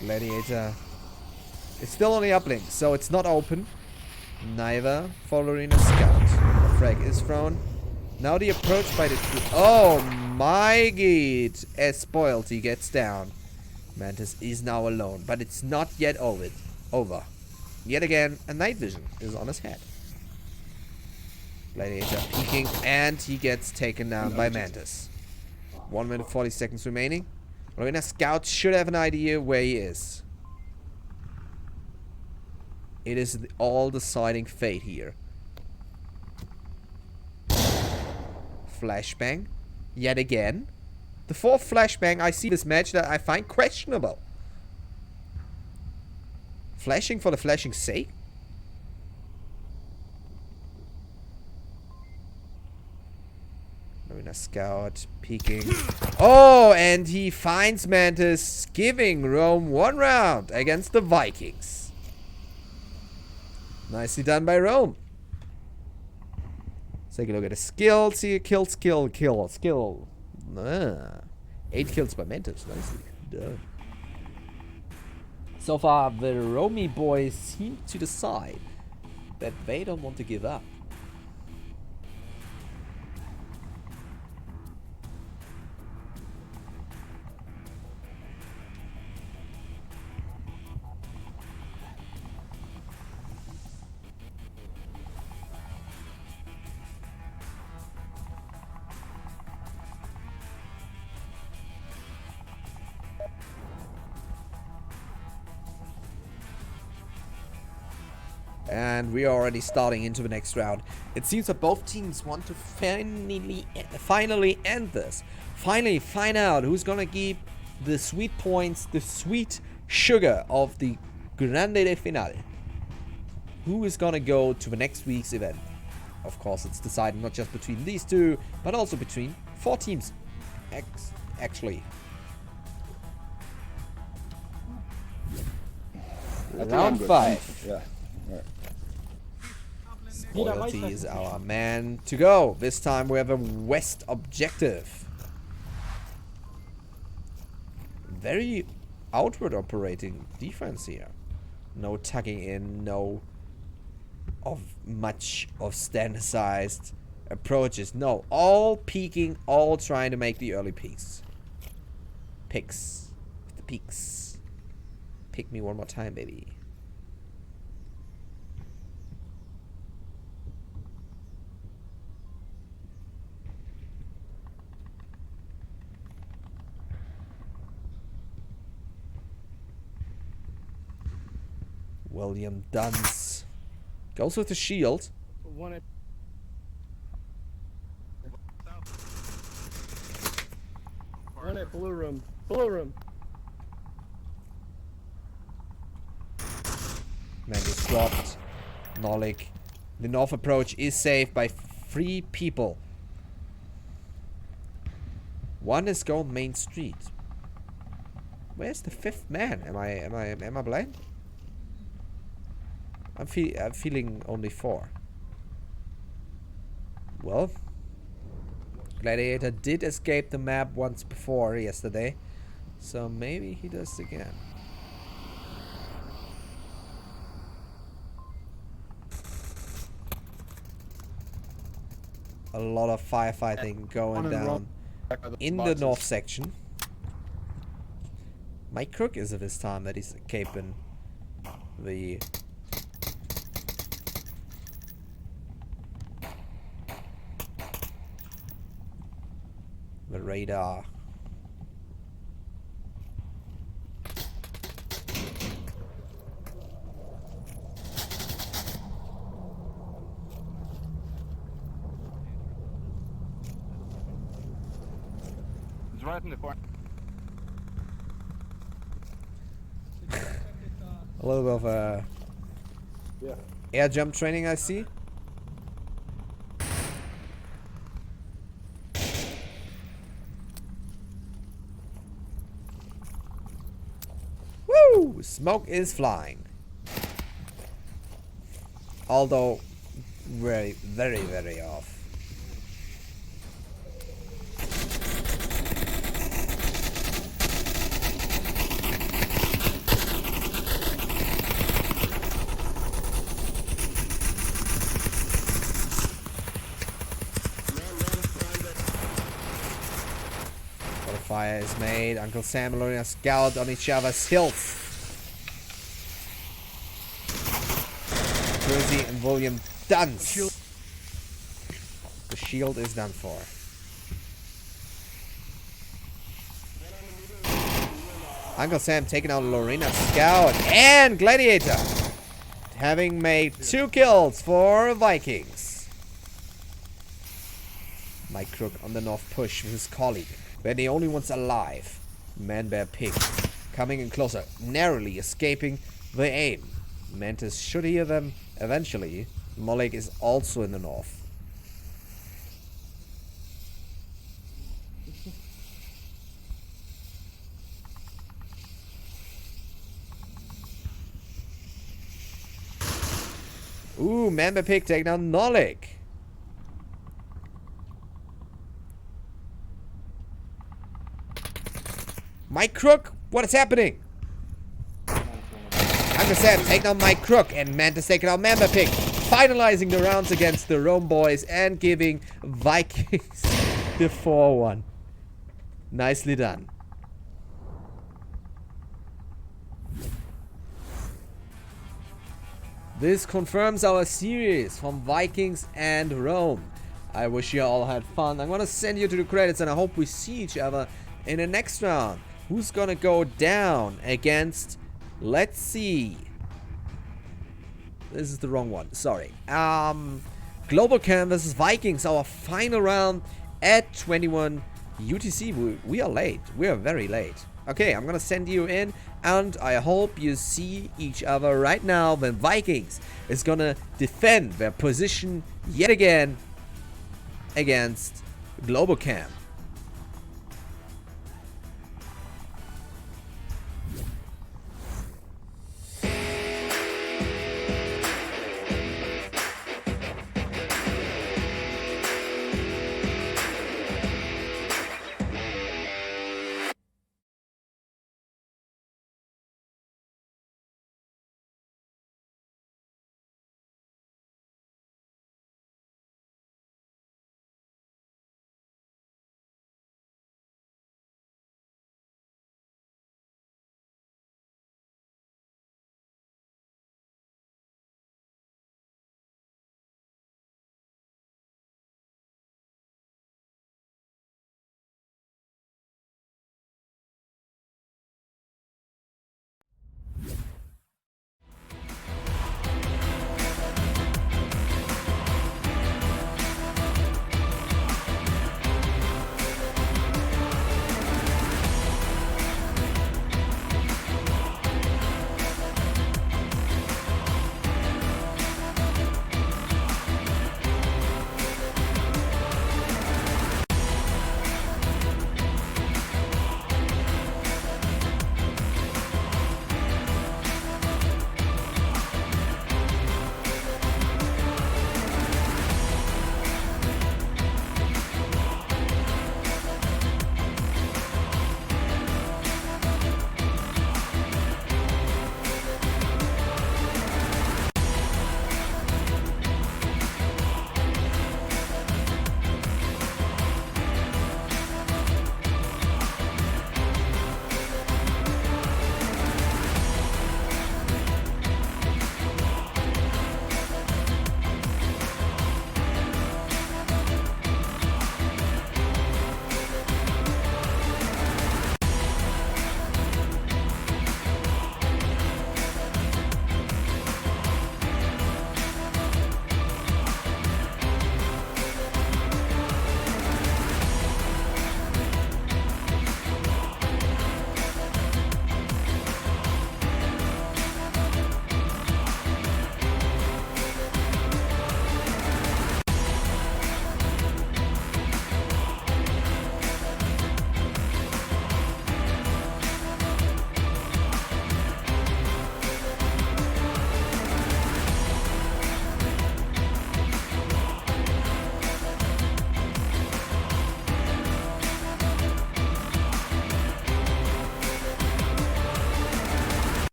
Speaker 1: Gladiator is still on the uplink, so it's not open. Neither following a scout. Frag is thrown. Now the approach by the crew. Oh my god! As Spoilty gets down. Mantis is now alone, but it's not yet over. Yet again, a night vision is on his head. Gladiator peeking, and he gets taken down by Mantis. 1 minute 40 seconds remaining. Marina Scout should have an idea where he is. It is the all-deciding fate here. Flashbang. Yet again. The 4th flashbang I see this match that I find questionable. Flashing for the flashing's sake? Marina Scout peeking. Oh, and he finds Mantis giving Rome 1 round against the Vikings. Nicely done by Rome. Let's take a look at the skills here. Kill. 8 kills by Mantis. Nicely done. So far, the Romy boys seem to decide that they don't want to give up. And we are already starting into the next round. It seems that both teams want to finally end this. Finally find out who's gonna keep the sweet points, the sweet sugar of the Grande de Finale. Who is gonna go to the next week's event? Of course, it's decided not just between these two, but also between 4 teams. Actually.
Speaker 6: I'm
Speaker 1: Round
Speaker 6: good.
Speaker 1: 5.
Speaker 6: Yeah. Alright.
Speaker 1: Loyalty is our man to go. This time we have a west objective. Very outward operating defense here. No tucking in, no much of standardized approaches. No, all peeking, all trying to make the early peaks. Picks. The peaks. Pick me one more time, baby. William Dunce goes with the shield.
Speaker 2: One at blue room. Blue room.
Speaker 1: Man is dropped. Nolik. The north approach is saved by 3 people. One is going main street. Where's the 5th man? Am I blind? I'm feeling only 4. Well, Gladiator did escape the map once before yesterday, so maybe he does again. A lot of firefighting going down in the north section. Mike Crook is it this time that he's escaping the radar.
Speaker 6: It's right in the corner.
Speaker 1: A little bit of air jump training, I see. Woo! Smoke is flying. Although very, very, very off. Fire is made. Uncle Sam and Lorena scout on each other's hills. Jersey and William Dunce. The shield is done for. Uncle Sam taking out Lorena scout and Gladiator, having made 2 kills for Vikings. Mike Crook on the north push with his colleague. They're the only ones alive. Man Bear Pig coming in closer, narrowly escaping the aim. Mantis should hear them eventually. Molek is also in the north. Ooh, Man Bear Pig taking down Nolik. Mike Crook, what is happening? Uncle Sam taking down Mike Crook and Mantis taking out Mamba Pig. Finalizing the rounds against the Rome boys and giving Vikings the 4-1. Nicely done. This confirms our series from Vikings and Rome. I wish you all had fun. I'm gonna send you to the credits and I hope we see each other in the next round. Who's gonna go down against, let's see. This is the wrong one, sorry. Global Cam versus Vikings, our final round at 21 UTC. We are late, we are very late. Okay, I'm gonna send you in and I hope you see each other right now when Vikings is gonna defend their position yet again against Global Cam.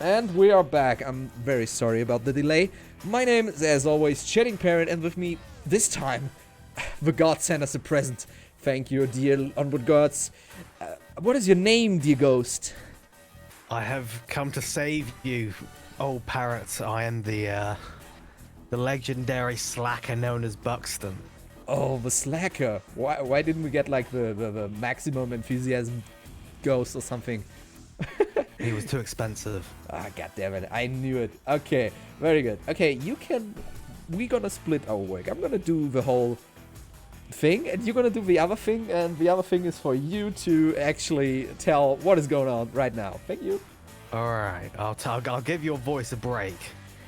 Speaker 1: And we are back. I'm very sorry about the delay. My name is, as always, Chatting Parrot, and with me this time, the gods sent us a present. Thank you, dear Onward gods. What is your name, dear ghost?
Speaker 8: I have come to save you, old Parrot. I am the legendary slacker known as Buxton.
Speaker 1: Oh, the slacker. Why didn't we get like the maximum enthusiasm ghost or something?
Speaker 8: He was too expensive.
Speaker 1: Ah, god damn it. I knew it. Okay, very good. Okay, we're gonna split our work. I'm gonna do the whole thing, and you're gonna do the other thing, and the other thing is for you to actually tell what is going on right now. Thank you.
Speaker 8: All right, I'll give your voice a break.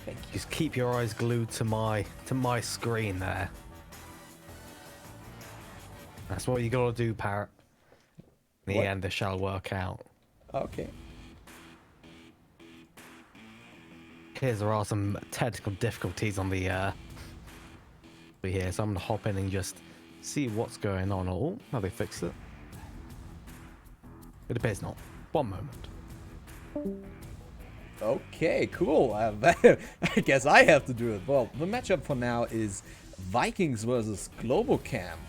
Speaker 1: Thank you.
Speaker 8: Just keep your eyes glued to my screen there. That's what you gotta do, Parrot. In the
Speaker 1: What?
Speaker 8: end, it shall work out.
Speaker 1: Okay.
Speaker 8: There are some technical difficulties on the here, so I'm gonna hop in and just see what's going on. Oh, now they fixed it. It appears not. One moment.
Speaker 1: Okay, cool. I guess I have to do it. Well, the matchup for now is Vikings versus Global Cam.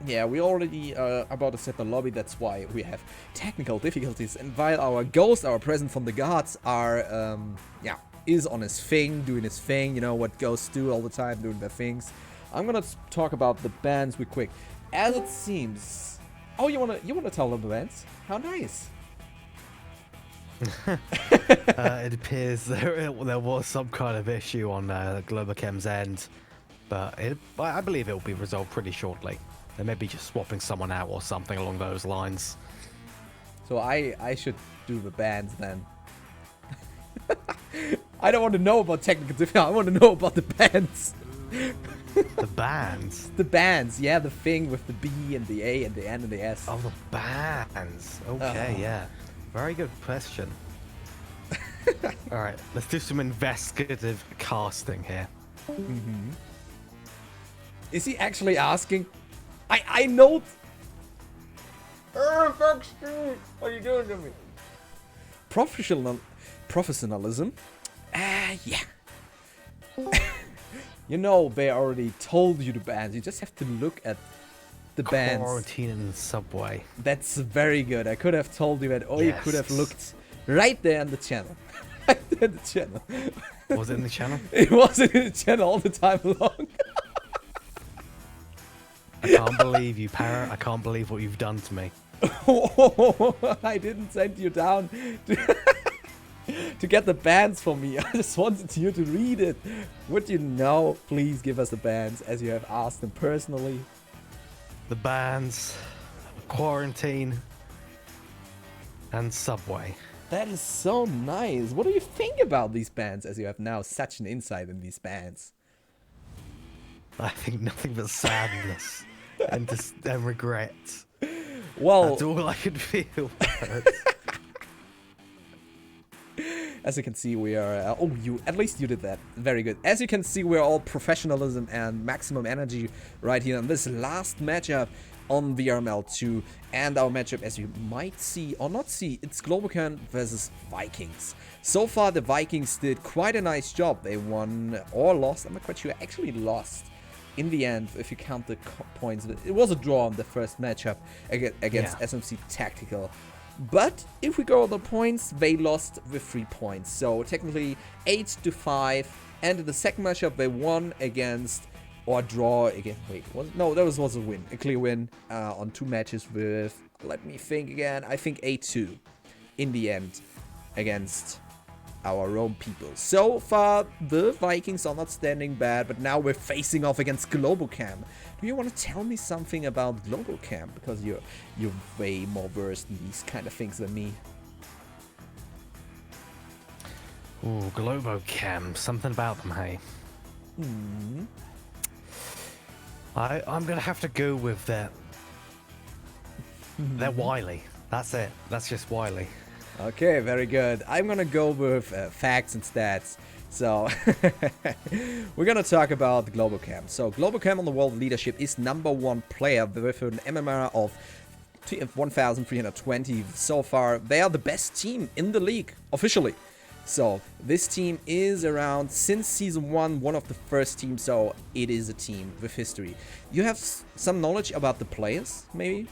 Speaker 1: Yeah, we already about to set the lobby. That's why we have technical difficulties. And while our ghost, our present from the gods, are is on his thing, doing his thing. You know what ghosts do all the time, doing their things. I'm gonna talk about the bands real quick. As it seems, oh, you wanna tell them the bands? How nice.
Speaker 8: It appears there was some kind of issue on Globacam's end, but I believe it will be resolved pretty shortly. They may be just swapping someone out or something along those lines.
Speaker 1: So I should do the bands then. I don't want to know about technical difficulty. I want to know about the bands.
Speaker 8: The bands?
Speaker 1: The bands, yeah, the thing with the B and the A and the N and the S.
Speaker 8: Oh, the bands. Okay, yeah. Very good question. Alright, let's do some investigative casting here.
Speaker 1: Mm-hmm. Is he actually asking? I know. Fuck, what are you doing to me? Professionalism? Yeah. You know, they already told you the bands. You just have to look at the bands.
Speaker 8: Quarantine in the subway.
Speaker 1: That's very good. I could have told you that, or you could have
Speaker 8: Yes.
Speaker 1: looked right there in the channel. Right there in the channel.
Speaker 8: Was it in the channel?
Speaker 1: It wasn't in the channel all the time long.
Speaker 8: I can't believe you, Parrot. I can't believe what you've done to me.
Speaker 1: I didn't send you down to get the bands for me. I just wanted you to read it. Would you now please give us the bands as you have asked them personally?
Speaker 8: The bands, quarantine, and subway.
Speaker 1: That is so nice. What do you think about these bands as you have now such an insight in these bands?
Speaker 8: I think nothing but sadness and regret.
Speaker 1: Well,
Speaker 8: That's all I could feel.
Speaker 1: as you can see, we are... at least you did that. Very good. As you can see, we're all professionalism and maximum energy right here in this last matchup on VRML 2. And our matchup, as you might see or not see, it's Globocan versus Vikings. So far, the Vikings did quite a nice job. They won or lost. I'm not quite sure. Actually lost in the end, if you count the points. It was a draw in the first matchup against SMC Tactical. But if we go on the points, they lost with 3 points. So technically 8-5. And in the second matchup, they won against, or draw again. Wait, no, that was a win. A clear win on 2 matches with, let me think again, I think 8-2 in the end against our own people. So far, the Vikings are not standing bad, but now we're facing off against Globocam. Do you want to tell me something about Globocam? Because you're way more versed in these kind of things than me.
Speaker 8: Ooh, Globocam. Something about them, hey?
Speaker 1: Hmm.
Speaker 8: I'm gonna have to go with they're wily. That's it. That's just wily.
Speaker 1: Okay, very good. I'm gonna go with facts and stats. So, we're gonna talk about Globocam. So, Globocam on the world leadership is #1 player with an MMR of 1,320 so far. They are the best team in the league, officially. So, this team is around, since Season 1, one of the first teams, so it is a team with history. You have some knowledge about the players, maybe?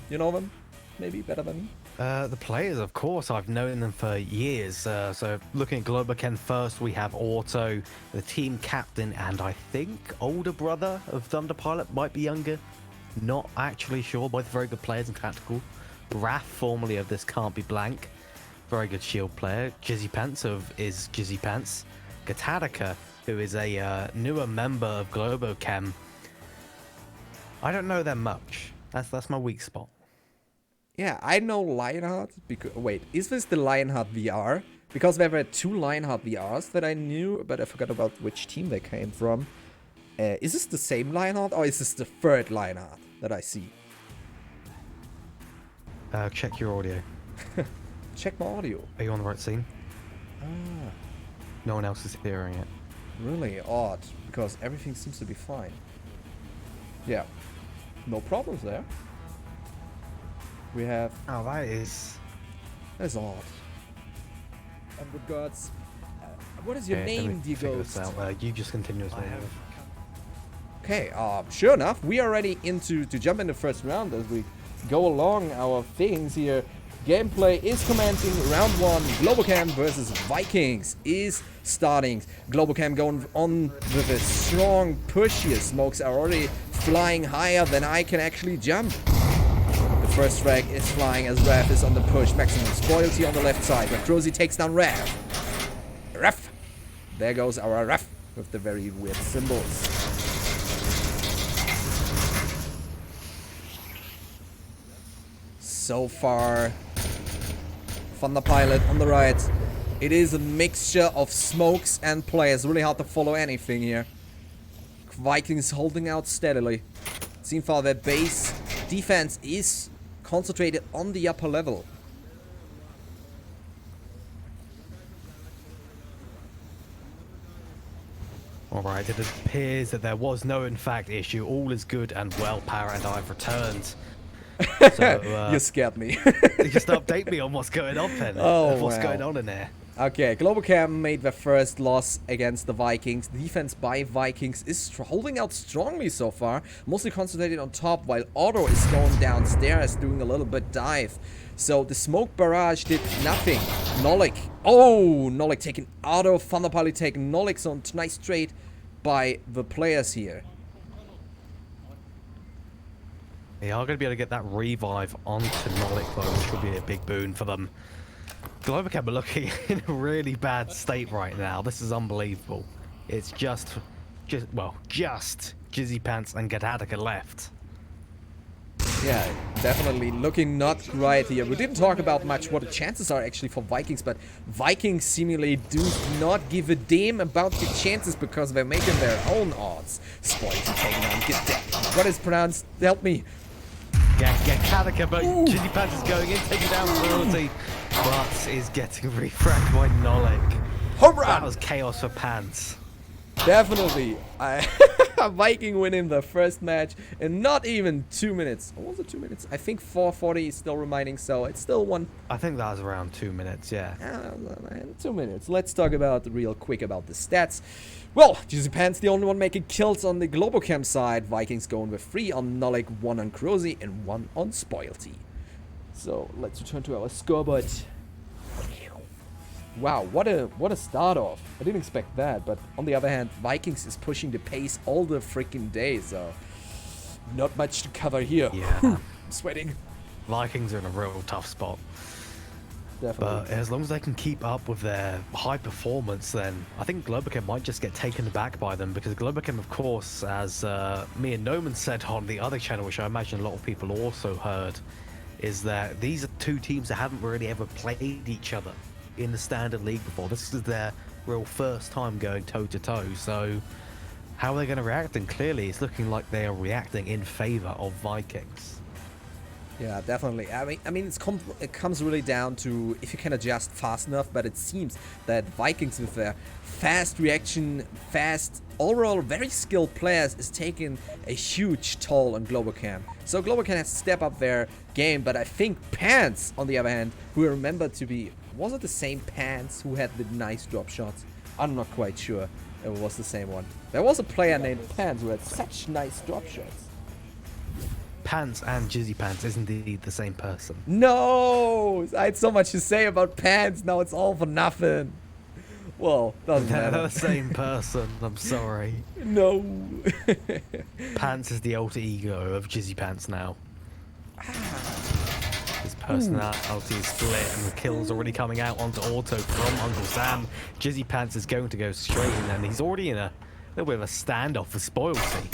Speaker 1: You know them? Maybe better than me?
Speaker 8: The players, of course, I've known them for years. So looking at Globochem first, we have Auto, the team captain, and I think older brother of Thunder Pilot, might be younger. Not actually sure, both very good players and tactical. Raph, formerly of This Can't Be Blank, very good shield player. Jizzy Pants is Jizzy Pants. Gatatica, who is a newer member of Globochem. I don't know them much. That's my weak spot.
Speaker 1: Yeah, I know Lionheart. Wait, is this the Lionheart VR? Because there were 2 Lionheart VRs that I knew, but I forgot about which team they came from. Is this the same Lionheart, or is this the 3rd Lionheart that I see?
Speaker 8: Check your audio.
Speaker 1: Check my audio.
Speaker 8: Are you on the right scene?
Speaker 1: Ah,
Speaker 8: No one else is hearing it.
Speaker 1: really odd, because everything seems to be fine. Yeah, no problems there. We have...
Speaker 8: Oh, that's
Speaker 1: That's odd. And with gods... what is your
Speaker 8: okay, let me
Speaker 1: name, dear
Speaker 8: figure this
Speaker 1: ghost?
Speaker 8: out. You just continue as well.
Speaker 1: Okay, sure enough, we are ready to jump in the first round as we go along our things here. Gameplay is commencing. Round 1, Globochem versus Vikings is starting. Globochem going on with a strong push here. Smokes are already flying higher than I can actually jump. The first frag is flying as Raph is on the push. Maximum spoilty on the left side, where Crozy takes down Raph. Raph! There goes our Raph with the very weird symbols. So far, Thunder Pilot on the right. It is a mixture of smokes and players. Really hard to follow anything here. Vikings holding out steadily. Seen far their base defense is concentrated on the upper level.
Speaker 8: Alright, it appears that there was no, in fact, issue. All is good and well. Parrot and I have returned. So,
Speaker 1: You scared me.
Speaker 8: just update me on what's going on, then.
Speaker 1: Oh,
Speaker 8: what's
Speaker 1: wow.
Speaker 8: going on in there?
Speaker 1: Okay, Globochem made their first loss against the Vikings. The defense by Vikings is holding out strongly so far. Mostly concentrated on top, while Otto is going downstairs, doing a little bit dive. So the smoke barrage did nothing. Nolik. Oh, Nolik taking Otto. Thunderpilot taking Nolik. So nice trade by the players here.
Speaker 8: They are going to be able to get that revive onto Nolik, though, which will be a big boon for them. Globochem are looking in a really bad state right now. This is unbelievable. It's just Jizzy Pants and Gatatica left.
Speaker 1: Yeah, definitely looking not great here. We didn't talk about much what the chances are actually for Vikings, but Vikings seemingly do not give a damn about the chances because they're making their own odds. Spoiled taking on what is pronounced? Help me.
Speaker 8: Gatatica, but Jizzy Pants is going in, taking down Royalty, but is getting refragged by Nolik.
Speaker 1: Home run!
Speaker 8: That was chaos for Pants.
Speaker 1: Definitely. Viking winning the first match in not even 2 minutes. Or was it 2 minutes? I think 4:40 is still remaining, so it's still one.
Speaker 8: I think that was around 2 minutes, yeah.
Speaker 1: 2 minutes. Let's talk about real quick about the stats. Well, Jizzy Pants the only one making kills on the Globochem side. Vikings going with 3 on Nolik, 1 on Crozy, and 1 on Spoilty. So let's return to our scoreboard. Wow, what a start off. I didn't expect that, but on the other hand, Vikings is pushing the pace all the freaking day, so not much to cover here.
Speaker 8: Yeah.
Speaker 1: I'm sweating.
Speaker 8: Vikings are in a real tough spot.
Speaker 1: Definitely.
Speaker 8: But as long as they can keep up with their high performance, then I think Globochem might just get taken aback by them, because Globochem, of course, as me and Noman said on the other channel, which I imagine a lot of people also heard, is that these are 2 teams that haven't really ever played each other in the standard league before. This is their real first time going toe-to-toe, so how are they going to react? And clearly it's looking like they are reacting in favor of Vikings.
Speaker 1: Yeah, definitely. I mean, it comes really down to if you can adjust fast enough. But it seems that Vikings, with their fast reaction, fast overall, very skilled players, is taking a huge toll on Global Cam. So Global Cam has to step up their game. But I think Pants, on the other hand, who I remember to be, was it the same Pants who had the nice drop shots? I'm not quite sure it was the same one. There was a player named Pants who had such nice drop shots.
Speaker 8: Pants and Jizzy Pants is indeed the same person.
Speaker 1: No! I had so much to say about Pants, now it's all for nothing. Well, doesn't
Speaker 8: They're
Speaker 1: matter.
Speaker 8: the same person. I'm sorry.
Speaker 1: No.
Speaker 8: Pants is the alter ego of Jizzy Pants now. His personality is split and the kill's already coming out onto auto from Uncle Sam. Jizzy Pants is going to go straight in and he's already in a little bit of a standoff for Spoilty.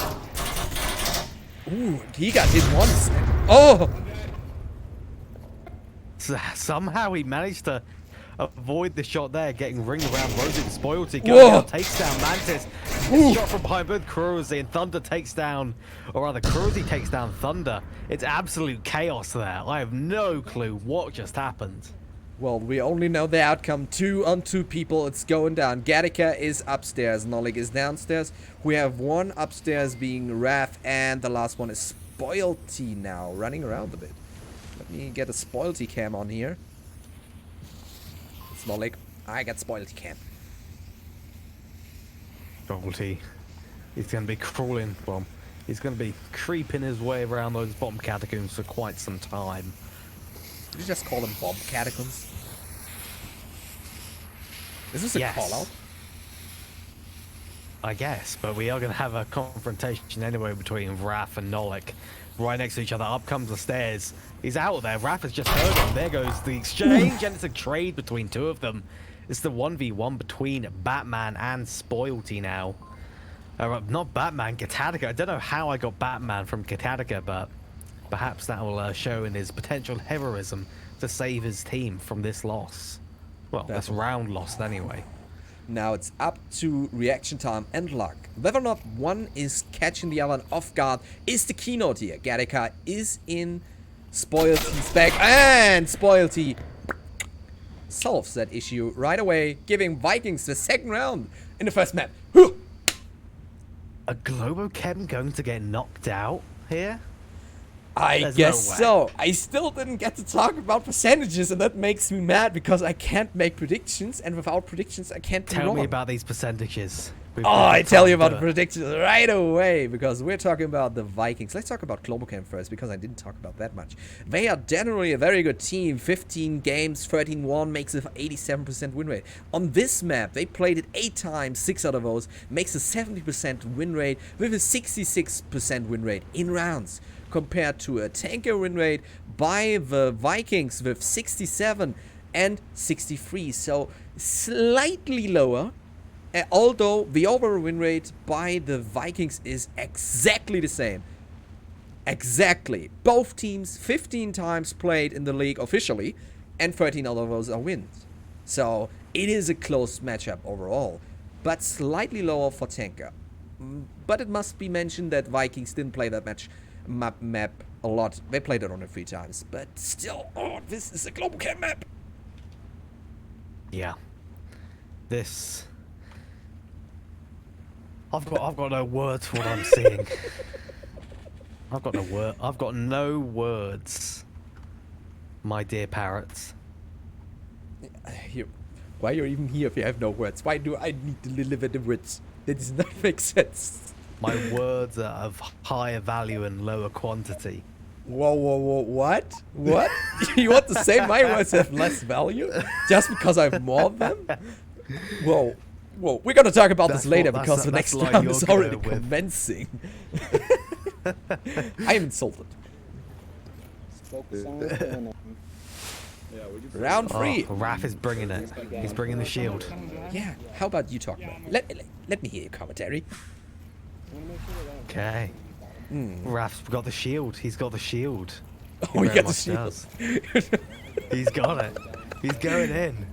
Speaker 1: Ooh, he got hit once. Oh!
Speaker 8: So somehow he managed to avoid the shot there, getting ringed around Rosie. Spoilty
Speaker 1: Whoa.
Speaker 8: going down, takes down Mantis. Shot from behind both Kurozy, and Thunder takes down, or rather Kurozy takes down Thunder. It's absolute chaos there. I have no clue what just happened.
Speaker 1: Well, we only know the outcome. 2 on 2 people, it's going down. Gattaca is upstairs, Nolik is downstairs. We have one upstairs being Raph, and the last one is Spoilty now, running around a bit. Let me get a Spoilty cam on here. It's Nolik. I got Spoilty cam.
Speaker 8: Spoilty. He's going to be crawling, well, he's going to be creeping his way around those bottom catacombs for quite some time.
Speaker 1: Did you just call them bomb catacombs? Is this a
Speaker 8: Yes.
Speaker 1: call out?
Speaker 8: I guess, but we are going to have a confrontation anyway between Raph and Nolik. Right next to each other. Up comes the stairs. He's out there. Raph has just heard him. There goes the exchange, and it's a trade between two of them. It's the 1v1 between Batman and Spoilty now. Not Batman, Gattaca. I don't know how I got Batman from Gattaca, but perhaps that will show in his potential heroism to save his team from this loss. Well, this round loss anyway.
Speaker 1: Now it's up to reaction time and luck. Whether or not one is catching the other off guard is the keynote here. Gattaca is in Spoilty's back, and Spoilty solves that issue right away, giving Vikings the second round in the first map.
Speaker 8: A Globochem going to get knocked out here?
Speaker 1: I
Speaker 8: There's
Speaker 1: guess
Speaker 8: no way.
Speaker 1: so. I still didn't get to talk about percentages, and that makes me mad because I can't make predictions, and without predictions I can't be
Speaker 8: Tell
Speaker 1: wrong.
Speaker 8: me about these percentages. We've
Speaker 1: Oh,
Speaker 8: got
Speaker 1: I tell you
Speaker 8: time
Speaker 1: about
Speaker 8: to
Speaker 1: the
Speaker 8: do it.
Speaker 1: predictions right away because we're talking about the Vikings. Let's talk about Globocam first because I didn't talk about that much. They are generally a very good team. 15 games, 13-1 makes an 87% win rate. On this map, they played it 8 times, 6 out of those makes a 70% win rate with a 66% win rate in rounds, compared to a tanker win rate by the Vikings with 67 and 63. So slightly lower. Although the overall win rate by the Vikings is exactly the same. Exactly. Both teams 15 times played in the league officially, and 13 out of those are wins. So it is a close matchup overall, but slightly lower for Tanker. But it must be mentioned that Vikings didn't play that map a lot. They played it only 3 times, but still, oh, this is a global camp map.
Speaker 8: Yeah. This. I've got no words for what I'm seeing. I've got no words. My dear parrots.
Speaker 1: Why you're even here if you have no words? Why do I need to deliver the words? That does not make sense.
Speaker 8: My words are of higher value and lower quantity.
Speaker 1: Whoa, what? What? You want to say my words have less value? Just because I have more of them? Whoa, we're gonna talk about this later because the next round is already commencing. I am insulted.
Speaker 6: Focus on what's going on.
Speaker 1: Round 3.
Speaker 8: Oh, Raph is bringing it. He's bringing the shield.
Speaker 1: Yeah, how about you talk about it? Let me hear your commentary.
Speaker 8: Okay. Raph's got the shield. He's got the shield.
Speaker 1: Oh,
Speaker 8: He
Speaker 1: you
Speaker 8: very
Speaker 1: got the
Speaker 8: much
Speaker 1: shield.
Speaker 8: does. He's got it. He's going in.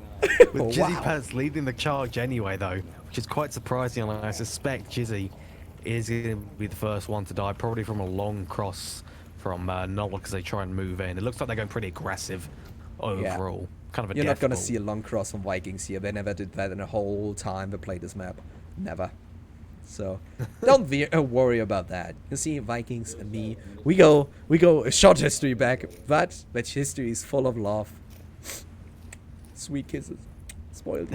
Speaker 8: With
Speaker 1: Oh,
Speaker 8: Jizzy
Speaker 1: wow.
Speaker 8: Pants leading the charge anyway, though, which is quite surprising. And I suspect Jizzy is going to be the first one to die, probably from a long cross from Noel because they try and move in. It looks like they're going pretty aggressive overall. Kind of a
Speaker 1: You're not gonna
Speaker 8: death
Speaker 1: see a long cross from Vikings here. They never did that in the whole time they played this map. Never. So don't worry about that. You see, Vikings and me, we go a short history back, but that history is full of love. Sweet kisses. Spoiled.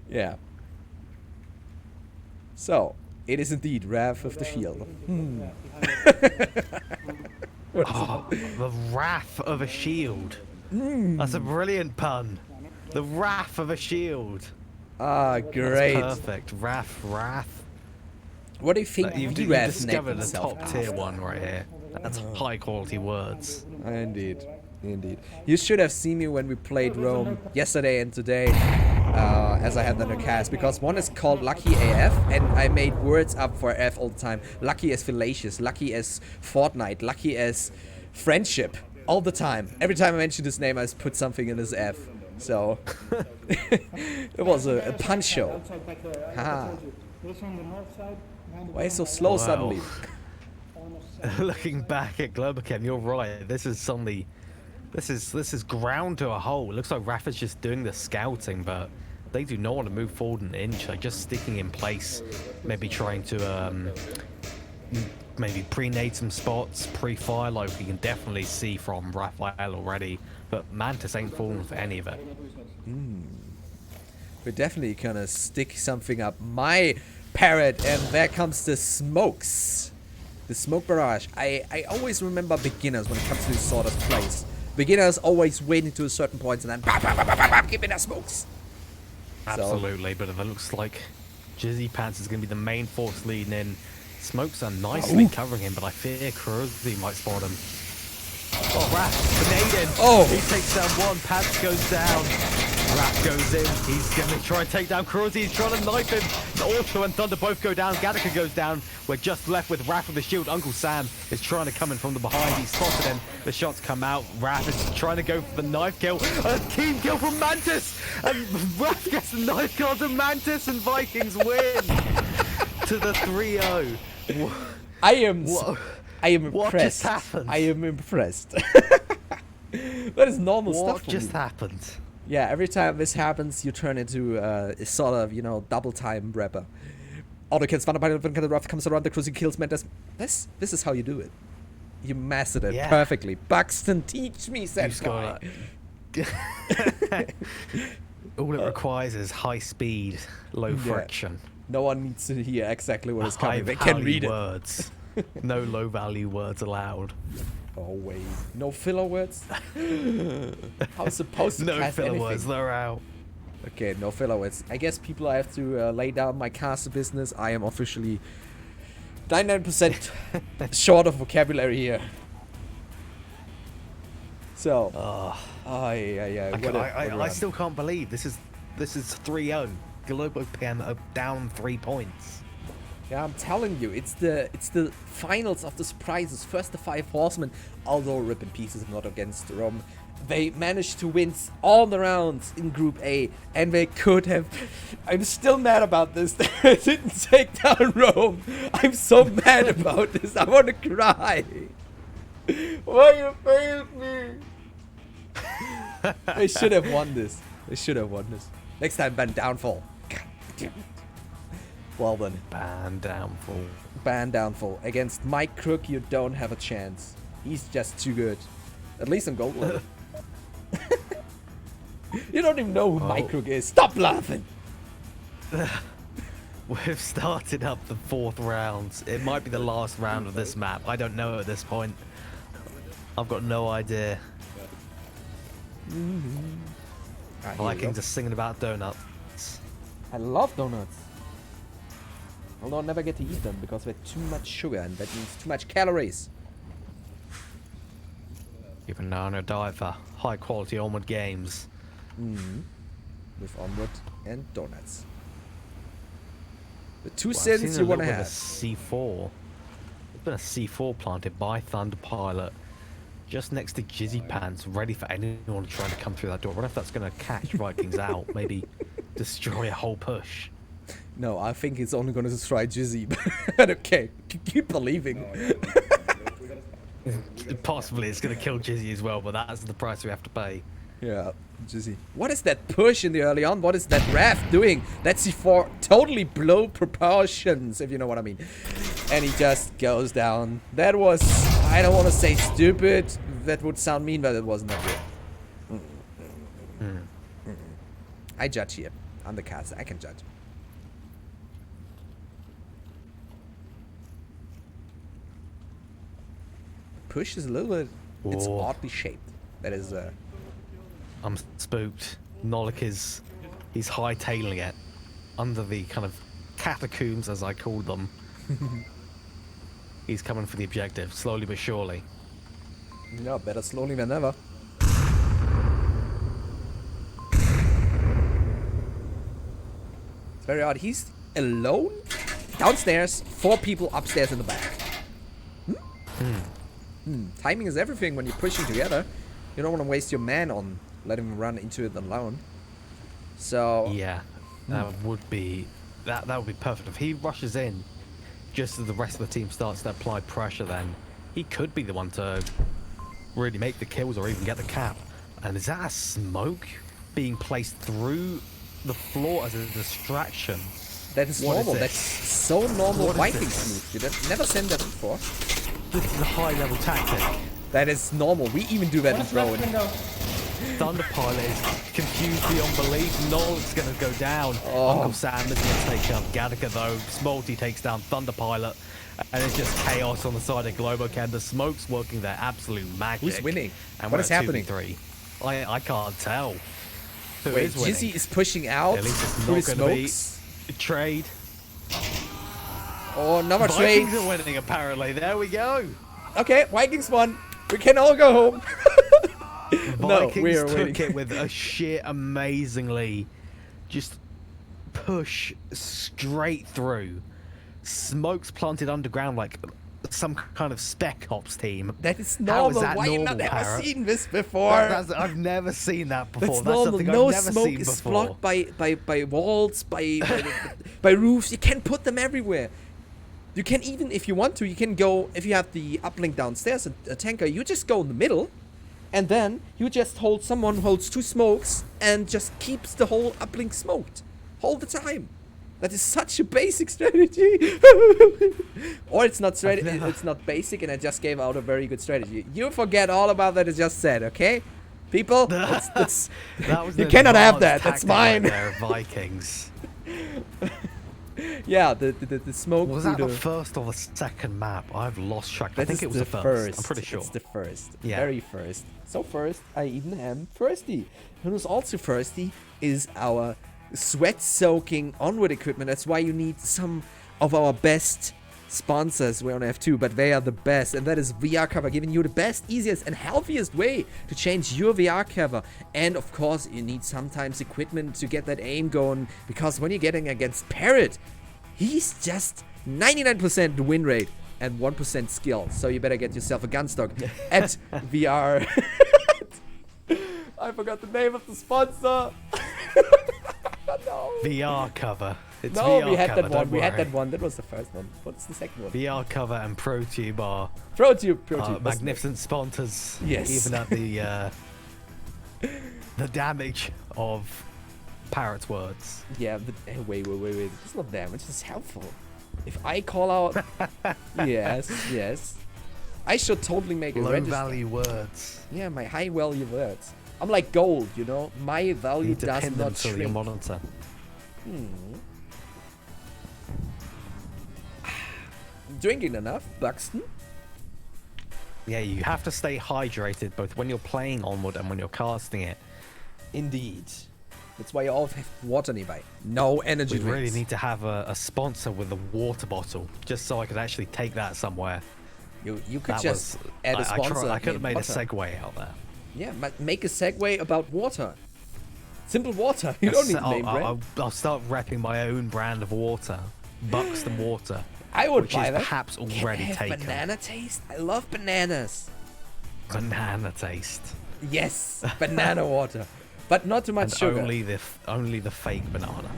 Speaker 1: Yeah. So, it is indeed Wrath of the Shield.
Speaker 8: Oh, the Wrath of a Shield. That's a brilliant pun. The Wrath of a Shield.
Speaker 1: Ah, great.
Speaker 8: That's perfect. Wrath.
Speaker 1: What do you think
Speaker 8: You've
Speaker 1: VRML
Speaker 8: discovered a
Speaker 1: himself
Speaker 8: top tier one right here. That's high quality words.
Speaker 1: Indeed. Indeed. You should have seen me when we played Rome yesterday and today, as I had the cast, because one is called Lucky AF, and I made words up for F all the time. Lucky as fallacious, lucky as Fortnite, lucky as friendship, all the time. Every time I mention this name, I just put something in this F. So, it was a pun show. Haha. Why so slow suddenly?
Speaker 8: Looking back at Globachem, you're right. This is suddenly... This is ground to a halt. It looks like Raph is just doing the scouting, but they do not want to move forward an inch. They're just sticking in place, maybe trying to maybe pre-nade some spots, pre-fire, like we can definitely see from Raphael already. But Mantis ain't falling for any of it.
Speaker 1: We're definitely gonna stick something up my Parrot, and there comes the smokes. The smoke barrage. I always remember beginners when it comes to this sort of place. Beginners always waiting to a certain point and then give me the smokes.
Speaker 8: Absolutely, but if it looks like Jizzy Pants is going to be the main force leading in. Smokes are nicely covering him, but I fear Kurosi might spot him. Oh, Raph, grenade in.
Speaker 1: Oh!
Speaker 8: He takes down one, Pants goes down. Raph goes in. He's going to try and take down Kurosi. He's trying to knife him. Auto and Thunder both go down. Gattaca goes down. We're just left with Raph with the shield. Uncle Sam is trying to come in from the behind. He spotted him. The shots come out. Raph is trying to go for the knife kill. A team kill from Mantis. And Raph gets the knife kill to Mantis, and Vikings win to the 3-0.
Speaker 1: I am impressed.
Speaker 8: What just happened?
Speaker 1: I am impressed. That is normal stuff.
Speaker 8: What just happened?
Speaker 1: Yeah, every time this happens, you turn into a sort of, you know, double time rapper. Auto kills Vanderbilt, when the rough comes around, the cruising kills Mendes. This is how you do it. You mastered it perfectly. Buxton, teach me, Senpai.
Speaker 8: All it requires is high speed, low friction.
Speaker 1: No one needs to hear exactly what is coming. They can read
Speaker 8: words. No low value words allowed.
Speaker 1: Oh wait, no filler words? How supposed to
Speaker 8: no
Speaker 1: cast
Speaker 8: filler
Speaker 1: anything?
Speaker 8: words, they're out.
Speaker 1: Okay, no filler words. I guess people have to lay down my cast business. I am officially 99% short of vocabulary here. So,
Speaker 8: I still can't believe this is 3-0. Globo PM are down 3 points.
Speaker 1: Yeah, I'm telling you, it's the finals of the surprises. First the 5 horsemen, although rip in pieces, not against Rome. They managed to win all the rounds in Group A, and they could have. I'm still mad about this. They didn't take down Rome. I'm so mad about this. I want to cry. Why you failed me? They should have won this. They should have won this. Next time, ban downfall. Well then.
Speaker 8: Ban downfall.
Speaker 1: Ban downfall. Against Mike Crook, you don't have a chance. He's just too good. At least in gold level. You don't even know who Mike Crook is. Stop laughing!
Speaker 8: We've started up the 4th round. It might be the last round of this map. I don't know at this point. I've got no idea. Vikings are singing about donuts.
Speaker 1: I love donuts. Although I'll never get to eat them because they're too much sugar and that means too much calories.
Speaker 8: Keep an eye on your diet for high quality Onward games.
Speaker 1: With Onward and donuts. The two sins you want to have.
Speaker 8: C4. There's been a C4 planted by Thunder Pilot just next to Jizzy Pants, ready for anyone trying to come through that door. I wonder if that's going to catch Vikings out, maybe destroy a whole push.
Speaker 1: No, I think it's only gonna destroy Jizzy. But okay, keep believing.
Speaker 8: Possibly it's going to kill Jizzy as well, but that's the price we have to pay.
Speaker 1: Yeah, Jizzy. What is that push in the early on? What is that raft doing? That C4 totally blow proportions, if you know what I mean. And he just goes down. That was, I don't want to say stupid. That would sound mean, but it wasn't that good. I judge here. I'm the caster. I can judge. Push is a little bit, it's
Speaker 8: Whoa.
Speaker 1: oddly shaped. That is,
Speaker 8: I'm spooked. Nolik he's hightailing it under the kind of catacombs, as I called them. He's coming for the objective, slowly but surely.
Speaker 1: yeah, better slowly than never. It's very odd. He's alone downstairs, 4 people upstairs in the back. Timing is everything when you're pushing together. You don't want to waste your man on letting him run into it alone. So
Speaker 8: Yeah, that would be that would be perfect. If he rushes in just as the rest of the team starts to apply pressure, then he could be the one to really make the kills or even get the cap. And is that a smoke being placed through the floor as a distraction?
Speaker 1: that is
Speaker 8: What is
Speaker 1: normal.
Speaker 8: this?
Speaker 1: That's so normal
Speaker 8: What is
Speaker 1: Viking
Speaker 8: this?
Speaker 1: move. You've never seen that before.
Speaker 8: This is a high-level tactic.
Speaker 1: That is normal. We even do that in throwing.
Speaker 8: Thunder Pilot is confused beyond belief. Noel's going to go down.
Speaker 1: Oh.
Speaker 8: Uncle Sam is going to take up Gattaca though. Smolty takes down Thunder Pilot. And it's just chaos on the side of Globocam. The smoke's working there. Absolute magic.
Speaker 1: Who's winning?
Speaker 8: And
Speaker 1: What
Speaker 8: we're
Speaker 1: is
Speaker 8: at
Speaker 1: happening?
Speaker 8: 2v3. I can't tell. Who
Speaker 1: Wait,
Speaker 8: is winning?
Speaker 1: Jizzy is pushing out
Speaker 8: At least it's
Speaker 1: through
Speaker 8: not
Speaker 1: the
Speaker 8: going to be
Speaker 1: smokes.
Speaker 8: a trade.
Speaker 1: Oh, another trade.
Speaker 8: Vikings are winning apparently. There we go.
Speaker 1: Okay, Vikings won. We can all go home. No,
Speaker 8: Vikings
Speaker 1: we are
Speaker 8: took
Speaker 1: winning.
Speaker 8: it with a shit amazingly. Just push straight through. Smokes planted underground like some kind of spec ops team.
Speaker 1: That is
Speaker 8: How is
Speaker 1: normal.
Speaker 8: that
Speaker 1: Why you
Speaker 8: normal,
Speaker 1: not never
Speaker 8: Parrot?
Speaker 1: seen this before?
Speaker 8: I've never seen that before.
Speaker 1: That's
Speaker 8: That's
Speaker 1: normal.
Speaker 8: something
Speaker 1: No
Speaker 8: I've never
Speaker 1: smoke
Speaker 8: seen
Speaker 1: is
Speaker 8: before.
Speaker 1: blocked by walls, by roofs. You can put them everywhere. You can even, if you want to, you can go, if you have the uplink downstairs, a tanker, you just go in the middle, and then you just hold, someone holds 2 smokes, and just keeps the whole uplink smoked. All the time. That is such a basic strategy. Or it's not strategy, it's not basic, and I just gave out a very good strategy. You forget all about that I just said, okay? People, that's
Speaker 8: That was
Speaker 1: you
Speaker 8: an
Speaker 1: cannot have
Speaker 8: advanced
Speaker 1: that. That's
Speaker 8: tactic right
Speaker 1: mine.
Speaker 8: there, Vikings.
Speaker 1: Yeah, the smoke.
Speaker 8: Was
Speaker 1: through
Speaker 8: that the first or the second map? I've lost track. I
Speaker 1: That
Speaker 8: think
Speaker 1: is
Speaker 8: it was the first. I'm pretty sure.
Speaker 1: It's the first.
Speaker 8: Yeah.
Speaker 1: Very first. So first, I even am thirsty. And who's also thirsty is our sweat-soaking Onward equipment. That's why you need some of our best sponsors. We only have 2, but they are the best. And that is VR cover, giving you the best, easiest, and healthiest way to change your VR cover. And of course, you need sometimes equipment to get that aim going. Because when you're getting against Parrot, he's just 99% win rate and 1% skill. So you better get yourself a gun stock at VR. I forgot the name of the sponsor. No.
Speaker 8: VR cover. It's
Speaker 1: No,
Speaker 8: VR
Speaker 1: we had
Speaker 8: cover,
Speaker 1: that
Speaker 8: don't
Speaker 1: one. We had
Speaker 8: worry.
Speaker 1: that one. That was the first one. What's the second one?
Speaker 8: VR cover and ProTube are
Speaker 1: ProTube.
Speaker 8: magnificent sponsors.
Speaker 1: Yes.
Speaker 8: Even at the damage of Parrot's words.
Speaker 1: Yeah, but wait. It's not damage. It's helpful. If I call out, yes. I should totally make a
Speaker 8: Low
Speaker 1: register.
Speaker 8: value words.
Speaker 1: Yeah, my high value words. I'm like gold, you know. My
Speaker 8: You
Speaker 1: value
Speaker 8: need to
Speaker 1: does
Speaker 8: pin them
Speaker 1: not
Speaker 8: to your
Speaker 1: shrink.
Speaker 8: monitor.
Speaker 1: Drinking enough, Buxton?
Speaker 8: Yeah, you have to stay hydrated both when you're playing Onward and when you're casting it.
Speaker 1: Indeed. That's why you all have water nearby. No energy
Speaker 8: We really
Speaker 1: drinks.
Speaker 8: need to have a sponsor with a water bottle, just so I could actually take that somewhere.
Speaker 1: You could
Speaker 8: That
Speaker 1: just
Speaker 8: was,
Speaker 1: add a
Speaker 8: I
Speaker 1: sponsor.
Speaker 8: I could have made
Speaker 1: named
Speaker 8: a
Speaker 1: water.
Speaker 8: segue out there.
Speaker 1: Yeah, make a segue about water. Simple water. You don't need to name brand.
Speaker 8: I'll start repping my own brand of water, Buxton Water,
Speaker 1: I would
Speaker 8: which
Speaker 1: buy
Speaker 8: is
Speaker 1: that.
Speaker 8: perhaps
Speaker 1: Can I
Speaker 8: already
Speaker 1: have
Speaker 8: taken.
Speaker 1: banana taste? I love bananas.
Speaker 8: Banana taste.
Speaker 1: Yes, banana water. But not too much
Speaker 8: And
Speaker 1: sugar.
Speaker 8: only the fake banana.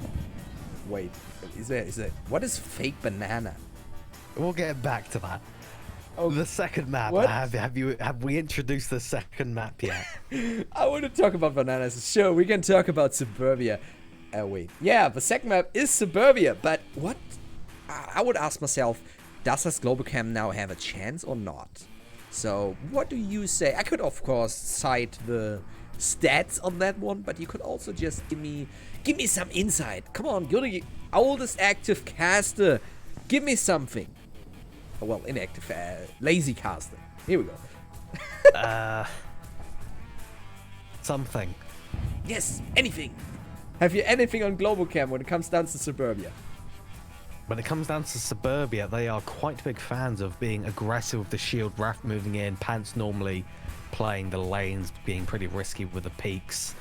Speaker 1: Wait, Is there? What is fake banana?
Speaker 8: We'll get back to that.
Speaker 1: Oh,
Speaker 8: The second map.
Speaker 1: what?
Speaker 8: Have we introduced the second map yet?
Speaker 1: I want to talk about bananas. Sure, we can talk about Suburbia. Wait. Yeah, the second map is Suburbia, but what? I would ask myself, does this global cam now have a chance or not? So, what do you say? I could, of course, cite the stats on that one, but you could also just give me some insight. Come on, you're the oldest active caster. Give me something. Oh, well, inactive, lazy caster. Here we go.
Speaker 8: Something.
Speaker 1: Yes, anything. Have you anything on global cam when it comes down to Suburbia?
Speaker 8: When it comes down to Suburbia, they are quite big fans of being aggressive with the shield, Raph moving in, Pants normally playing the lanes, being pretty risky with the peaks.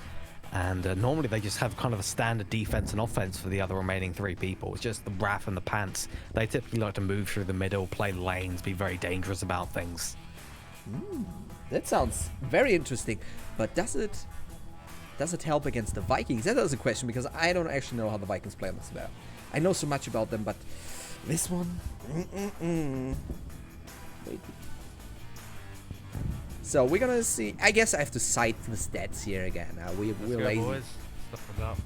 Speaker 8: And normally they just have kind of a standard defense and offense for the other remaining 3 people. It's just the Raph and the Pants. They typically like to move through the middle, play lanes, be very dangerous about things.
Speaker 1: That sounds very interesting, but does it help against the Vikings? That is a question, because I don't actually know how the Vikings play on this map. I know so much about them, but this one... Wait. So we're gonna see. I guess I have to cite the stats here again. We're lazy.
Speaker 8: Boys. Stuff it up.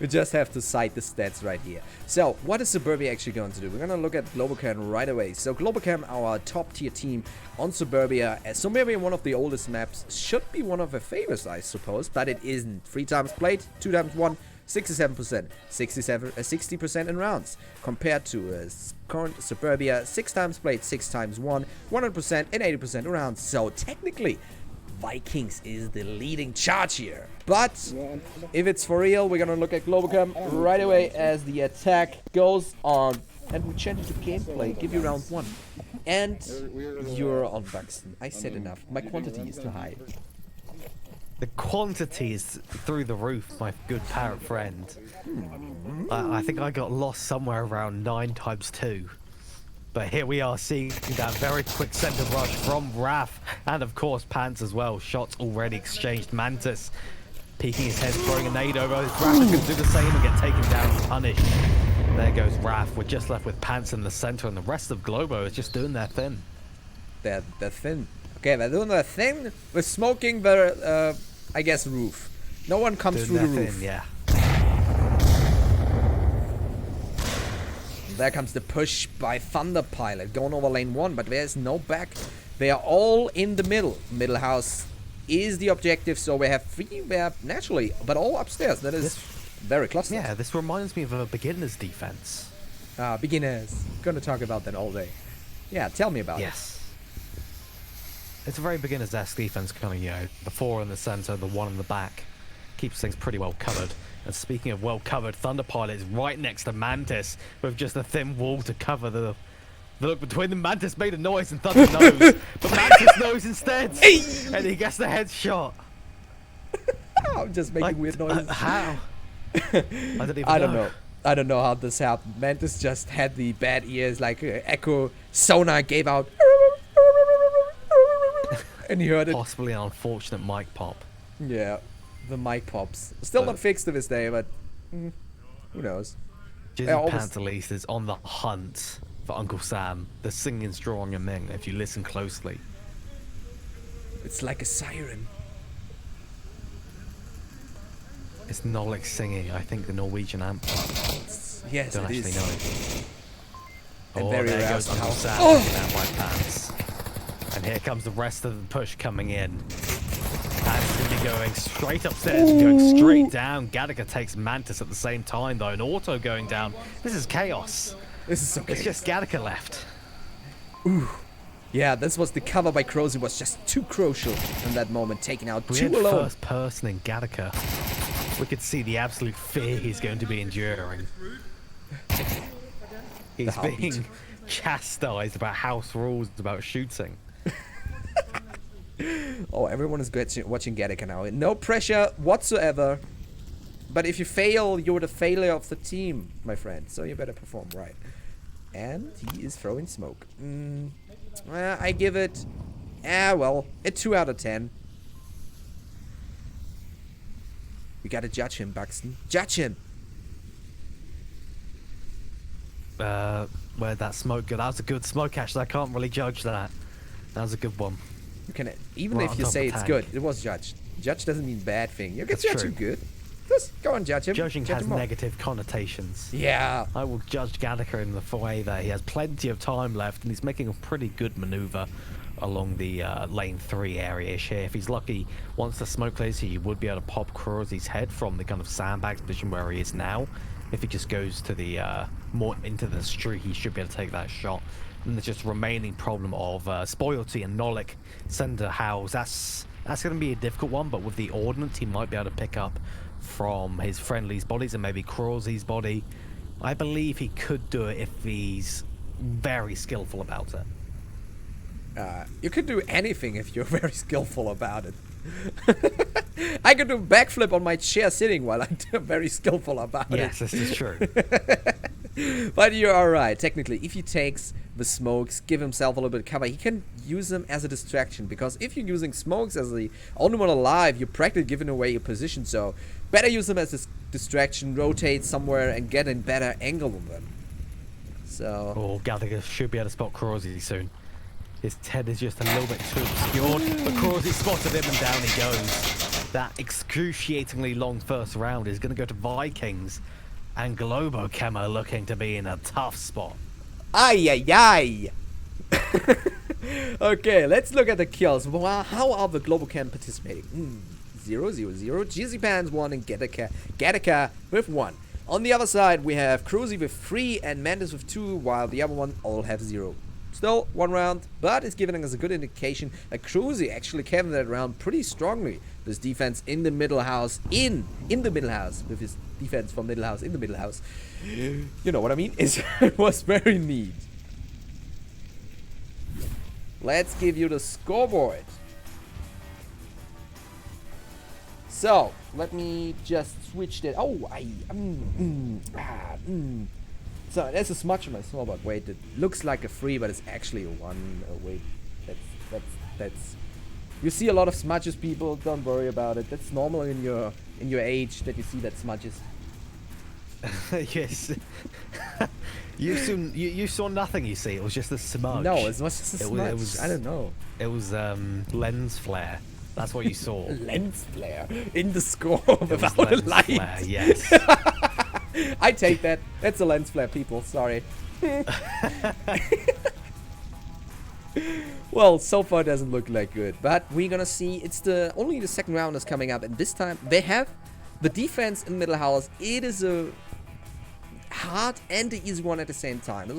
Speaker 1: We just have to cite the stats right here. So, what is Suburbia actually going to do? We're going to look at GlobalCam right away. So, GlobalCam, our top tier team on Suburbia. Suburbia, one of the oldest maps, should be one of their favorites, I suppose, but it isn't. 3 times played, 2 times won, 67%, 60% in rounds. Compared to current Suburbia, 6 times played, 6 times won, 100% and 80% in rounds. So, technically, Vikings is the leading charge here. But if it's for real, we're gonna look at GlobalCam right away as the attack goes on. And we change the gameplay, give you round 1. And you're on Buxton. I said enough. My quantity is too high.
Speaker 8: The quantity is through the roof, my good Parrot friend. I think I got lost somewhere around 9 times 2. But here we are seeing that very quick center rush from Raph, and of course Pants as well. Shots already exchanged. Mantis peeking his head, throwing a nade over. Raph is going to do the same and get taken down, punished. There goes Raph. We're just left with Pants in the center, and the rest of Globo is just doing their thing.
Speaker 1: They're thin. Okay, they're doing their thing. We're smoking the, I guess, roof. No one comes through the roof.
Speaker 8: Thing, yeah.
Speaker 1: There comes the push by Thunder Pilot going over lane 1, but there's no back. They are all in the middle. Middle house is the objective, so we have 3 there naturally, but all upstairs. That is very clustered.
Speaker 8: Yeah, this reminds me of a beginner's defense.
Speaker 1: Beginners. Gonna talk about that all day. Yeah, tell me about it.
Speaker 8: Yes. It's a very beginner's-esque defense, kind of, you know, the 4 in the center, the 1 in the back. Keeps things pretty well covered. And speaking of well covered, Thunder Pilot is right next to Mantis with just a thin wall to cover the look between them. Mantis made a noise and Thunder knows, but Mantis knows instead, and he gets the headshot.
Speaker 1: I'm just making weird noises.
Speaker 8: How?
Speaker 1: I don't know. I don't know how this happened. Mantis just had the bad ears, like echo sonar gave out, and he heard it.
Speaker 8: Possibly an unfortunate mic pop.
Speaker 1: Yeah. The mic pops. Still not fixed to this day, but who knows?
Speaker 8: Jizzy Pants at least is on the hunt for Uncle Sam. The singing's drawing him in if you listen closely.
Speaker 1: It's like a siren.
Speaker 8: It's Nolik singing, I think the Norwegian anthem.
Speaker 1: Yes,
Speaker 8: Don't
Speaker 1: it
Speaker 8: actually
Speaker 1: is.
Speaker 8: know.
Speaker 1: And
Speaker 8: Oh,
Speaker 1: very
Speaker 8: there
Speaker 1: aroused
Speaker 8: goes Uncle
Speaker 1: now.
Speaker 8: Sam
Speaker 1: Oh!
Speaker 8: taking out my Pants. And here comes the rest of the push coming in. Pants going to be going straight upstairs and going straight down. Gattaca takes Mantis at the same time though, and Auto going down. This is chaos.
Speaker 1: This is okay.
Speaker 8: It's just Gattaca left.
Speaker 1: Yeah, this was the cover by Crozy was just too crucial in that moment, taking out
Speaker 8: We
Speaker 1: 2
Speaker 8: had
Speaker 1: alone.
Speaker 8: first person in Gattaca. We could see the absolute fear he's going to be enduring. He's being chastised about house rules, about shooting.
Speaker 1: Oh, everyone is watching Gattaca now. No pressure whatsoever. But if you fail, you're the failure of the team, my friend. So you better perform right. And he is throwing smoke. I give it, well, a 2 out of 10. We gotta judge him, Buxton. Judge him.
Speaker 8: Where'd that smoke go? That was a good smoke, actually. I can't really judge that. That was a good one.
Speaker 1: You can, even
Speaker 8: Right
Speaker 1: if
Speaker 8: on
Speaker 1: you
Speaker 8: top
Speaker 1: say
Speaker 8: of the
Speaker 1: it's
Speaker 8: tank.
Speaker 1: good, it was judged. Judge doesn't mean bad thing. You can
Speaker 8: That's
Speaker 1: judge
Speaker 8: true.
Speaker 1: him good. Just go and judge him.
Speaker 8: Judging
Speaker 1: Judge
Speaker 8: has
Speaker 1: him off.
Speaker 8: negative connotations.
Speaker 1: Yeah.
Speaker 8: I will judge Gattaca in the way that he has plenty of time left and he's making a pretty good maneuver along the lane 3 area here. If he's lucky, once the smoke clears, he would be able to pop Kurozi's head from the kind of sandbags position where he is now. If he just goes to the more into the street, he should be able to take that shot. And there's just remaining problem of Spoilty and Nolik center house. That's going to be a difficult one, but with the ordnance, he might be able to pick up from his friendly's bodies and maybe Kurozi's body. I believe he could do it if he's very skillful about it.
Speaker 1: You can do anything if you're very skillful about it. I can do a backflip on my chair sitting while I'm very skillful about
Speaker 8: Yes,
Speaker 1: it.
Speaker 8: this is true.
Speaker 1: But you're alright. Technically, if he takes the smokes, give himself a little bit of cover, he can use them as a distraction. Because if you're using smokes as the only one alive, you're practically giving away your position. So, better use them as a distraction, rotate somewhere, and get a better angle on them. So...
Speaker 8: Oh, Gattaca should be able to spot Kurozi soon. His head is just a little bit too obscured, but Kurozi spotted him and down he goes. That excruciatingly long first round is going to go to Vikings, and Globochem are looking to be in a tough spot.
Speaker 1: Ay, ay, ay. Okay, let's look at the kills. Wow, how are the Globochem participating? 0, 0, 0. Jizzy Pants 1 and Gattaca with 1. On the other side, we have Kurozi with 3 and Mantis with 2, while the other one all have 0. Still, 1 round, but it's giving us a good indication that Kurozi actually carried that round pretty strongly. This defense in the middle house, in the middle house, with his defense from middle house, in the middle house. You know what I mean? It was very neat. Let's give you the scoreboard. So, let me just switch that. Oh, So, there's a smudge on my scoreboard. Wait, it looks like a 3, but it's actually a 1. Oh, wait. That's... You see a lot of smudges, people. Don't worry about it. That's normal in your age that you see that smudges.
Speaker 8: Yes. You saw nothing, you see. It was just a smudge.
Speaker 1: No, it was just a smudge.
Speaker 8: It was,
Speaker 1: I don't know.
Speaker 8: It was lens flare. That's what you saw.
Speaker 1: Lens flare in the score
Speaker 8: It was
Speaker 1: without a
Speaker 8: lens
Speaker 1: light.
Speaker 8: flare, yes.
Speaker 1: I take that. That's a lens flare, people. Sorry. Well, so far it doesn't look like good, but we're gonna see. It's only the second round is coming up, and this time they have the defense in middle house. It is a hard and the easy one at the same time.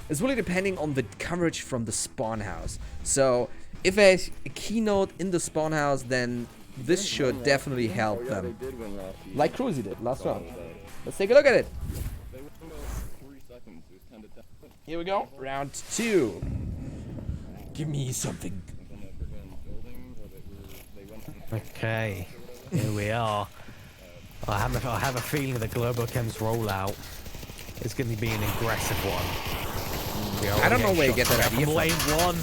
Speaker 1: It's really depending on the coverage from the spawn house. So if there's a keynote in the spawn house, then this should definitely help
Speaker 6: Yeah,
Speaker 1: them,
Speaker 6: they did win last season.
Speaker 1: like Cruzy did last round. Let's take a look at it.
Speaker 6: They won about 3 seconds. It was 10 to 10.
Speaker 1: Here we go, round 2. Give me something.
Speaker 6: On that friggin' building where they went.
Speaker 8: Okay, here we are. I have a feeling the Globochem's rollout is going to be an aggressive one. We are
Speaker 1: I don't know
Speaker 8: getting
Speaker 1: where you
Speaker 8: shots
Speaker 1: get that
Speaker 8: from
Speaker 1: idea
Speaker 8: lane 1.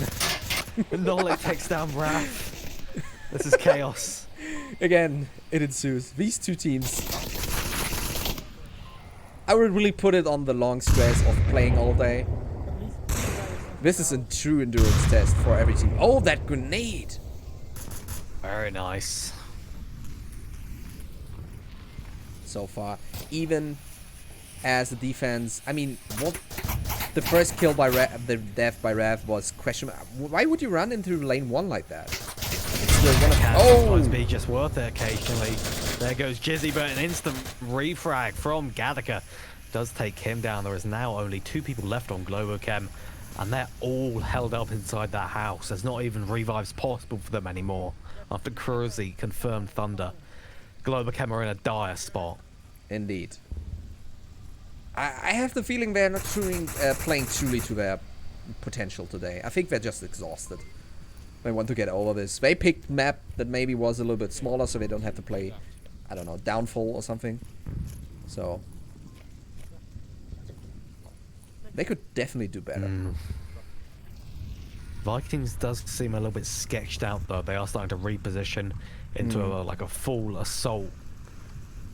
Speaker 8: Nolik takes down Raph. This is chaos.
Speaker 1: Again, it ensues. These two teams. I would really put it on the long stress of playing all day. This is a true endurance test for every team. Oh, that grenade!
Speaker 8: Very nice.
Speaker 1: So far, even as the defense. I mean, what? The first kill by the death by Rav was question. Why would you run into lane 1 like that? It's the one of,
Speaker 8: Sometimes be just worth it occasionally. There goes Jizzy, but an instant refrag from Gattaca does take him down. There is now only 2 people left on Globochem, and they're all held up inside that house. There's not even revives possible for them anymore after Kurozi confirmed Thunder. Globochem are in a dire spot.
Speaker 1: Indeed. I have the feeling they're not playing truly to their potential today. I think they're just exhausted. They want to get over this. They picked map that maybe was a little bit smaller, so they don't have to play, I don't know, Downfall or something. So they could definitely do better.
Speaker 8: Vikings does seem a little bit sketched out though. They are starting to reposition into like a full assault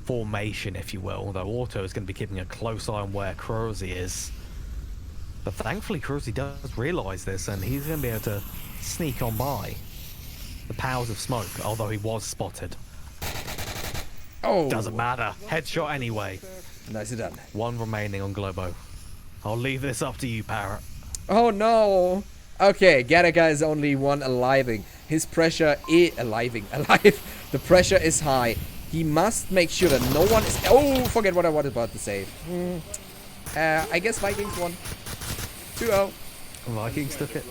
Speaker 8: formation, if you will. Although Auto is going to be keeping a close eye on where Kurozi is. But thankfully, Cruzy does realise this, and he's going to be able to sneak on by the powers of smoke, although he was spotted.
Speaker 1: Oh,
Speaker 8: Doesn't matter. Headshot anyway.
Speaker 1: nicely done.
Speaker 8: One remaining on Globo. I'll leave this up to you, Parrot.
Speaker 1: Oh no. Okay, Gattaca is only one aliving. His pressure is alive. The pressure is high. He must make sure that no one is. Oh, forget what I was about to say. I guess Vikings won. 2-0.
Speaker 8: Vikings took it.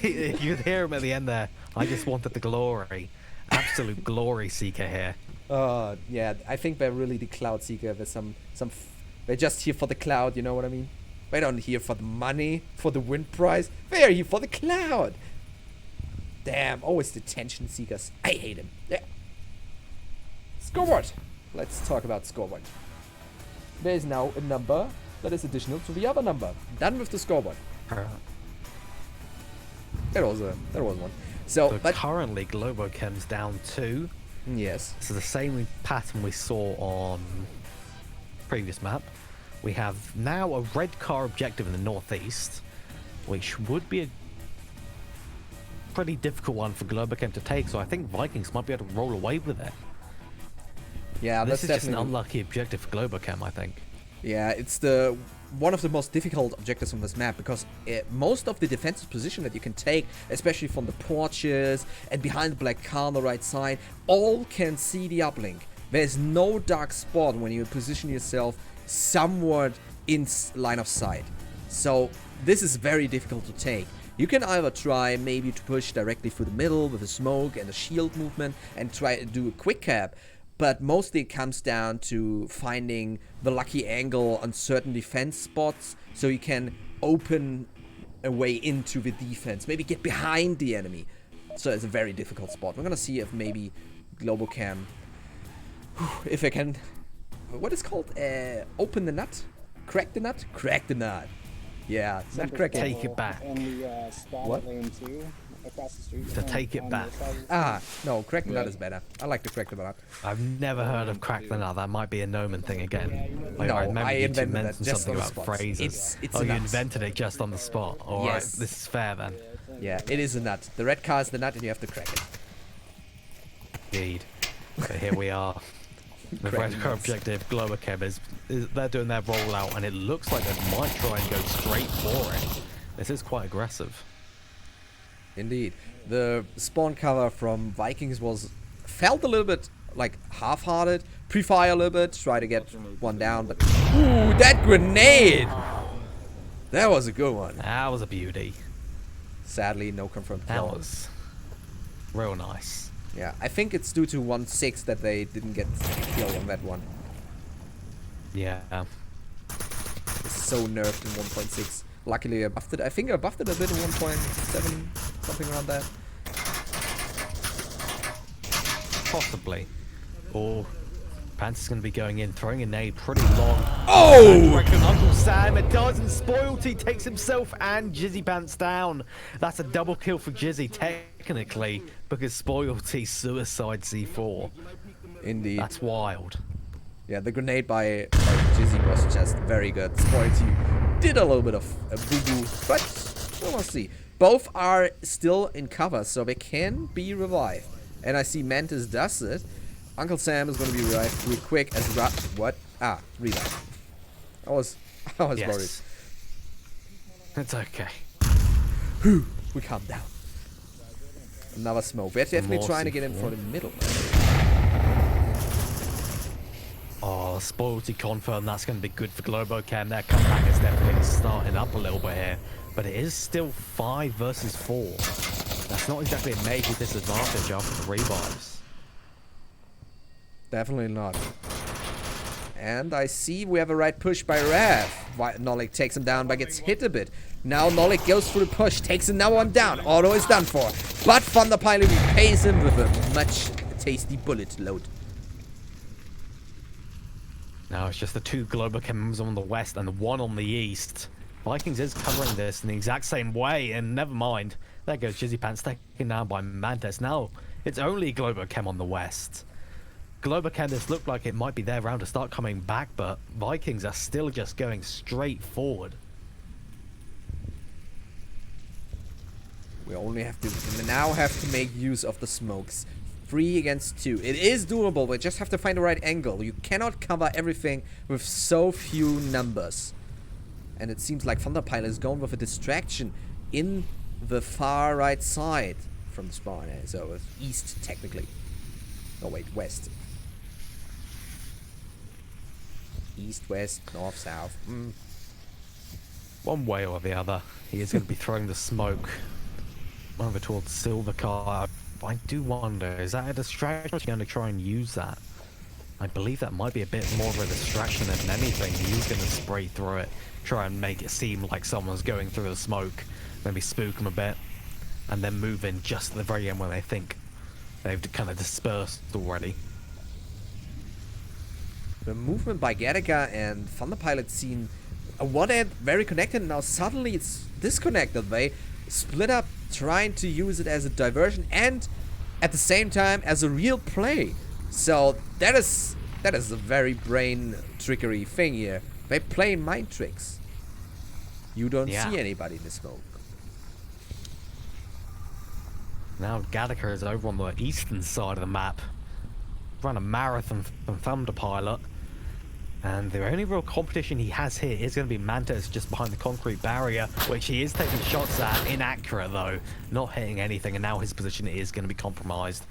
Speaker 8: You could hear him at the end there. I just wanted the glory. Absolute glory seeker here.
Speaker 1: Yeah, I think they're really the cloud seeker. There's they're just here for the cloud, you know what I mean? They're not here for the money, for the win prize. They're here for the cloud. Damn, always the tension seekers. I hate him. Yeah. Scoreboard. Let's talk about scoreboard. There is now a number that is additional to the other number. Done with the scoreboard. That was one. So,
Speaker 8: So
Speaker 1: but
Speaker 8: currently, Globochem's down 2.
Speaker 1: yes.
Speaker 8: So the same pattern we saw on previous map. We have now a red car objective in the northeast, which would be a pretty difficult one for Globochem to take. So I think Vikings might be able to roll away with it.
Speaker 1: Yeah,
Speaker 8: This
Speaker 1: that's
Speaker 8: is just an
Speaker 1: definitely.
Speaker 8: unlucky objective for Globochem, I think.
Speaker 1: Yeah, it's one of the most difficult objectives on this map because most of the defensive position that you can take, especially from the porches and behind the black car on the right side, all can see the uplink. There's no dark spot when you position yourself somewhat in line of sight. So this is very difficult to take. You can either try maybe to push directly through the middle with a smoke and a shield movement and try to do a quick cap. But mostly it comes down to finding the lucky angle on certain defense spots so you can open a way into the defense. Maybe get behind the enemy. So it's a very difficult spot. We're going to see if maybe Globochem, if I can, what is called? Open the nut? Crack the nut? Crack the nut. Yeah, not crack it.
Speaker 8: Take it back.
Speaker 6: And the spot
Speaker 1: What?
Speaker 6: at lane 2 across the street.
Speaker 8: To take it
Speaker 6: on
Speaker 8: back.
Speaker 6: the side of the
Speaker 1: Ah, no, crack the nut is better. I like to crack the nut.
Speaker 8: I've never heard of crack the nut. That might be a Noman thing again. Like,
Speaker 1: No,
Speaker 8: I remember
Speaker 1: I
Speaker 8: you two
Speaker 1: invented that
Speaker 8: mentioned
Speaker 1: just
Speaker 8: something
Speaker 1: on the
Speaker 8: about
Speaker 1: spot.
Speaker 8: phrases.
Speaker 1: It's
Speaker 8: Oh,
Speaker 1: a
Speaker 8: you
Speaker 1: nut.
Speaker 8: invented it just on the spot. All right,
Speaker 1: Yes.
Speaker 8: this is fair then.
Speaker 1: Yeah, it is a nut. The red car is the nut and you have to crack it.
Speaker 8: Indeed. But here we are. The
Speaker 1: Cracking
Speaker 8: red car
Speaker 1: nuts.
Speaker 8: objective, Globochem, is they're doing their rollout, and it looks like they might try and go straight for it. This is quite aggressive.
Speaker 1: Indeed. The spawn cover from Vikings felt a little bit like half-hearted. Pre-fire a little bit, try to get one down, but ooh, that grenade! That was a good one.
Speaker 8: That was a beauty.
Speaker 1: Sadly, no confirmed
Speaker 8: That
Speaker 1: kill.
Speaker 8: was real nice.
Speaker 1: Yeah, I think it's due to 1.6 that they didn't get a kill on that one.
Speaker 8: Yeah.
Speaker 1: It's so nerfed in 1.6. Luckily, I buffed it. I think I buffed it a bit in 1.7, something around that.
Speaker 8: Possibly. Or Panther's going to be going in, throwing a nade pretty long.
Speaker 1: Oh!
Speaker 8: Reckon Uncle Sam, it does, and Spoilty takes himself and Jizzy Pants down. That's a double kill for Jizzy, technically, because Spoilty suicide C4.
Speaker 1: Indeed.
Speaker 8: That's wild.
Speaker 1: Yeah, the grenade by Jizzy was just very good. Spoilty did a little bit of a boo-boo, but we'll see. Both are still in cover, so they can be revived. And I see Mantis does it. Uncle Sam is going to be revived real quick as what? Ah, revive. I was worried.
Speaker 8: Yes. It's okay.
Speaker 1: Whew, we calm down. Another smoke. We're definitely
Speaker 8: More
Speaker 1: trying to get in
Speaker 8: C4.
Speaker 1: for the middle.
Speaker 8: Oh, Spoilty confirmed that's going to be good for Globochem. Their comeback is definitely starting up a little bit here. But it is still 5 versus 4. That's not exactly a major disadvantage after the revives.
Speaker 1: Definitely not. And I see we have a right push by Rav. Nolik takes him down but gets hit a bit. Now Nolik goes for the push, takes another one down. Auto is done for. But Thunderpilot repays him with a much tasty bullet load.
Speaker 8: Now it's just the 2 Globochems on the west and the 1 on the east. Vikings is covering this in the exact same way, and never mind. There goes Jizzy Pants taken down by Mantis. Now it's only Globochem on the west. Globachem, this looked like it might be their round to start coming back, but Vikings are still just going straight forward.
Speaker 1: We only have to now have to make use of the smokes. 3 against 2. It is doable, but just have to find the right angle. You cannot cover everything with so few numbers. And it seems like Thunderpilot is going with a distraction in the far right side from the spawn. So east, technically. Oh wait, west. East, west, north, south.
Speaker 8: One way or the other, he is going to be throwing the smoke over towards Silver Car. I do wonder, is that a distraction? Or going to try and use that? I believe that might be a bit more of a distraction than anything. He's going to spray through it, try and make it seem like someone's going through the smoke, maybe spook them a bit, and then move in just at the very end when they think they've kind of dispersed already.
Speaker 1: The movement by Gattaca and Thunderpilot seem on one end very connected, and now suddenly it's disconnected. They split up, trying to use it as a diversion and at the same time as a real play. So that is a very brain trickery thing here. They play mind tricks. You don't see anybody in the smoke.
Speaker 8: Now Gattaca is over on the eastern side of the map. Run a marathon from Thunderpilot. And the only real competition he has here is going to be Mantis just behind the concrete barrier, which he is taking shots at. Inaccurate though, not hitting anything, and now his position is going to be compromised.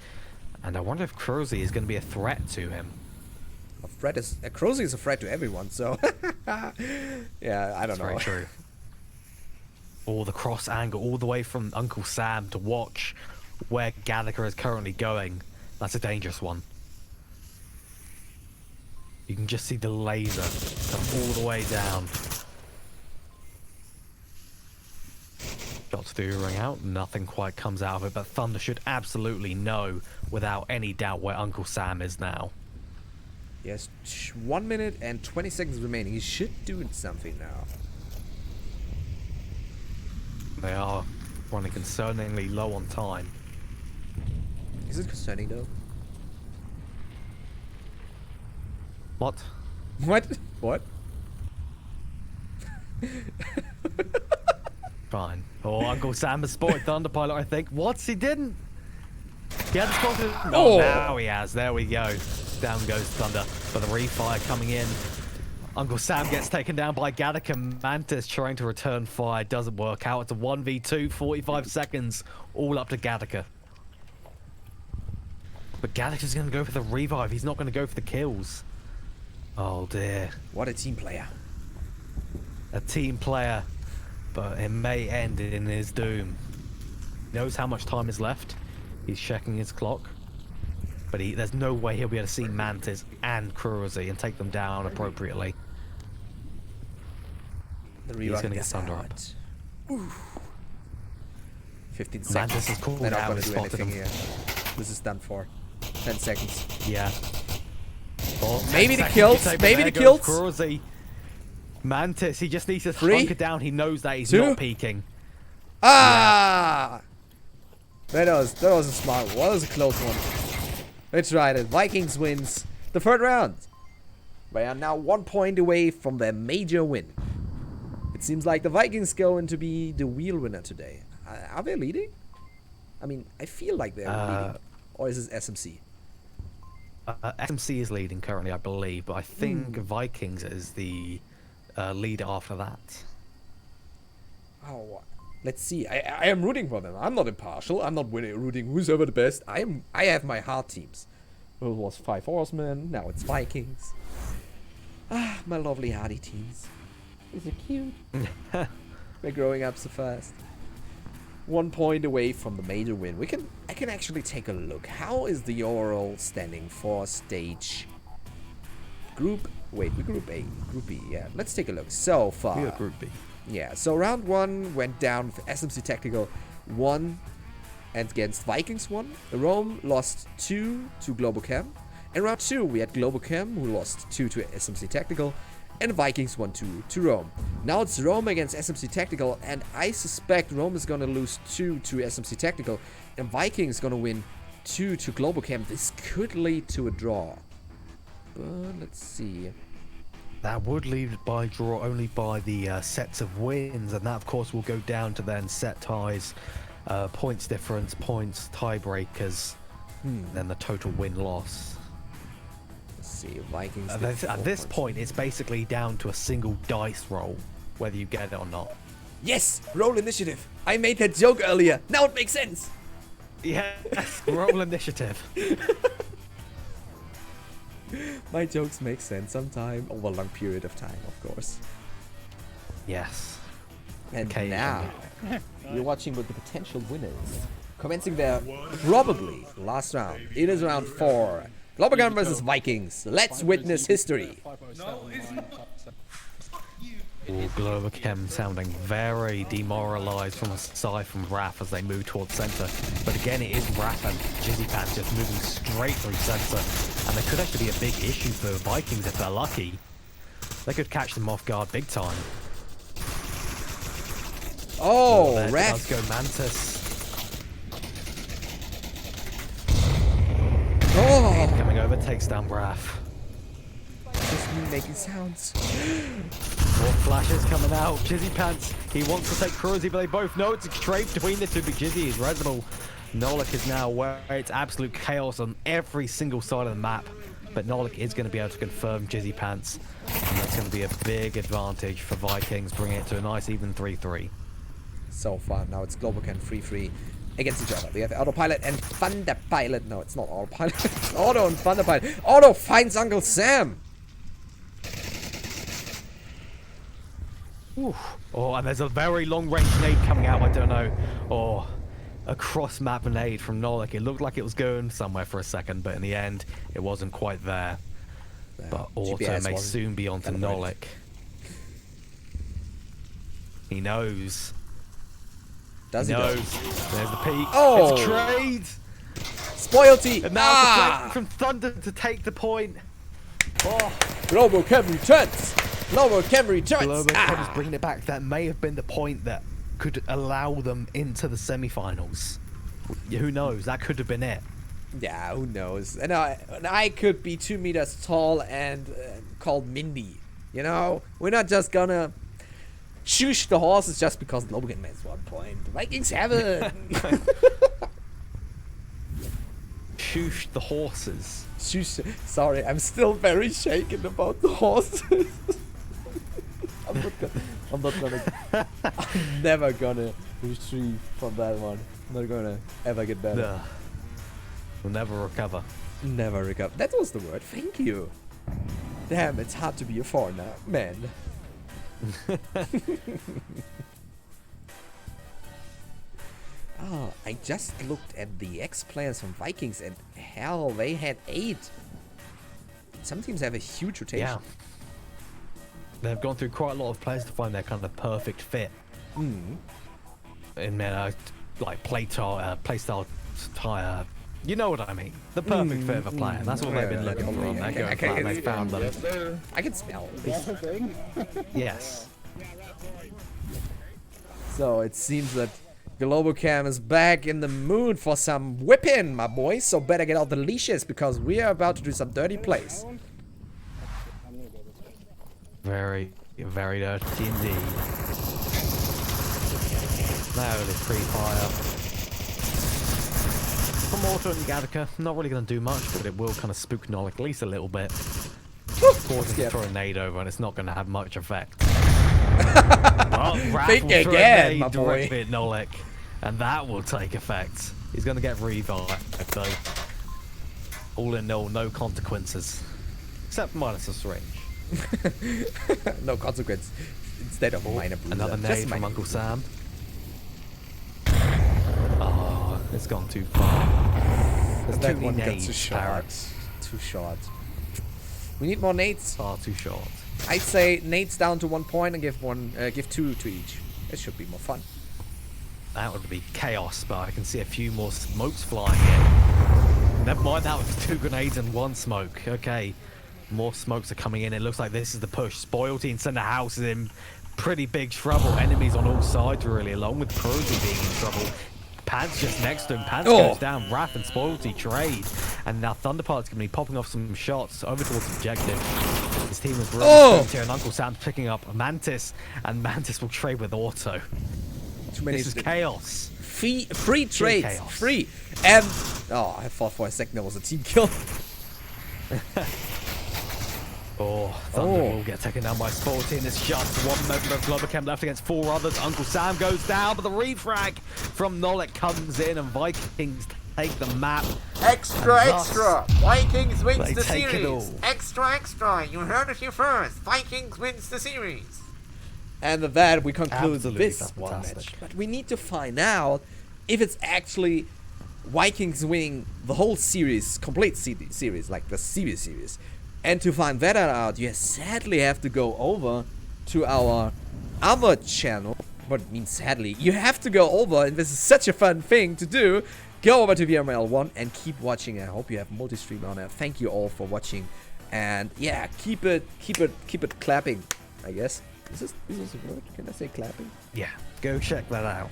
Speaker 8: And I wonder if Cruzy is going to be a threat to him.
Speaker 1: Cruzy is a threat to everyone, so yeah, I don't know.
Speaker 8: Very true. Or the cross angle all the way from Uncle Sam to watch where Gattaca is currently going. That's a dangerous one. You can just see the laser come all the way down. Shots do ring out, nothing quite comes out of it, but Thunder should absolutely know without any doubt where Uncle Sam is now.
Speaker 1: Yes, 1 minute and 20 seconds remaining. He should do something now.
Speaker 8: They are running concerningly low on time.
Speaker 1: Is it concerning though?
Speaker 8: What?
Speaker 1: What? What?
Speaker 8: Fine. Oh, Uncle Sam has spotted Thunderpilot, I think. What? He didn't? He hadn't spotted him? Oh, now he has. There we go. Down goes Thunder. But the refire coming in. Uncle Sam gets taken down by Gattaca. Mantis trying to return fire. Doesn't work out. It's a 1v2, 45 seconds. All up to Gattaca. But Gattaca's going to go for the revive. He's not going to go for the kills. Oh dear.
Speaker 1: What a team player.
Speaker 8: A team player. But it may end in his doom. He knows how much time is left. He's checking his clock. But there's no way he'll be able to see Mantis and Cruzy and take them down appropriately. He's going to get Thunder up.
Speaker 1: 15 seconds.
Speaker 8: Mantis is cool.
Speaker 1: They're not
Speaker 8: Now
Speaker 1: going to
Speaker 8: he's
Speaker 1: do
Speaker 8: spotted
Speaker 1: anything
Speaker 8: him.
Speaker 1: here. This is done for. 10 seconds.
Speaker 8: Yeah. Well,
Speaker 1: Maybe
Speaker 8: 10
Speaker 1: the
Speaker 8: seconds
Speaker 1: kills,
Speaker 8: to take,
Speaker 1: maybe
Speaker 8: but
Speaker 1: the
Speaker 8: there goes
Speaker 1: kills.
Speaker 8: Cruzy. Mantis, he just needs to
Speaker 1: 3,
Speaker 8: hunker down. He knows that he's
Speaker 1: 2.
Speaker 8: not peeking.
Speaker 1: Ah! Yeah. That was a smart one. That was a close one. They tried it. Vikings wins the third round. They are now 1 point away from their major win. It seems like the Vikings going to be the wheel winner today. Are they leading? I mean, I feel like they're leading. Or is this SMC?
Speaker 8: SMC is leading currently, I believe, but I think Vikings is the leader after that.
Speaker 1: Oh, let's see. I am rooting for them. I'm not impartial. I'm not rooting who's ever the best. I have my heart teams. It was 5 Horsemen. Now it's Vikings. Ah, my lovely hardy teams. Is it cute? We're growing up so fast. 1 point away from the major win. I can actually take a look. How is the overall standing for stage group? Wait, we group A, group B. Yeah, let's take a look. So far,
Speaker 8: We are Group B.
Speaker 1: yeah. So round 1 went down for SMC Tactical 1 and against Vikings 1. Rome lost 2 to Globachem. In round 2 we had Globachem who lost 2 to SMC Tactical. And Vikings won 2 to Rome. Now it's Rome against SMC Tactical, and I suspect Rome is gonna lose 2 to SMC Tactical, and Vikings gonna win 2 to Global Cam. This could lead to a draw. But let's see.
Speaker 8: That would lead by draw only by the sets of wins, and that of course will go down to then set ties, points difference, points, tiebreakers, then the total win-loss.
Speaker 1: Let's see. Vikings.
Speaker 8: At
Speaker 1: did
Speaker 8: this,
Speaker 1: 4
Speaker 8: at this
Speaker 1: points.
Speaker 8: point, it's basically down to a single dice roll, whether you get it or not.
Speaker 1: Yes! Roll initiative! I made that joke earlier. Now it makes sense!
Speaker 8: Yes, roll initiative.
Speaker 1: My jokes make sense sometime over a long period of time, of course.
Speaker 8: Yes.
Speaker 1: And
Speaker 8: Okay,
Speaker 1: now, you're watching with the potential winners. Commencing their probably last round. It is round 4. Global Gun versus Vikings. Let's witness history.
Speaker 8: Ooh, Global Chem sounding very demoralized from aside from Raph as they move towards center. But again, it is Raph and Jizzy Pants just moving straight through center. And there could actually be a big issue for the Vikings if they're lucky. They could catch them off guard big time.
Speaker 1: Oh,
Speaker 8: There
Speaker 1: Raph.
Speaker 8: does go Mantis.
Speaker 1: Oh,
Speaker 8: Coming over, takes down Raph.
Speaker 1: just me making sounds.
Speaker 8: More flashes coming out. Jizzy Pants, he wants to take Cruzy, but they both know it's a trade between the two. Big Jizzy is reasonable. Nolik is now where it's absolute chaos on every single side of the map. But Nolik is going to be able to confirm Jizzy Pants. And that's going to be a big advantage for Vikings, bringing it to a nice even 3-3.
Speaker 1: So far, now it's Global Can 3-3 against each other. We have Autopilot and Thunderpilot. No, it's not Autopilot. It's Auto and Thunderpilot. Auto finds Uncle Sam.
Speaker 8: Oof. Oh, and there's a very long-range nade coming out. I don't know. Oh, a cross-map nade from Nolik. It looked like it was going somewhere for a second, but in the end, it wasn't quite there. But Auto
Speaker 1: GPS
Speaker 8: may
Speaker 1: wasn't
Speaker 8: soon be onto
Speaker 1: calibrated.
Speaker 8: Nolik. He knows.
Speaker 1: Does
Speaker 8: He
Speaker 1: he?
Speaker 8: knows.
Speaker 1: Though?
Speaker 8: There's the peak.
Speaker 1: Oh.
Speaker 8: It's a trade.
Speaker 1: Spoilty.
Speaker 8: And now it's
Speaker 1: Ah!
Speaker 8: a from Thunder to take the point. Oh,
Speaker 1: Global Cam returns. Global Cam returns.
Speaker 8: Global
Speaker 1: Ah!
Speaker 8: Chem's bringing it back. That may have been the point that could allow them into the semi-finals. Who knows? That could have been it.
Speaker 1: Yeah, who knows? And I could be 2 meters tall and called Mindy. You know, we're not just gonna shush the horses just because Global Cam has 1 point. The Vikings have it.
Speaker 8: Shoosh the horses.
Speaker 1: Shush. Sorry, I'm still very shaken about the horses. I'm never gonna retrieve from that one. I'm not gonna ever get better.
Speaker 8: Ugh. We'll never recover.
Speaker 1: Never recover. That was the word. Thank you. Damn, it's hard to be a foreigner, man. Oh, I just looked at the ex-players from Vikings and hell, they had 8. Some teams have a huge rotation.
Speaker 8: Yeah. They've gone through quite a lot of players to find their kind of perfect fit. In like playstyle, you know what I mean. The perfect fit of a player. That's what they've been looking for. And they're going for that, and they found them.
Speaker 3: Yes, sir.
Speaker 1: I can smell it.
Speaker 6: That's the thing.
Speaker 8: Yes.
Speaker 1: So it seems that Global Cam is back in the mood for some whipping, my boys. So better get out the leashes because we are about to do some dirty plays.
Speaker 8: Very, very dirty indeed. Now it is pre-fire. From Auto and Gattaca, not really going to do much, but it will kind of spook Nolik at least a little bit. Forcing to throw a nade over, and it's not going to have much effect. Well, Raph
Speaker 1: Think
Speaker 8: will throw a
Speaker 1: again,
Speaker 8: nade
Speaker 1: my boy.
Speaker 8: directly at Nolik, and that will take effect. He's going to get revived, though. All in all, no consequences. Except minus a syringe.
Speaker 1: No consequence. Instead of minor bruiser.
Speaker 8: Another
Speaker 1: Just
Speaker 8: nade from
Speaker 1: minor
Speaker 8: Uncle
Speaker 1: bruiser.
Speaker 8: Sam. Oh, it's gone too far. There's
Speaker 1: That
Speaker 8: too
Speaker 1: one
Speaker 8: many
Speaker 1: got too
Speaker 8: nades,
Speaker 1: short.
Speaker 8: Parrot.
Speaker 1: Too short. We need more nades.
Speaker 8: Far too short.
Speaker 1: I'd say nades down to 1 point and give 2 to each. It should be more fun.
Speaker 8: That would be chaos, but I can see a few more smokes flying in. Never mind, that was 2 grenades and 1 smoke. Okay, more smokes are coming in. It looks like this is the push. Spoilty and Center House is in pretty big trouble. Enemies on all sides, really, along with Cruzy being in trouble. Pants just next to him. Pants
Speaker 1: Oh.
Speaker 8: goes down. Wrath and Spoilty trade. And now Thunderpart's going to be popping off some shots over towards objective. His team is really here, and Uncle Sam's picking up Mantis, and Mantis will trade with Auto.
Speaker 1: Too many
Speaker 8: This is chaos.
Speaker 1: free trades.
Speaker 8: chaos.
Speaker 1: Free. And oh, I thought for a second there was a team kill.
Speaker 8: Oh, Thunder will get taken down by Sporty, and it's just one member of Globachem left against 4 others. Uncle Sam goes down, but the refrag from Nolik comes in, and Vikings take the map.
Speaker 3: Extra,
Speaker 8: And thus,
Speaker 3: extra! Vikings wins
Speaker 8: they
Speaker 3: the
Speaker 8: take it
Speaker 3: series!
Speaker 8: all.
Speaker 3: Extra, extra! You heard it here first! Vikings wins the series!
Speaker 1: And with that, we conclude
Speaker 8: Absolutely
Speaker 1: this one match.
Speaker 8: fantastic.
Speaker 1: But we need to find out if it's actually Vikings winning the whole series, complete series, like the series. And to find that out, you sadly have to go over to our other channel. What means sadly? You have to go over, and this is such a fun thing to do. Go over to VRML 1 and keep watching. I hope you have multi-stream on there. Thank you all for watching. And yeah, keep it clapping, I guess. Is this a word? Can I say clapping?
Speaker 8: Yeah, go check that out.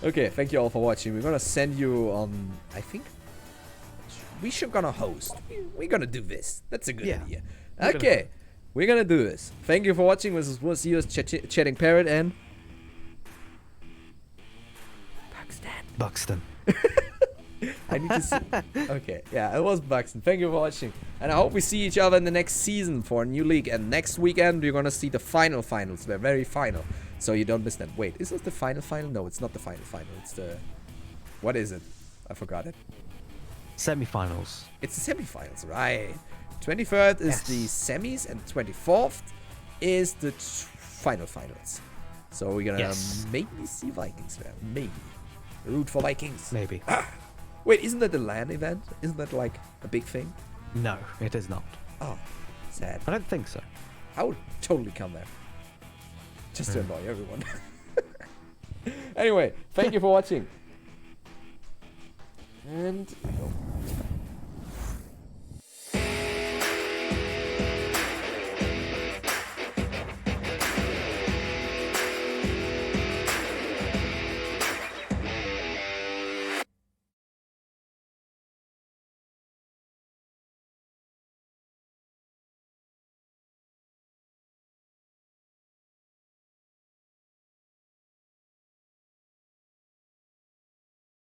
Speaker 1: Okay, thank you all for watching. We're gonna send you on, I think we should gonna host. We're gonna do this. That's a good idea. Okay, we're gonna do this. Thank you for watching. This was yours, chatting Parrot and
Speaker 8: Buxton.
Speaker 1: I need to see. Okay, yeah, it was Buxton. Thank you for watching. And I hope we see each other in the next season for a new league. And next weekend, we're gonna see the finals. The very final. So you don't miss that. Wait, is this the final? No, it's not the final. It's the... What is it? I forgot it.
Speaker 8: Semi-finals.
Speaker 1: It's the semifinals, right? 23rd is the semis, and 24th is the finals. So we're gonna maybe see Vikings there. Maybe. Root for Vikings.
Speaker 8: Maybe.
Speaker 1: Wait, isn't that the LAN event? Isn't that like a big thing?
Speaker 8: No, it is not.
Speaker 1: Oh, sad.
Speaker 8: I don't think so.
Speaker 1: I would totally come there. Just to annoy everyone. Anyway, thank you for watching. And...